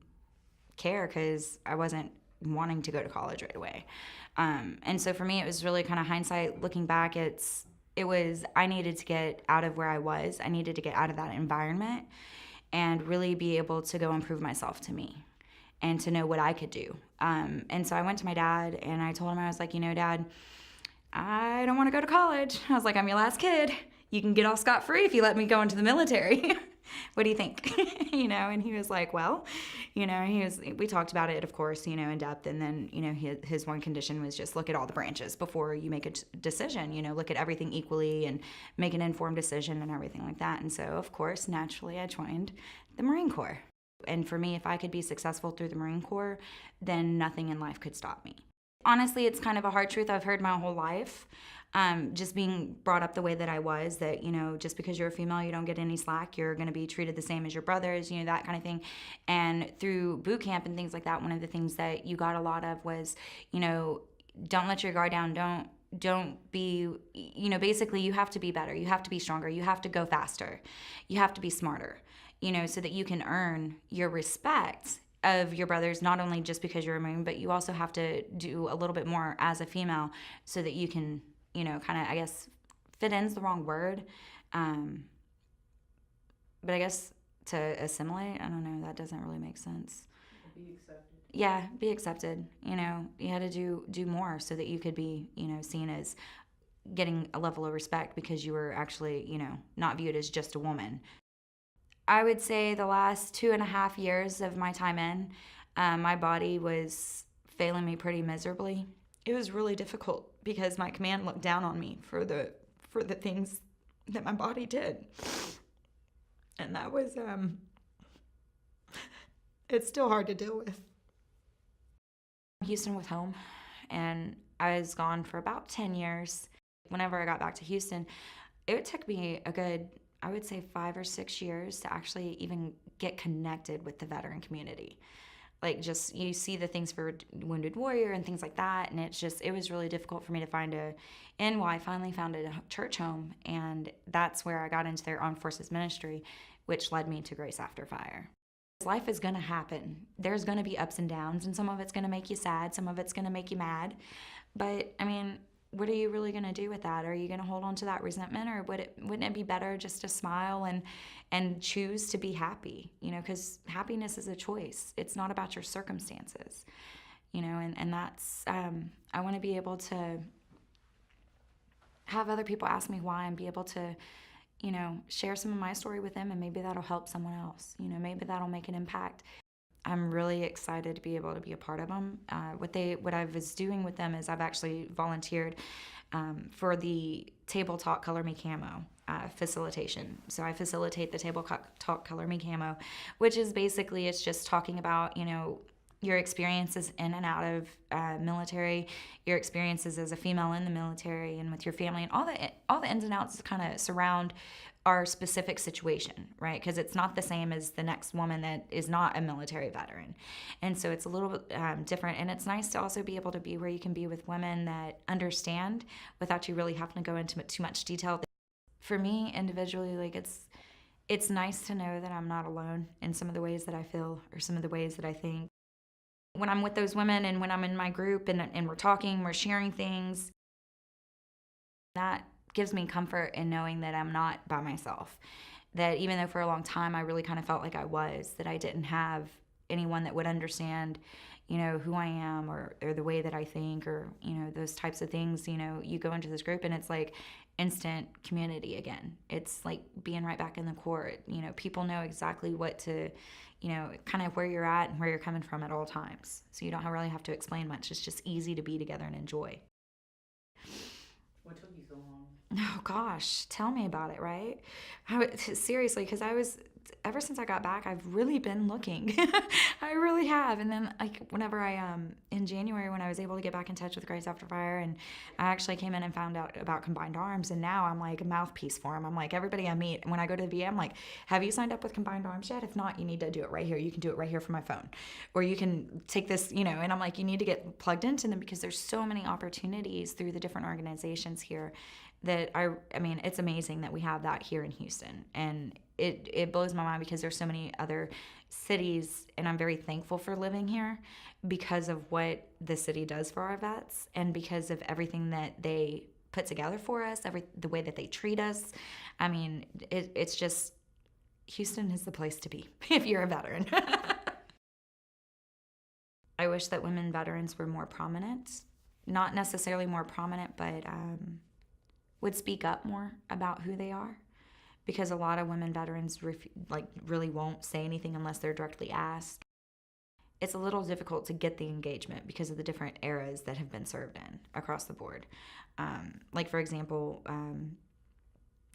care because I wasn't wanting to go to college right away. And so for me, it was really kind of hindsight looking back. I needed to get out of where I was. I needed to get out of that environment and really be able to go and prove myself to me and to know what I could do. And so I went to my dad and I told him, I was like, Dad, I don't want to go to college. I was like, I'm your last kid. You can get off scot-free if you let me go into the military. What do you think? And he was like, well, we talked about it, of course, in depth. And then, his one condition was just look at all the branches before you make a decision, look at everything equally and make an informed decision and everything like that. And so, of course, naturally, I joined the Marine Corps. And for me, if I could be successful through the Marine Corps, then nothing in life could stop me. Honestly, it's kind of a hard truth I've heard my whole life. Just being brought up the way that I was, that, just because you're a female, you don't get any slack, you're going to be treated the same as your brothers, that kind of thing. And through boot camp and things like that, one of the things that you got a lot of was, don't let your guard down, don't be, basically you have to be better, you have to be stronger, you have to go faster, you have to be smarter, so that you can earn your respect of your brothers, not only just because you're a Marine, but you also have to do a little bit more as a female so that you can, kind of, I guess, fit in's the wrong word. But I guess to assimilate, I don't know, that doesn't really make sense. Be accepted. Yeah, be accepted. You had to do more so that you could be, seen as getting a level of respect because you were actually, not viewed as just a woman. I would say the last 2.5 years of my time in, my body was failing me pretty miserably. It was really difficult because my command looked down on me for the things that my body did. And that was, it's still hard to deal with. Houston was home, and I was gone for about 10 years. Whenever I got back to Houston, it took me a good, I would say 5 or 6 years to actually even get connected with the veteran community. Like, just, you see the things for Wounded Warrior and things like that, and it was really difficult for me to find I finally found a church home, and that's where I got into their armed forces ministry, which led me to Grace After Fire. Life is gonna happen. There's gonna be ups and downs, and some of it's gonna make you sad, some of it's gonna make you mad. But, I mean, what are you really gonna do with that? Are you gonna hold on to that resentment, or wouldn't it be better just to smile and choose to be happy? You know, because happiness is a choice. It's not about your circumstances. You know, and that's, I wanna be able to have other people ask me why and be able to, you know, share some of my story with them, and maybe that'll help someone else. You know, maybe that'll make an impact. I'm really excited to be able to be a part of them. What I was doing with them is I've actually volunteered for the Table Talk Color Me Camo facilitation. So I facilitate the Table Talk Color Me Camo, which is basically, it's just talking about, you know, your experiences in and out of military, your experiences as a female in the military and with your family, and all the ins and outs that kind of surround our specific situation, right? Because it's not the same as the next woman that is not a military veteran. And so it's a little bit different. And it's nice to also be able to be where you can be with women that understand without you really having to go into too much detail. For me, individually, like, it's nice to know that I'm not alone in some of the ways that I feel or some of the ways that I think. When I'm with those women and when I'm in my group and we're talking, we're sharing things, that gives me comfort in knowing that I'm not by myself. That even though for a long time I really kind of felt like I was, that I didn't have anyone that would understand, you know, who I am or the way that I think, or, you know, those types of things. You know, you go into this group and it's like instant community again. It's like being right back in the court. You know, people know exactly what to, you know, kind of where you're at and where you're coming from at all times. So you don't really have to explain much. It's just easy to be together and enjoy. What took you so long? Oh gosh, tell me about it, right? Seriously, because ever since I got back, I've really been looking. I really have. And then, like, whenever in January, when I was able to get back in touch with Grace After Fire, and I actually came in and found out about Combined Arms, and now I'm like a mouthpiece for them. I'm like, everybody I meet, when I go to the VA, I'm like, have you signed up with Combined Arms yet? If not, you need to do it right here. You can do it right here from my phone. Or you can take this, you know, and I'm like, you need to get plugged into them, because there's so many opportunities through the different organizations here that I mean, it's amazing that we have that here in Houston. And it blows my mind, because there's so many other cities, and I'm very thankful for living here because of what the city does for our vets, and because of everything that they put together for us, the way that they treat us. I mean, it's just, Houston is the place to be if you're a veteran. I wish that women veterans were more prominent, not necessarily more prominent, but would speak up more about who they are, because a lot of women veterans really won't say anything unless they're directly asked. It's a little difficult to get the engagement because of the different eras that have been served in across the board. Like, for example,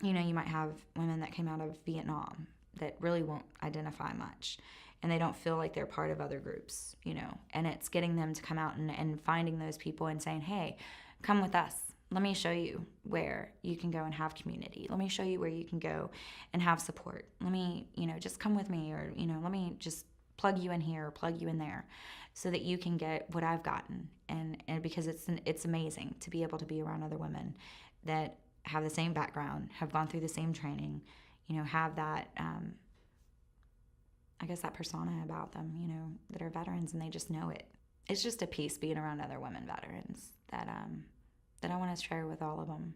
you know, you might have women that came out of Vietnam that really won't identify much, and they don't feel like they're part of other groups, you know, and it's getting them to come out and finding those people and saying, hey, come with us. Let me show you where you can go and have community. Let me show you where you can go and have support. Let me, you know, just come with me, or, you know, let me just plug you in here or plug you in there so that you can get what I've gotten. And because it's amazing to be able to be around other women that have the same background, have gone through the same training, you know, have that, I guess, that persona about them, you know, that are veterans, and they just know it. It's just a piece being around other women veterans that I want to share with all of them,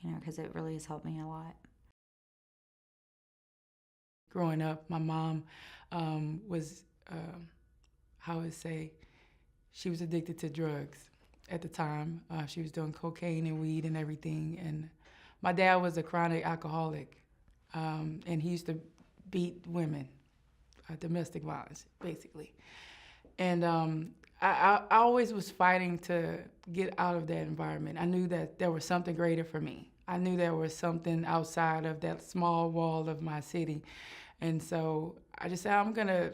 you know, because it really has helped me a lot. Growing up, my mom was, how would I say, she was addicted to drugs at the time. She was doing cocaine and weed and everything. And my dad was a chronic alcoholic, and he used to beat women, domestic violence, basically. And I always was fighting to get out of that environment. I knew that there was something greater for me. I knew there was something outside of that small wall of my city. And so I just said, I'm gonna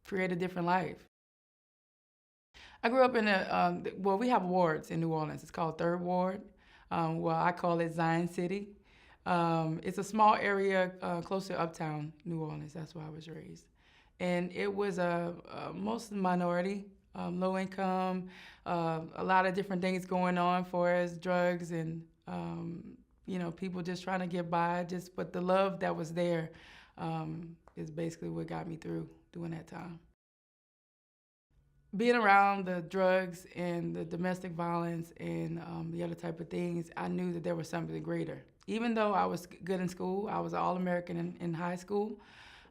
create a different life. I grew up in well, we have wards in New Orleans. It's called Third Ward. Well, I call it Zion City. It's a small area close to uptown New Orleans. That's where I was raised. And it was a mostly minority, low income, a lot of different things going on for us, drugs and, you know, people just trying to get by. But the love that was there is basically what got me through during that time. Being around the drugs and the domestic violence and the other type of things, I knew that there was something greater. Even though I was good in school, I was an All-American in high school.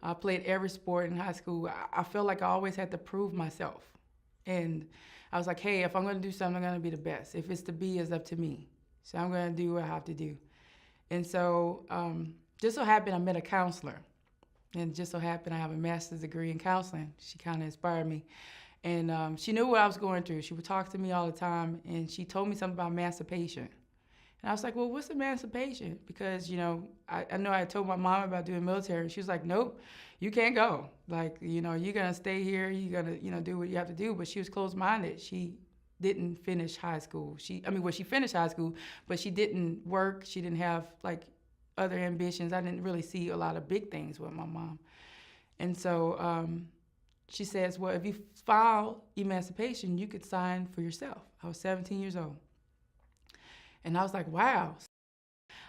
I played every sport in high school. I felt like I always had to prove myself. And I was like, hey, if I'm gonna do something, I'm gonna be the best. If it's to be, it's up to me. So I'm gonna do what I have to do. And so just so happened I met a counselor. And just so happened I have a master's degree in counseling. She kind of inspired me. And she knew what I was going through. She would talk to me all the time, and she told me something about emancipation. And I was like, well, what's emancipation? Because, you know I know I told my mom about doing military. She was like, nope, you can't go. Like, you know, you're going to stay here. You're going to, you know, do what you have to do. But she was closed-minded. She didn't finish high school. She finished high school, but she didn't work. She didn't have, like, other ambitions. I didn't really see a lot of big things with my mom. And so she says, well, if you file emancipation, you could sign for yourself. I was 17 years old. And I was like, wow.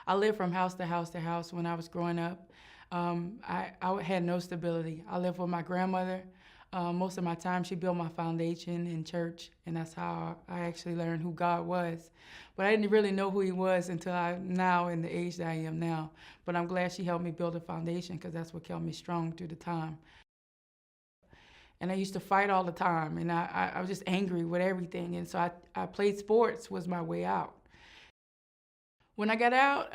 I lived from house to house to house when I was growing up. I had no stability. I lived with my grandmother. Most of my time, she built my foundation in church, and that's how I actually learned who God was. But I didn't really know who he was until now in the age that I am now. But I'm glad she helped me build a foundation, because that's what kept me strong through the time. And I used to fight all the time, and I was just angry with everything. And so I played sports was my way out. When I got out,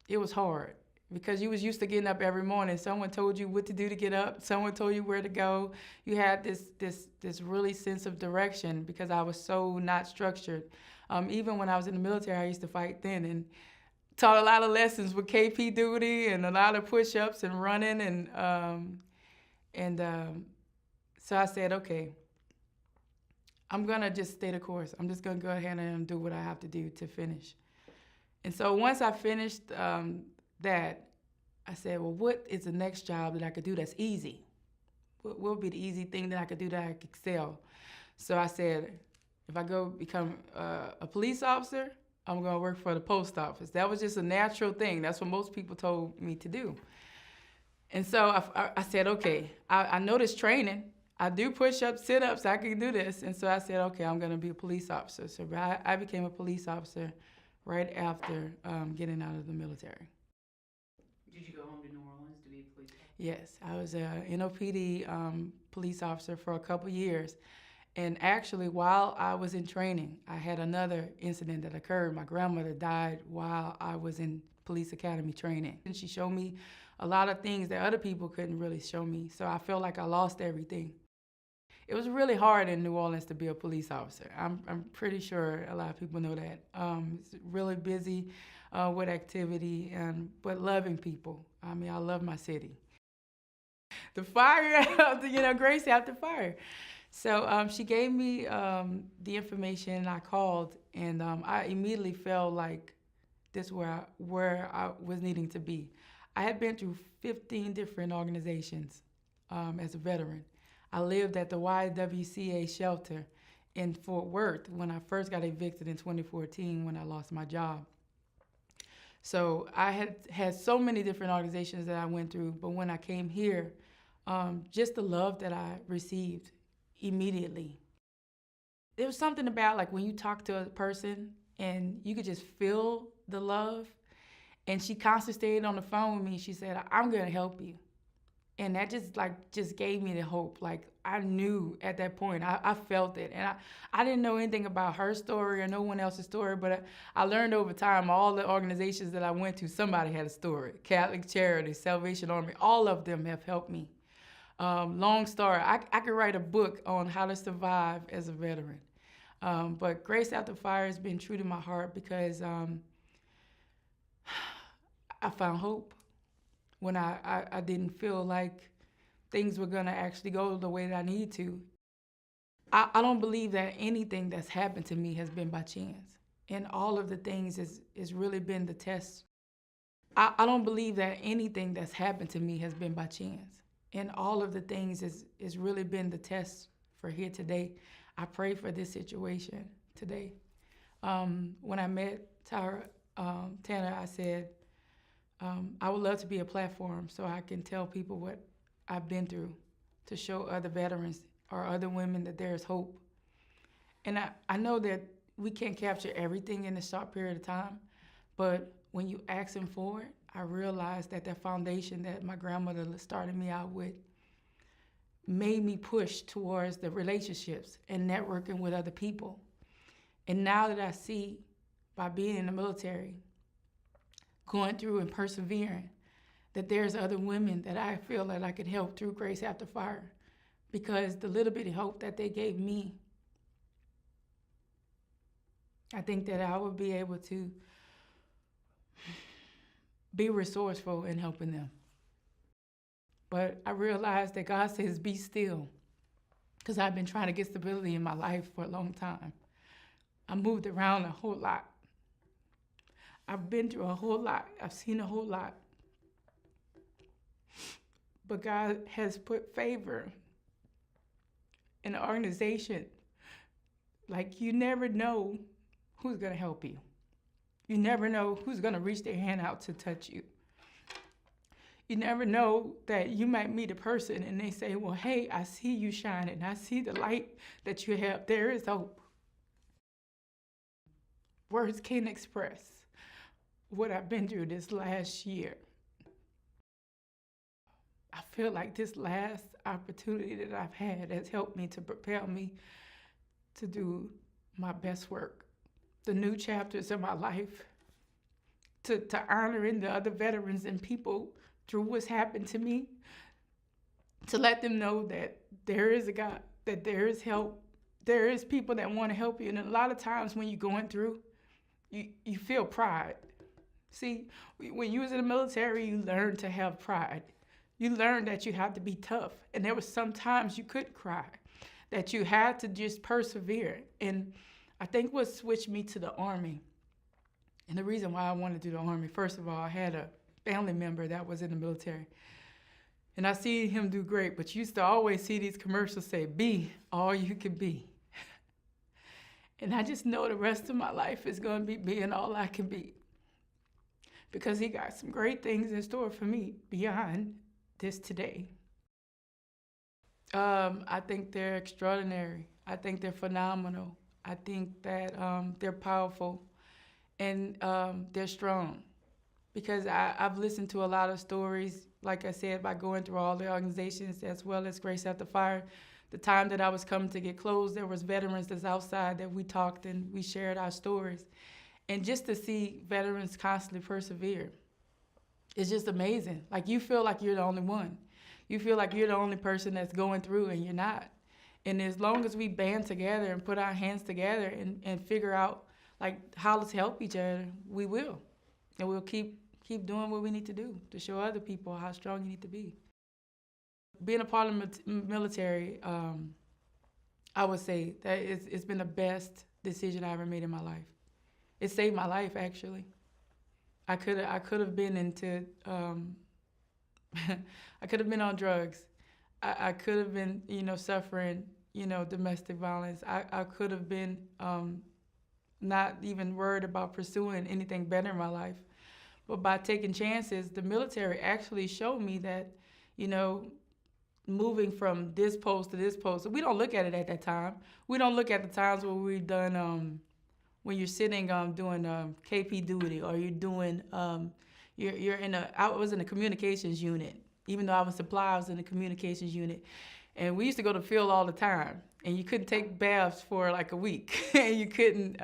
it was hard, because you was used to getting up every morning. Someone told you what to do to get up. Someone told you where to go. You had this really sense of direction, because I was so not structured. Even when I was in the military, I used to fight then, and taught a lot of lessons with KP duty and a lot of push-ups and running. So I said, okay, I'm going to just stay the course. I'm just going to go ahead and do what I have to do to finish. And so once I finished that, I said, well, what is the next job that I could do that's easy? What would be the easy thing that I could do that I could excel? So I said, if I go become a police officer, I'm going to work for the post office. That was just a natural thing. That's what most people told me to do. And so I said, okay, I know this training. I do push-ups, sit-ups, I can do this. And so I said, okay, I'm going to be a police officer. So I became a police officer right after getting out of the military. Did you go home to New Orleans to be a police officer? Yes, I was a NOPD police officer for a couple years. And actually, while I was in training, I had another incident that occurred. My grandmother died while I was in police academy training. And she showed me a lot of things that other people couldn't really show me. So I felt like I lost everything. It was really hard in New Orleans to be a police officer. I'm pretty sure a lot of people know that. It's really busy with activity, but loving people. I mean, I love my city. The fire, grace after fire. So she gave me the information, and I called, and I immediately felt like this is where I was needing to be. I had been through 15 different organizations as a veteran. I lived at the YWCA shelter in Fort Worth when I first got evicted in 2014 when I lost my job. So I had so many different organizations that I went through, but when I came here, just the love that I received immediately. There was something about like when you talk to a person and you could just feel the love. And she constantly stayed on the phone with me. She said, I'm going to help you. And that just gave me the hope. Like, I knew at that point, I felt it. And I didn't know anything about her story or no one else's story, but I learned over time, all the organizations that I went to, somebody had a story. Catholic Charities, Salvation Army, all of them have helped me. Long story. I could write a book on how to survive as a veteran. But Grace After Fire has been true to my heart because I found hope when I didn't feel like things were going to actually go the way that I need to. I don't believe that anything that's happened to me has been by chance. And all of the things is really been the test. I don't believe that anything that's happened to me has been by chance. And all of the things is really been the test for here today. I pray for this situation today. When I met Tanner, I said, I would love to be a platform so I can tell people what I've been through, to show other veterans or other women that there is hope. And I know that we can't capture everything in a short period of time, but when you ask them for it, I realized that that foundation that my grandmother started me out with made me push towards the relationships and networking with other people. And now that I see, by being in the military, going through and persevering, that there's other women that I feel that I could help through Grace After Fire, because the little bit of hope that they gave me, I think that I would be able to be resourceful in helping them. But I realized that God says, be still, because I've been trying to get stability in my life for a long time. I moved around a whole lot. I've been through a whole lot. I've seen a whole lot. But God has put favor in an organization. Like, you never know who's going to help you. You never know who's going to reach their hand out to touch you. You never know that you might meet a person and they say, well, hey, I see you shining. I see the light that you have. There is hope. Words can't express what I've been through this last year. I feel like this last opportunity that I've had has helped me to propel me to do my best work. The new chapters of my life, to honoring the other veterans and people through what's happened to me, to let them know that there is a God, that there is help, there is people that want to help you. And a lot of times when you're going through, you feel pride. See, when you was in the military, you learn to have pride. You learn that you have to be tough. And there was some times you could cry, that you had to just persevere. And I think what switched me to the Army, and the reason why I wanted to do the Army, first of all, I had a family member that was in the military. And I see him do great, but you used to always see these commercials say, be all you can be. And I just know the rest of my life is going to be being all I can be, because he got some great things in store for me beyond this today. I think they're extraordinary. I think they're phenomenal. I think that they're powerful, and they're strong, because I've listened to a lot of stories, like I said, by going through all the organizations as well as Grace After Fire. The time that I was coming to get closed, there was veterans that's outside that we talked and we shared our stories. And just to see veterans constantly persevere, it's just amazing. Like, you feel like you're the only one. You feel like you're the only person that's going through, and you're not. And as long as we band together and put our hands together and figure out like how to help each other, we will. And we'll keep doing what we need to do to show other people how strong you need to be. Being a part of the military, I would say that it's been the best decision I ever made in my life. It saved my life, actually. I could have been into, I could have been on drugs. I could have been, suffering, domestic violence. I could have been not even worried about pursuing anything better in my life. But by taking chances, the military actually showed me that, moving from this post to this post, we don't look at it at that time. We don't look at the times where we've done, when you're sitting doing KP duty, or you're doing, I was in a communications unit. Even though I was supply, I was in the communications unit. And we used to go to the field all the time. And you couldn't take baths for like a week. And you couldn't,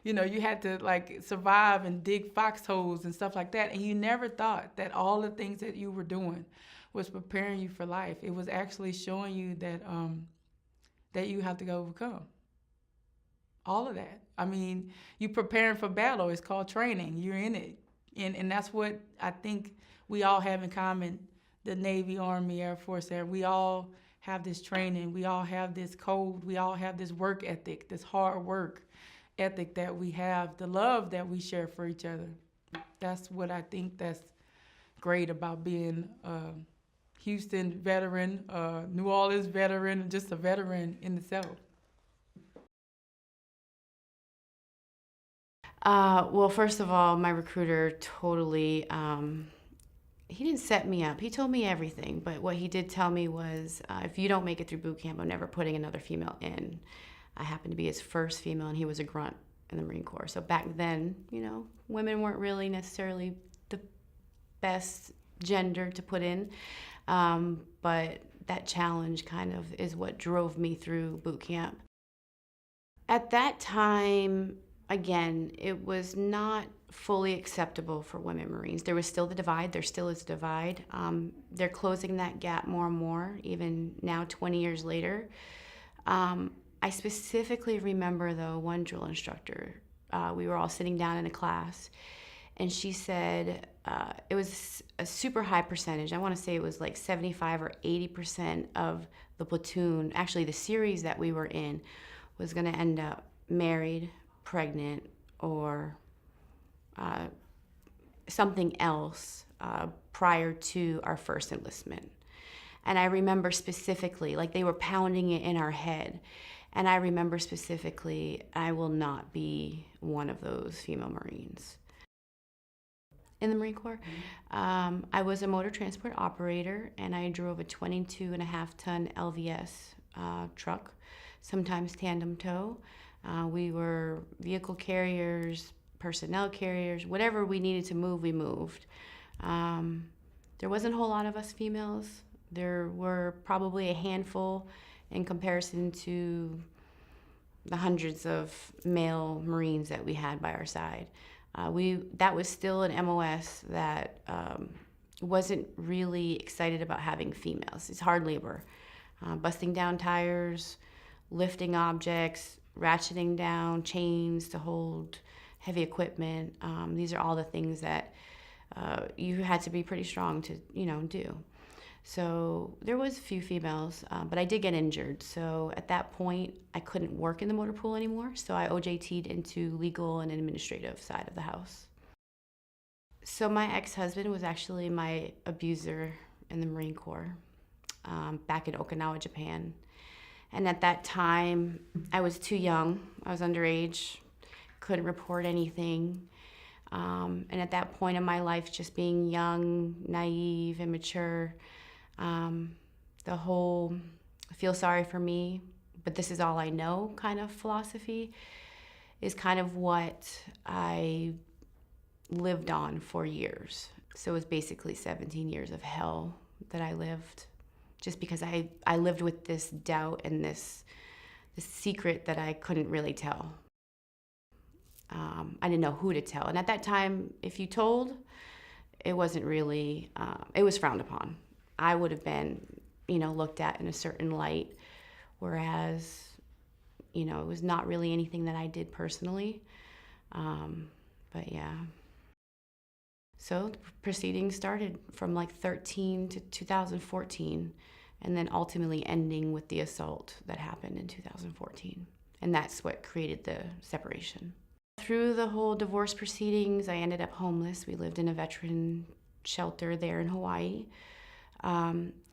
you had to like survive and dig foxholes and stuff like that. And you never thought that all the things that you were doing was preparing you for life. It was actually showing you that that you have to go overcome. All of that. I mean, you preparing for battle. It's called training. You're in it. And that's what I think we all have in common. The Navy, Army, Air Force, we all have this training. We all have this code. We all have this work ethic, this hard work ethic that we have, the love that we share for each other. That's what I think that's great about being a Houston veteran, New Orleans veteran, just a veteran in itself. Well, first of all, my recruiter totally, he didn't set me up. He told me everything, but what he did tell me was, if you don't make it through boot camp, I'm never putting another female in. I happened to be his first female, and he was a grunt in the Marine Corps. So back then, you know, women weren't really necessarily the best gender to put in, but that challenge kind of is what drove me through boot camp. At that time, again, it was not fully acceptable for women Marines. There was still the divide. There still is a divide. They're closing that gap more and more, even now 20 years later. I specifically remember, though, one drill instructor. We were all sitting down in a class, and she said it was a super high percentage. I want to say it was like 75 or 80% of the platoon, actually the series that we were in, was going to end up married, pregnant, or something else prior to our first enlistment. And I remember specifically, like they were pounding it in our head. And I remember specifically, I will not be one of those female Marines. In the Marine Corps, I was a motor transport operator, and I drove a 22.5-ton LVS truck, sometimes tandem tow. We were vehicle carriers, personnel carriers, whatever we needed to move, we moved. There wasn't a whole lot of us females. There were probably a handful in comparison to the hundreds of male Marines that we had by our side. That was still an MOS that wasn't really excited about having females. It's hard labor. Busting down tires, lifting objects, ratcheting down chains to hold heavy equipment. These are all the things that you had to be pretty strong to, do. So there was a few females, but I did get injured. So at that point, I couldn't work in the motor pool anymore. So I OJT'd into legal and administrative side of the house. So my ex-husband was actually my abuser in the Marine Corps back in Okinawa, Japan. And at that time, I was too young. I was underage, couldn't report anything. And at that point in my life, just being young, naive, immature, the whole feel sorry for me, but this is all I know kind of philosophy is kind of what I lived on for years. So it was basically 17 years of hell that I lived, just because I lived with this doubt and this secret that I couldn't really tell. I didn't know who to tell. And at that time, if you told, it wasn't really, it was frowned upon. I would have been, looked at in a certain light, whereas, it was not really anything that I did personally. But yeah. So the proceedings started from like 13 to 2014, and then ultimately ending with the assault that happened in 2014. And that's what created the separation. Through the whole divorce proceedings, I ended up homeless. We lived in a veteran shelter there in Hawaii.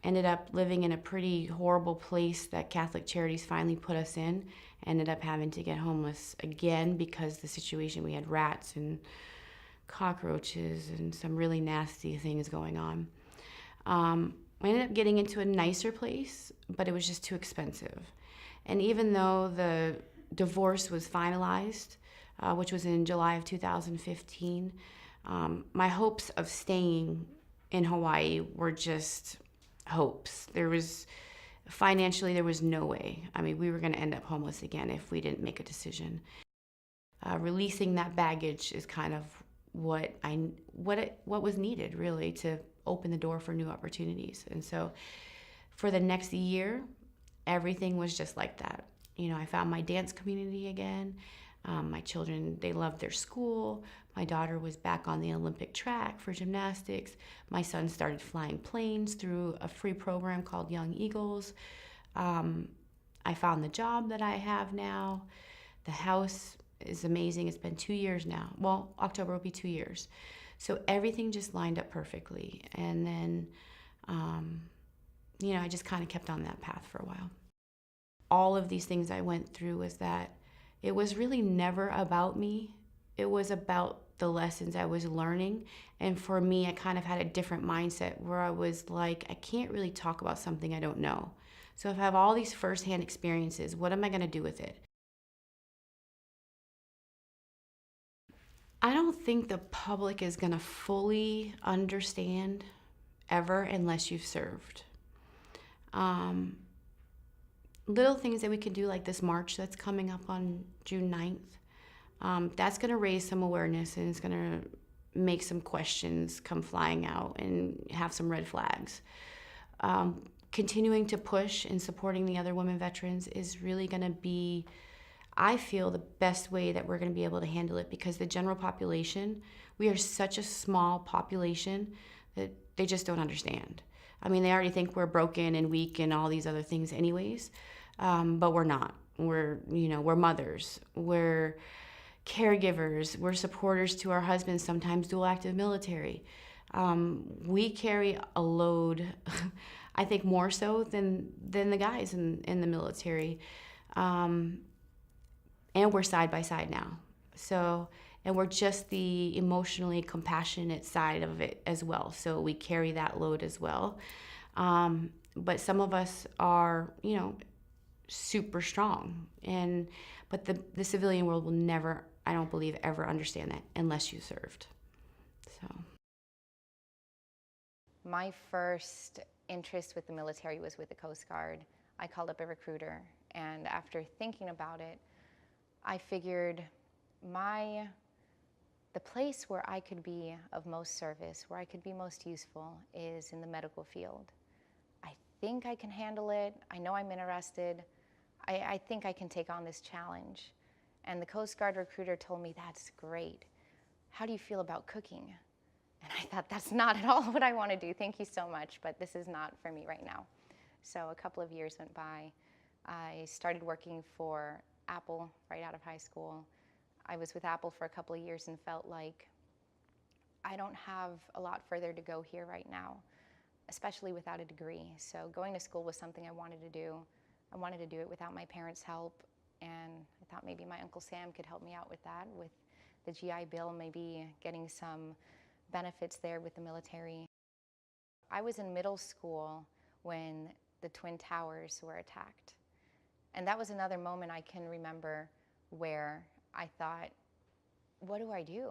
Ended up living in a pretty horrible place that Catholic Charities finally put us in. Ended up having to get homeless again because the situation, we had rats and cockroaches and some really nasty things going on. I ended up getting into a nicer place, but it was just too expensive. And even though the divorce was finalized, which was in July of 2015, my hopes of staying in Hawaii were just hopes. Financially, there was no way. I mean, we were going to end up homeless again if we didn't make a decision. Releasing that baggage is kind of what was needed, really, to open the door for new opportunities. And so for the next year, everything was just like that. I found my dance community again. My children, they loved their school. My daughter was back on the Olympic track for gymnastics. My son started flying planes through a free program called Young Eagles. I found the job that I have now. The house is amazing. It's been 2 years now. Well, October will be 2 years. So everything just lined up perfectly. And then, I just kind of kept on that path for a while. All of these things I went through was that it was really never about me. It was about the lessons I was learning. And for me, I kind of had a different mindset where I was like, I can't really talk about something I don't know. So if I have all these firsthand experiences, what am I going to do with it? I don't think the public is going to fully understand ever unless you've served. Little things that we can do, like this march that's coming up on June 9th, that's going to raise some awareness, and it's going to make some questions come flying out and have some red flags. Continuing to push and supporting the other women veterans is really going to be, I feel, the best way that we're going to be able to handle it, because the general population, we are such a small population that they just don't understand. I mean, they already think we're broken and weak and all these other things anyways, but we're not. We're mothers, we're caregivers, we're supporters to our husbands, sometimes dual active military. We carry a load, I think more so than the guys in the military. And we're side by side now. And we're just the emotionally compassionate side of it as well. So we carry that load as well. But some of us are, super strong. But the civilian world will never, I don't believe, ever understand that unless you served. So. My first interest with the military was with the Coast Guard. I called up a recruiter, and after thinking about it, I figured the place where I could be of most service, where I could be most useful, is in the medical field. I think I can handle it. I know I'm interested. I think I can take on this challenge. And the Coast Guard recruiter told me, that's great. How do you feel about cooking? And I thought, that's not at all what I want to do. Thank you so much, but this is not for me right now. So a couple of years went by. I started working for Apple right out of high school. I was with Apple for a couple of years and felt like I don't have a lot further to go here right now, especially without a degree. So going to school was something I wanted to do. I wanted to do it without my parents' help, and I thought maybe my Uncle Sam could help me out with that, with the GI Bill, maybe getting some benefits there with the military. I was in middle school when the Twin Towers were attacked. And that was another moment I can remember where I thought, what do I do?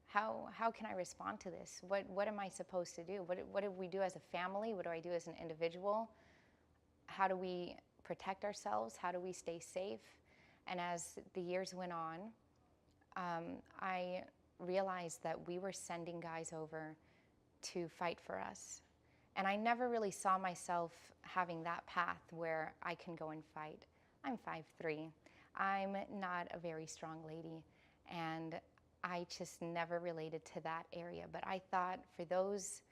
How can I respond to this? What am I supposed to do? What do we do as a family? What do I do as an individual? How do we protect ourselves? How do we stay safe? And as the years went on, I realized that we were sending guys over to fight for us. And I never really saw myself having that path where I can go and fight. I'm 5'3". I'm not a very strong lady, and I just never related to that area. But I thought for those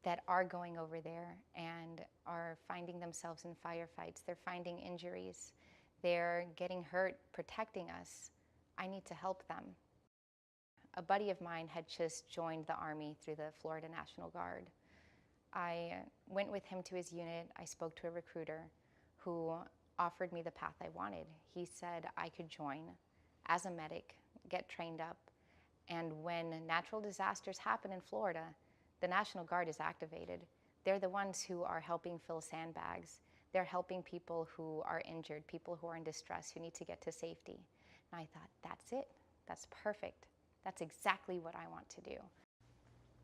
that are going over there and are finding themselves in firefights, they're finding injuries, they're getting hurt protecting us, I need to help them. A buddy of mine had just joined the Army through the Florida National Guard. I went with him to his unit. I spoke to a recruiter who offered me the path I wanted. He said I could join as a medic, get trained up, and when natural disasters happen in Florida, the National Guard is activated. They're the ones who are helping fill sandbags. They're helping people who are injured, people who are in distress, who need to get to safety. And I thought, that's it. That's perfect. That's exactly what I want to do.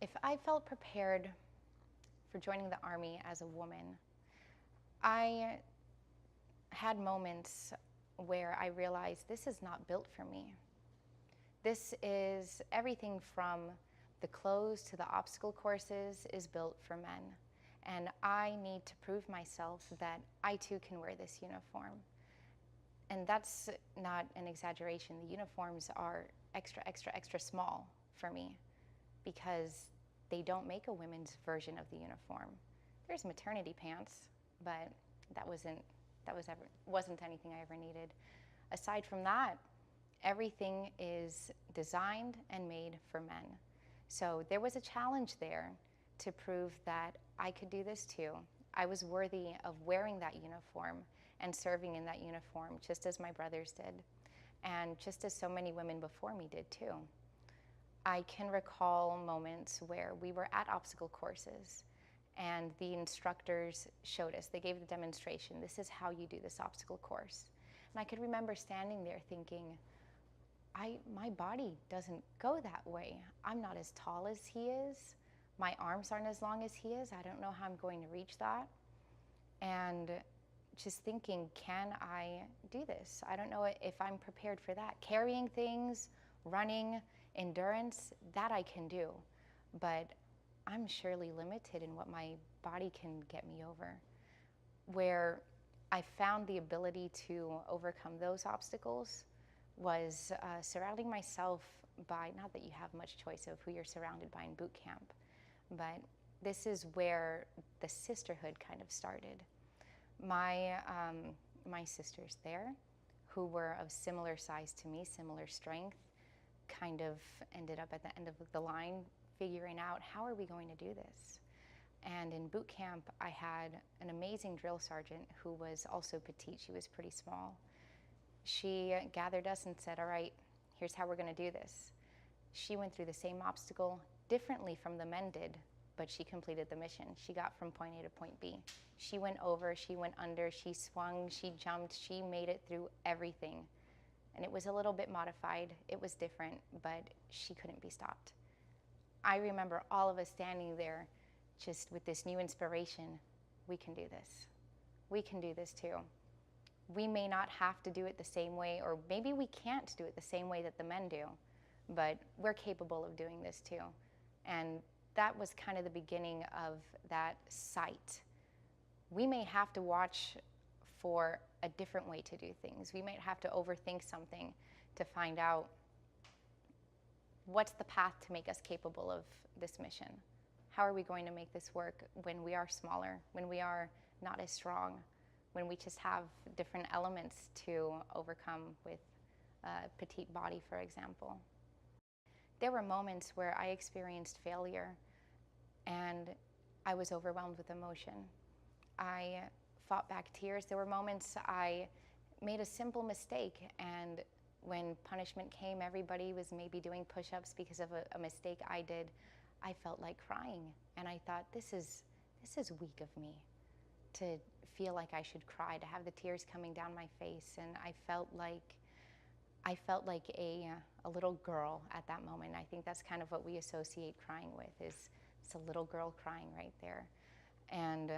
If I felt prepared for joining the Army as a woman, I had moments where I realized this is not built for me. This is everything from the clothes to the obstacle courses is built for men. And I need to prove myself that I too can wear this uniform. And that's not an exaggeration. The uniforms are extra, extra, extra small for me because they don't make a women's version of the uniform. There's maternity pants, but that wasn't anything I ever needed. Aside from that, everything is designed and made for men. So there was a challenge there to prove that I could do this too. I was worthy of wearing that uniform and serving in that uniform just as my brothers did, and just as so many women before me did too. I can recall moments where we were at obstacle courses and the instructors showed us, they gave the demonstration, this is how you do this obstacle course. And I could remember standing there thinking, my body doesn't go that way. I'm not as tall as he is. My arms aren't as long as he is. I don't know how I'm going to reach that. And just thinking, can I do this? I don't know if I'm prepared for that. Carrying things, running, endurance, that I can do. But I'm surely limited in what my body can get me over. Where I found the ability to overcome those obstacles was surrounding myself by, not that you have much choice of who you're surrounded by in boot camp, but this is where the sisterhood kind of started. My sisters there, who were of similar size to me, similar strength, kind of ended up at the end of the line figuring out, how are we going to do this? And in boot camp, I had an amazing drill sergeant who was also petite. She was pretty small. She gathered us and said, all right, here's how we're going to do this. She went through the same obstacle differently from the men did, but she completed the mission. She got from point A to point B. She went over, she went under, she swung, she jumped, she made it through everything. And it was a little bit modified, it was different, but she couldn't be stopped. I remember all of us standing there just with this new inspiration. We can do this. We can do this too. We may not have to do it the same way, or maybe we can't do it the same way that the men do, but we're capable of doing this too. And that was kind of the beginning of that sight. We may have to watch for a different way to do things. We might have to overthink something to find out what's the path to make us capable of this mission. How are we going to make this work when we are smaller, when we are not as strong, when we just have different elements to overcome with a petite body, for example. There were moments where I experienced failure and I was overwhelmed with emotion. I fought back tears. There were moments I made a simple mistake, and when punishment came, everybody was maybe doing push-ups because of a mistake I did. I felt like crying, and I thought, this is weak of me to feel like I should cry, to have the tears coming down my face, and I felt like a little girl at that moment. I think that's kind of what we associate crying with, is it's a little girl crying right there. And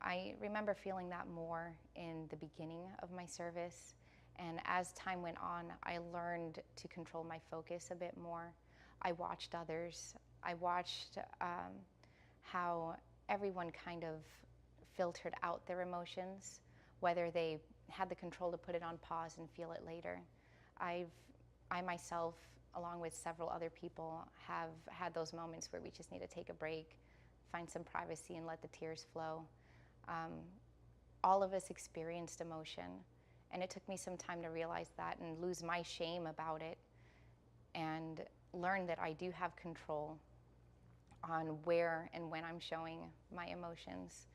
I remember feeling that more in the beginning of my service. And as time went on, I learned to control my focus a bit more. I watched others. I watched how everyone kind of filtered out their emotions, whether they had the control to put it on pause and feel it later. I myself, along with several other people, have had those moments where we just need to take a break, find some privacy, and let the tears flow. All of us experienced emotion, and it took me some time to realize that and lose my shame about it and learn that I do have control on where and when I'm showing my emotions.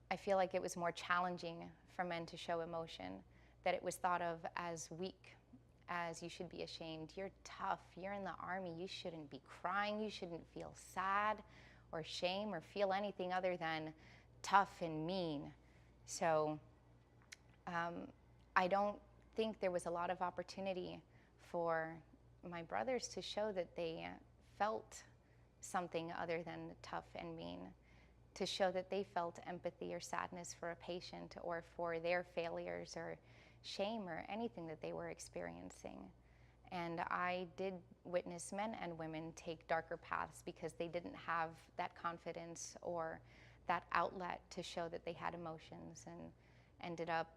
I feel like it was more challenging for men to show emotion, that it was thought of as weak, as you should be ashamed. You're tough, you're in the Army, you shouldn't be crying, you shouldn't feel sad or shame or feel anything other than tough and mean. So I don't think there was a lot of opportunity for my brothers to show that they felt something other than tough and mean, to show that they felt empathy or sadness for a patient or for their failures or shame or anything that they were experiencing. And I did witness men and women take darker paths because they didn't have that confidence or that outlet to show that they had emotions, and ended up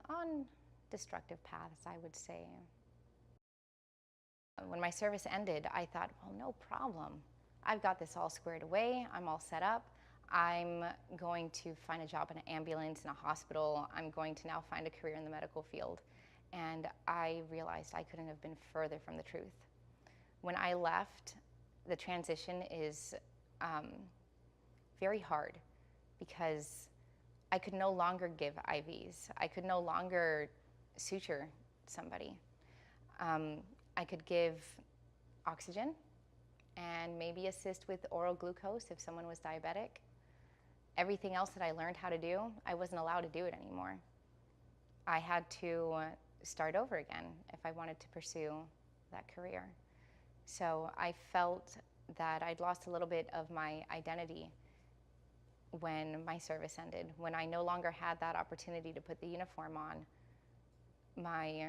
on destructive paths, I would say. When my service ended, I thought, well, no problem. I've got this all squared away. I'm all set up. I'm going to find a job in an ambulance, in a hospital. I'm going to now find a career in the medical field. And I realized I couldn't have been further from the truth. When I left, the transition is very hard because I could no longer give IVs. I could no longer suture somebody. I could give oxygen and maybe assist with oral glucose if someone was diabetic. Everything else that I learned how to do, I wasn't allowed to do it anymore. I had to start over again if I wanted to pursue that career. So I felt that I'd lost a little bit of my identity when my service ended, when I no longer had that opportunity to put the uniform on. My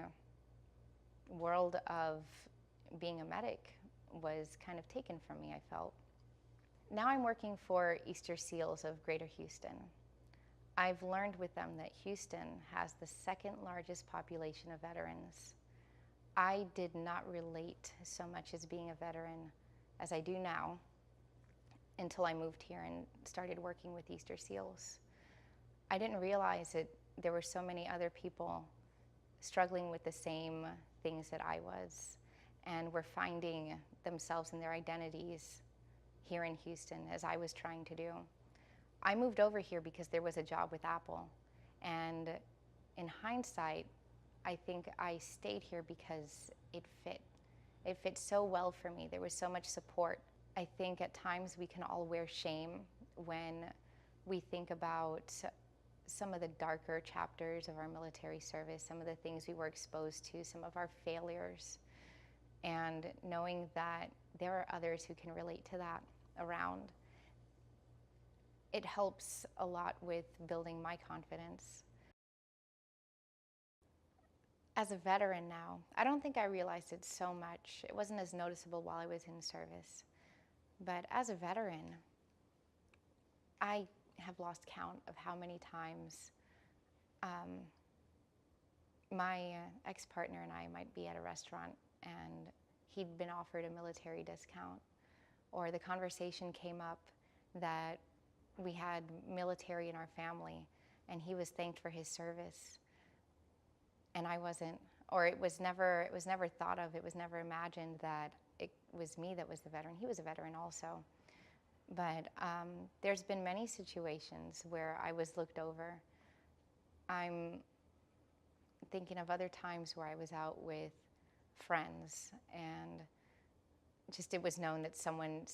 world of being a medic was kind of taken from me, I felt. Now I'm working for Easter Seals of Greater Houston. I've learned with them that Houston has the second largest population of veterans. I did not relate so much as being a veteran as I do now until I moved here and started working with Easter Seals. I didn't realize that there were so many other people struggling with the same things that I was, and were finding themselves and their identities here in Houston as I was trying to do. I moved over here because there was a job with Apple, and in hindsight, I think I stayed here because it fit. It fit so well for me. There was so much support. I think at times we can all wear shame when we think about some of the darker chapters of our military service, some of the things we were exposed to, some of our failures, and knowing that there are others who can relate to that around. It helps a lot with building my confidence. As a veteran now, I don't think I realized it so much. It wasn't as noticeable while I was in service. But as a veteran, I have lost count of how many times my ex-partner and I might be at a restaurant and he'd been offered a military discount, or the conversation came up that we had military in our family and he was thanked for his service and I wasn't, or it was never thought of, it was never imagined that it was me that was the veteran. He was a veteran also. But there's been many situations where I was looked over. I'm thinking of other times where I was out with friends and just it was known that someone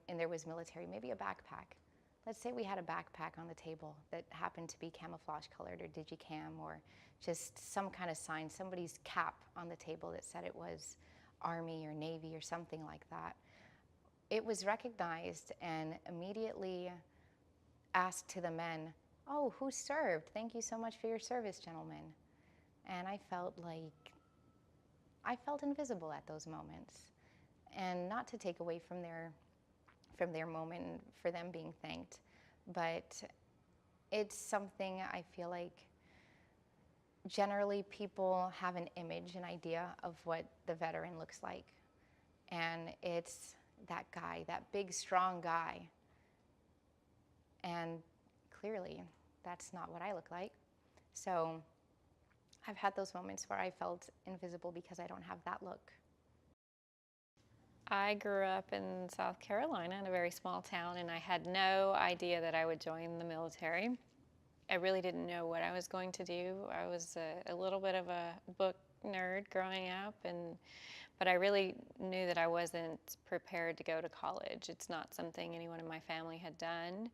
in there was military, maybe a backpack. Let's say we had a backpack on the table that happened to be camouflage colored or digicam, or just some kind of sign, somebody's cap on the table that said it was Army or Navy or something like that. It was recognized and immediately asked to the men, "Oh, who served? Thank you so much for your service, gentlemen." And I felt invisible at those moments. And not to take away from their moment, for them being thanked, but it's something I feel like generally people have an image, an idea of what the veteran looks like. And it's that guy, that big, strong guy. And clearly, that's not what I look like. So I've had those moments where I felt invisible because I don't have that look. I grew up in South Carolina in a very small town, and I had no idea that I would join the military. I really didn't know what I was going to do. I was a little bit of a book nerd growing up, but I really knew that I wasn't prepared to go to college. It's not something anyone in my family had done.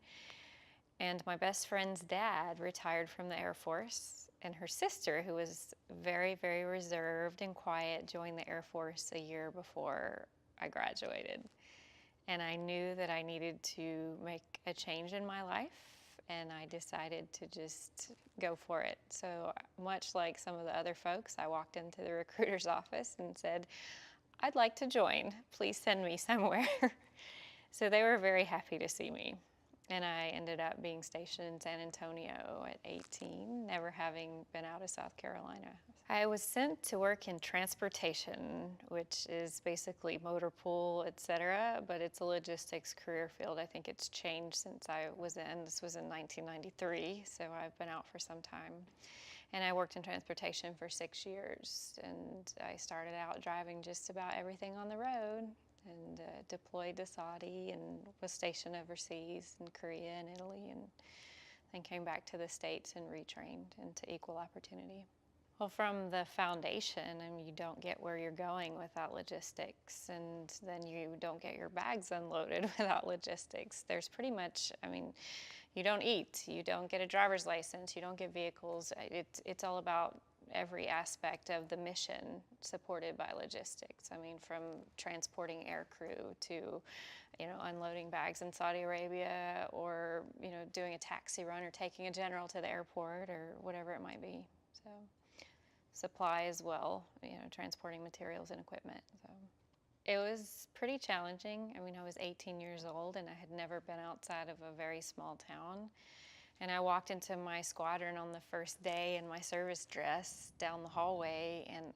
And my best friend's dad retired from the Air Force, and her sister, who was very, very reserved and quiet, joined the Air Force a year before I graduated. And I knew that I needed to make a change in my life, and I decided to just go for it. So much like some of the other folks, I walked into the recruiter's office and said, "I'd like to join. Please send me somewhere." So they were very happy to see me. And I ended up being stationed in San Antonio at 18, never having been out of South Carolina. I was sent to work in transportation, which is basically motor pool, etc., but it's a logistics career field. I think it's changed since I was in. This was in 1993, so I've been out for some time. And I worked in transportation for 6 years, and I started out driving just about everything on the road, and deployed to Saudi and was stationed overseas in Korea and Italy, and then came back to the States and retrained into equal opportunity. Well, from the foundation, I mean, you don't get where you're going without logistics, and then you don't get your bags unloaded without logistics. There's pretty much, I mean, you don't eat, you don't get a driver's license, you don't get vehicles. It's all about every aspect of the mission supported by logistics. I mean, from transporting air crew to, unloading bags in Saudi Arabia, or, doing a taxi run or taking a general to the airport or whatever it might be. So, supply as well, transporting materials and equipment. So, it was pretty challenging. I mean, I was 18 years old and I had never been outside of a very small town. And I walked into my squadron on the first day in my service dress down the hallway, and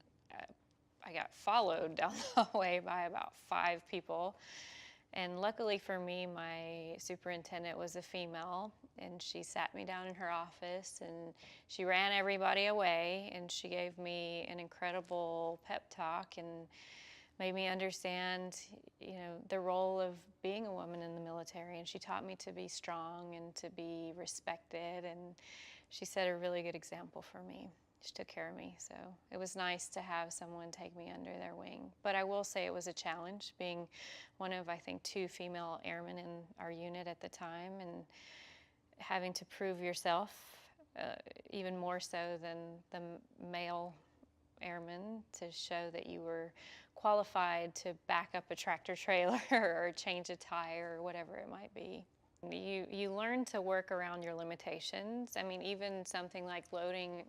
I got followed down the hallway by about 5 people. And luckily for me, my superintendent was a female, and she sat me down in her office, and she ran everybody away, and she gave me an incredible pep talk and made me understand, the role of being a woman in the military. And she taught me to be strong and to be respected. And she set a really good example for me. She took care of me. So it was nice to have someone take me under their wing. But I will say it was a challenge, being one of, I think, 2 female airmen in our unit at the time, and having to prove yourself even more so than the male airmen, to show that you were qualified to back up a tractor trailer or change a tire or whatever it might be. You learn to work around your limitations. I mean, even something like loading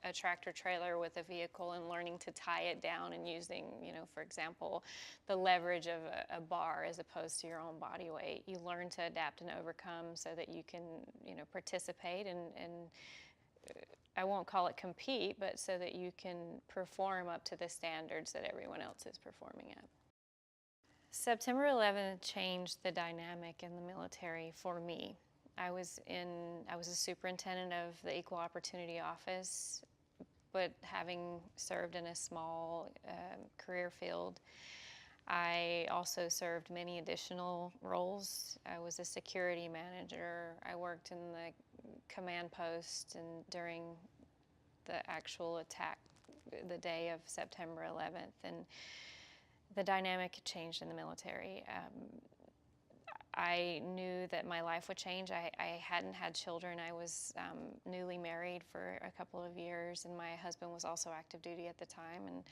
a tractor trailer with a vehicle and learning to tie it down and using, for example, the leverage of a bar as opposed to your own body weight. You learn to adapt and overcome so that you can, participate and I won't call it compete, but so that you can perform up to the standards that everyone else is performing at. September 11th changed the dynamic in the military for me. I was a superintendent of the Equal Opportunity Office, but having served in a small career field, I also served many additional roles. I was a security manager. I worked in the command post and during the actual attack, the day of September 11th, and the dynamic changed in the military. I knew that my life would change. I hadn't had children. I was newly married for a couple of years, and my husband was also active duty at the time, and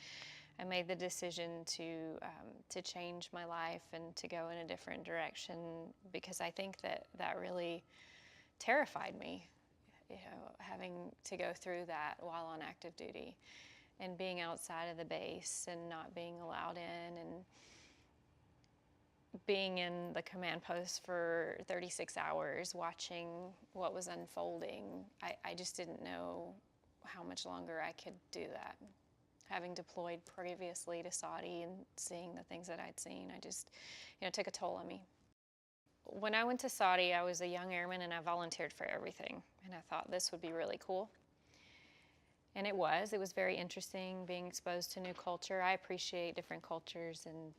I made the decision to change my life and to go in a different direction, because I think that really terrified me, having to go through that while on active duty and being outside of the base and not being allowed in, and being in the command post for 36 hours watching what was unfolding. I just didn't know how much longer I could do that. Having deployed previously to Saudi and seeing the things that I'd seen, I just, it took a toll on me. When I went to Saudi, I was a young airman and I volunteered for everything. And I thought this would be really cool. And it was very interesting being exposed to new culture. I appreciate different cultures, and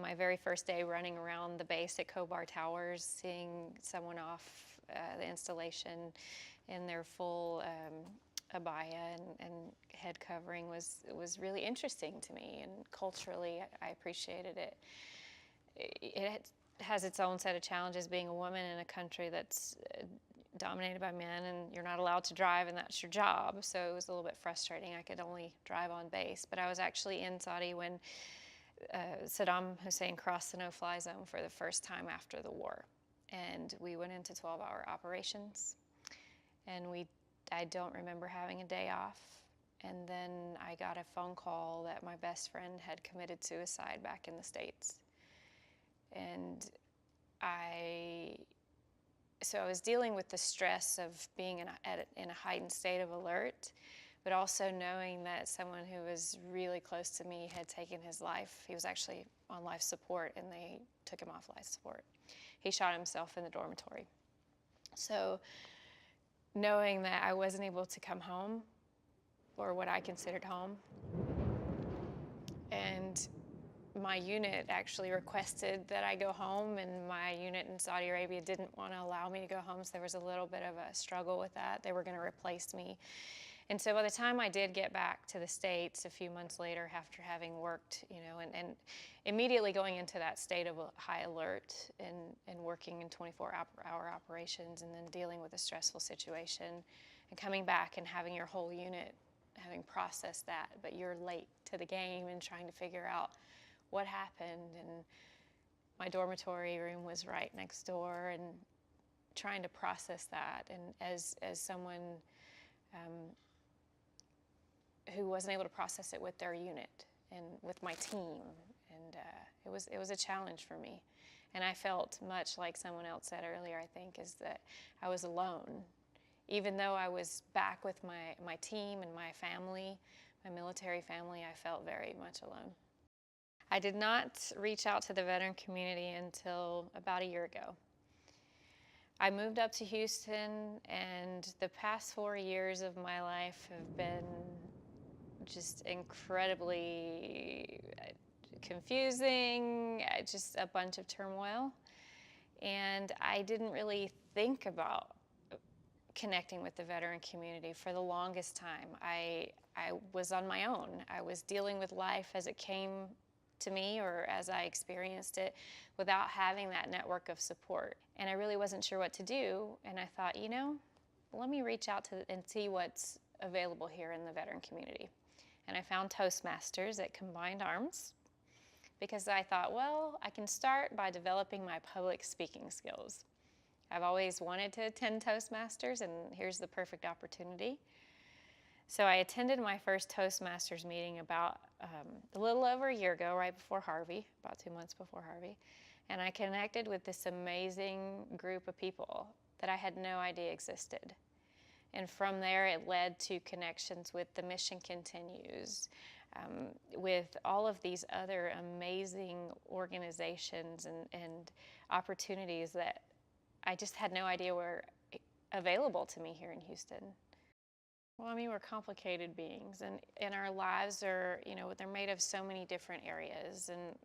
my very first day running around the base at Kobar Towers, seeing someone off the installation in their full abaya and head covering was really interesting to me, and culturally I appreciated it. It has its own set of challenges being a woman in a country that's dominated by men, and you're not allowed to drive, and that's your job. So it was a little bit frustrating. I could only drive on base. But I was actually in Saudi when Saddam Hussein crossed the no-fly zone for the first time after the war. And we went into 12-hour operations. And I don't remember having a day off. And then I got a phone call that my best friend had committed suicide back in the States. And I So I was dealing with the stress of being in a heightened state of alert, but also knowing that someone who was really close to me had taken his life. He was actually on life support, and they took him off life support. He shot himself in the dormitory. So knowing that I wasn't able to come home, or what I considered home, and my unit actually requested that I go home, and my unit in Saudi Arabia didn't want to allow me to go home, so there was a little bit of a struggle with that. They were going to replace me. And so by the time I did get back to the States a few months later, after having worked, and immediately going into that state of high alert and working in 24-hour operations, and then dealing with a stressful situation, and coming back and having your whole unit having processed that, but you're late to the game and trying to figure out what happened. And my dormitory room was right next door, and trying to process that. And as someone who wasn't able to process it with their unit and with my team, and it was a challenge for me. And I felt much like someone else said earlier, I think, is that I was alone. Even though I was back with my team and my family, my military family, I felt very much alone. I did not reach out to the veteran community until about a year ago. I moved up to Houston, and the past 4 years of my life have been just incredibly confusing, just a bunch of turmoil. And I didn't really think about connecting with the veteran community for the longest time. I was on my own. I was dealing with life as it came to me, or as I experienced it, without having that network of support. And I really wasn't sure what to do. And I thought, let me reach out and see what's available here in the veteran community. And I found Toastmasters at Combined Arms, because I thought, well, I can start by developing my public speaking skills. I've always wanted to attend Toastmasters, and here's the perfect opportunity. So I attended my first Toastmasters meeting about a little over a year ago, right before Harvey, about 2 months before Harvey. And I connected with this amazing group of people that I had no idea existed. And from there, it led to connections with The Mission Continues, with all of these other amazing organizations and opportunities that I just had no idea were available to me here in Houston. Well, we're complicated beings, and our lives are, they're made of so many different areas. And,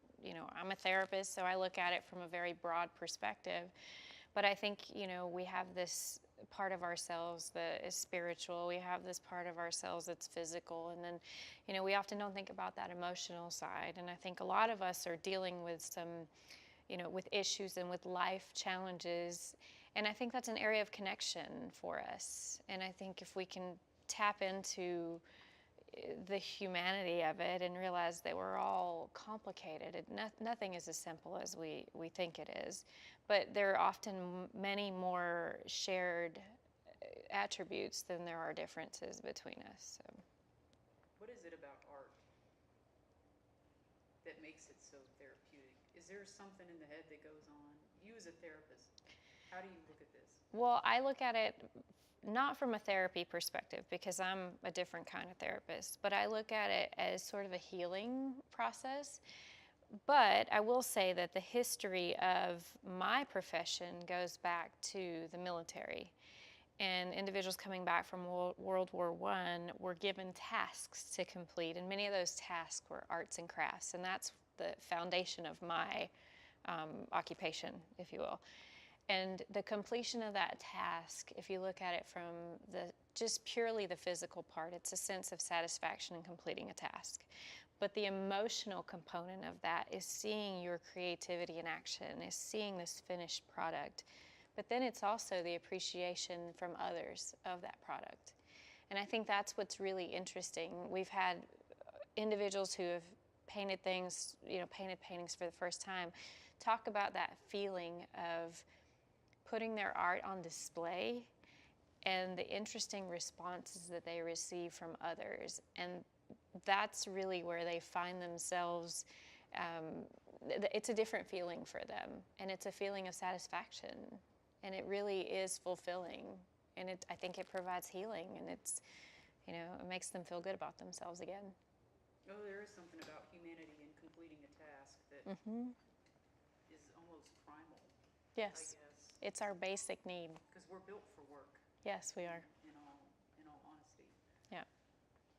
I'm a therapist, so I look at it from a very broad perspective. But I think, we have this part of ourselves that is spiritual. We have this part of ourselves that's physical. And then, we often don't think about that emotional side. And I think a lot of us are dealing with some, with issues and with life challenges. And I think that's an area of connection for us. And I think if we can tap into the humanity of it and realize that we're all complicated. Nothing is as simple as we think it is. But there are often many more shared attributes than there are differences between us. So. What is it about art that makes it so therapeutic? Is there something in the head that goes on? You as a therapist, how do you look at this? Well, I look at it not from a therapy perspective, because I'm a different kind of therapist, but I look at it as sort of a healing process. But I will say that the history of my profession goes back to the military. And individuals coming back from World War I were given tasks to complete, and many of those tasks were arts and crafts, and that's the foundation of my occupation, if you will. And the completion of that task, if you look at it from just purely the physical part, it's a sense of satisfaction in completing a task. But the emotional component of that is seeing your creativity in action, is seeing this finished product. But then it's also the appreciation from others of that product. And I think that's what's really interesting. We've had individuals who have painted things, painted paintings for the first time, talk about that feeling of putting their art on display and the interesting responses that they receive from others. And that's really where they find themselves. It's a different feeling for them, and it's a feeling of satisfaction. and it really is fulfilling. And I think it provides healing, and it's, it makes them feel good about themselves again. Oh, there is something about humanity and completing a task that is almost primal. Yes, I guess. It's our basic need. Because we're built for work. Yes, we are. In all honesty. Yeah.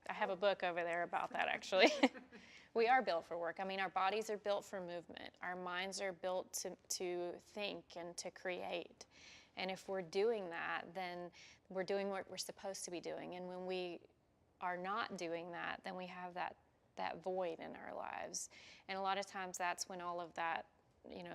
I have a book over there about that, actually. We are built for work. I mean, our bodies are built for movement. Our minds are built to think and to create. And if we're doing that, then we're doing what we're supposed to be doing. And when we are not doing that, then we have that void in our lives. And a lot of times that's when all of that,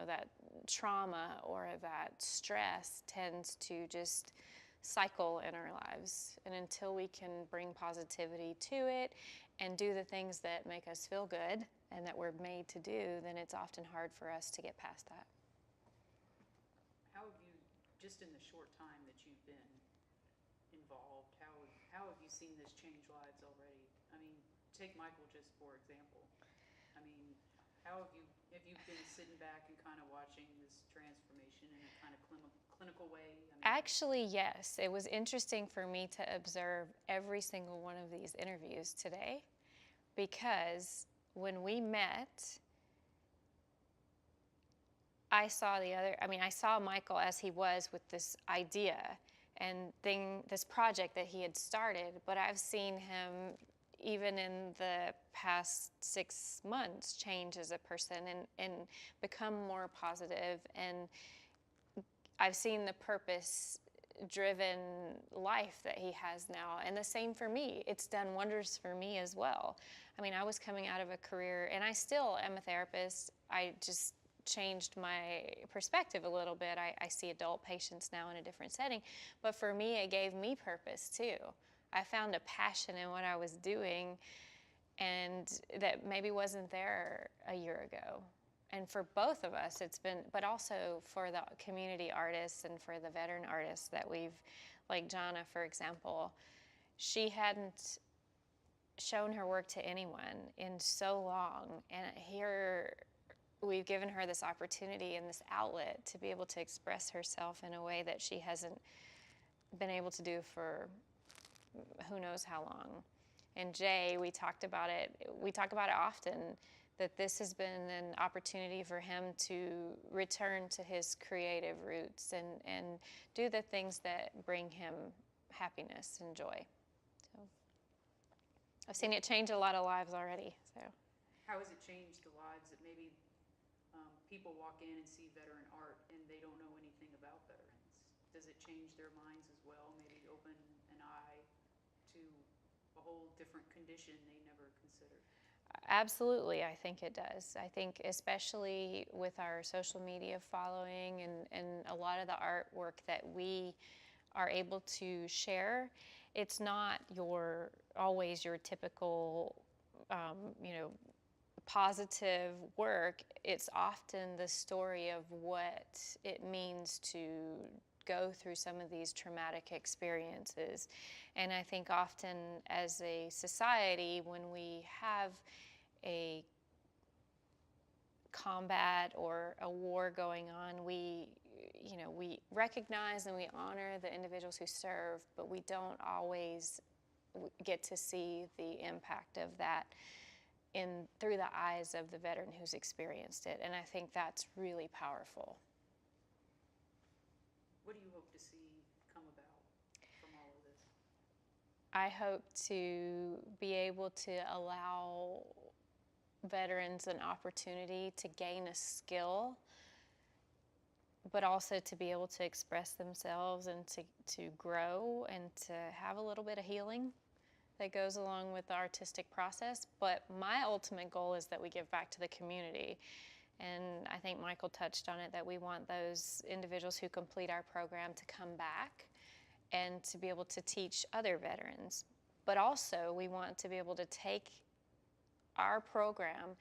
that trauma or that stress tends to just cycle in our lives. And until we can bring positivity to it and do the things that make us feel good and that we're made to do, then it's often hard for us to get past that. How have you, just in the short time that you've been involved, how have you seen this change lives already? I mean, take Michael just for example. I mean, how have you been sitting back and kind of watching this transformation in a kind of clinical way? I mean, Actually, yes. It was interesting for me to observe every single one of these interviews today, because when we met, I saw Michael as he was with this idea and this project that he had started, but I've seen him even in the past 6 months change as a person and become more positive, and I've seen the purpose-driven life that he has now, and the same for me. It's done wonders for me as well. I mean, I was coming out of a career, and I still am a therapist. I just changed my perspective a little bit. I see adult patients now in a different setting, but for me, it gave me purpose too. I found a passion in what I was doing, and that maybe wasn't there a year ago. And for both of us, it's been, but also for the community artists and for the veteran artists that we've, like Jana, for example, she hadn't shown her work to anyone in so long. And here we've given her this opportunity and this outlet to be able to express herself in a way that she hasn't been able to do for who knows how long. And Jay, we talk about it often, that this has been an opportunity for him to return to his creative roots and do the things that bring him happiness and joy. So I've seen it change a lot of lives already. So how has it changed the lives that maybe people walk in and see veteran art and they don't know anything about veterans? Does it change their minds as well? Maybe open an eye to a whole different condition they never considered? Absolutely, I think it does. I think especially with our social media following and a lot of the artwork that we are able to share, it's not always your typical, positive work. It's often the story of what it means to go through some of these traumatic experiences. And I think often as a society, when we have a combat or a war going on, we recognize and we honor the individuals who serve, but we don't always get to see the impact of that through the eyes of the veteran who's experienced it. And I think that's really powerful. What do you hope to see come about from all of this? I hope to be able to allow veterans an opportunity to gain a skill, but also to be able to express themselves and to grow and to have a little bit of healing that goes along with the artistic process. But my ultimate goal is that we give back to the community. And I think Michael touched on it, that we want those individuals who complete our program to come back and to be able to teach other veterans. But also we want to be able to take our program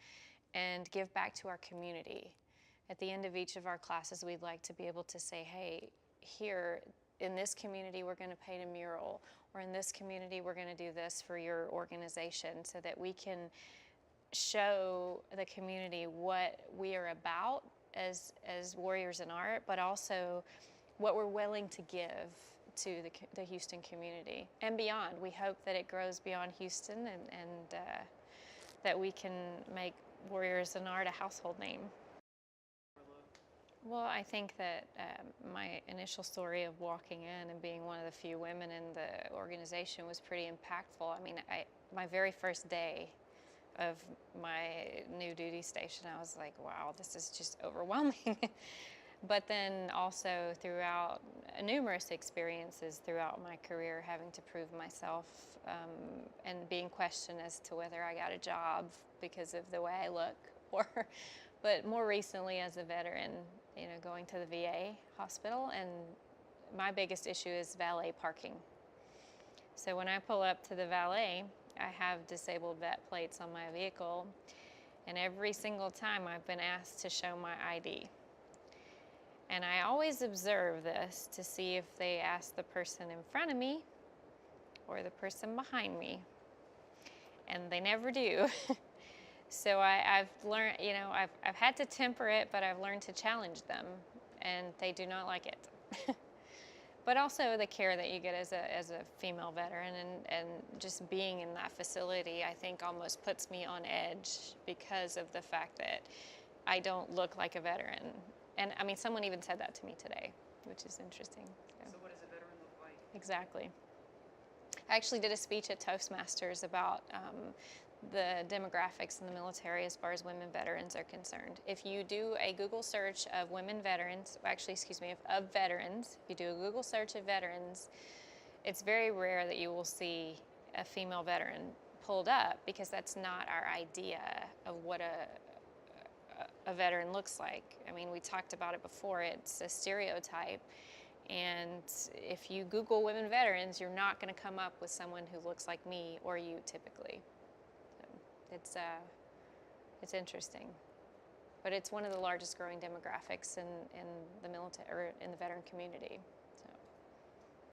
and give back to our community. At the end of each of our classes, we'd like to be able to say, hey, here in this community, we're going to paint a mural, or in this community, we're going to do this for your organization, so that we can show the community what we are about as warriors in art, but also what we're willing to give to the Houston community and beyond. We hope that it grows beyond Houston and that we can make Warriors in Art a household name. Well, I think that my initial story of walking in and being one of the few women in the organization was pretty impactful. I mean, my very first day of my new duty station, I was like, wow, this is just overwhelming. But then also throughout numerous experiences throughout my career, having to prove myself and being questioned as to whether I got a job because of the way I look, but more recently as a veteran, you know, going to the VA hospital, and my biggest issue is valet parking. So when I pull up to the valet, I have disabled vet plates on my vehicle, and every single time I've been asked to show my ID. And I always observe this to see if they ask the person in front of me or the person behind me, and they never do. So I've learned, you know, I've had to temper it, but I've learned to challenge them, and they do not like it. But also the care that you get as a female veteran, and just being in that facility, I think almost puts me on edge because of the fact that I don't look like a veteran. And I mean, someone even said that to me today, which is interesting. So what does a veteran look like? Exactly. I actually did a speech at Toastmasters about the demographics in the military as far as women veterans are concerned. If you do a Google search of women veterans, actually, excuse me, of veterans, if you do a Google search of veterans, it's very rare that you will see a female veteran pulled up, because that's not our idea of what a veteran looks like. I mean, we talked about it before, it's a stereotype. And if you Google women veterans, you're not going to come up with someone who looks like me or you typically. So it's interesting, but it's one of the largest growing demographics in the military or in the veteran community.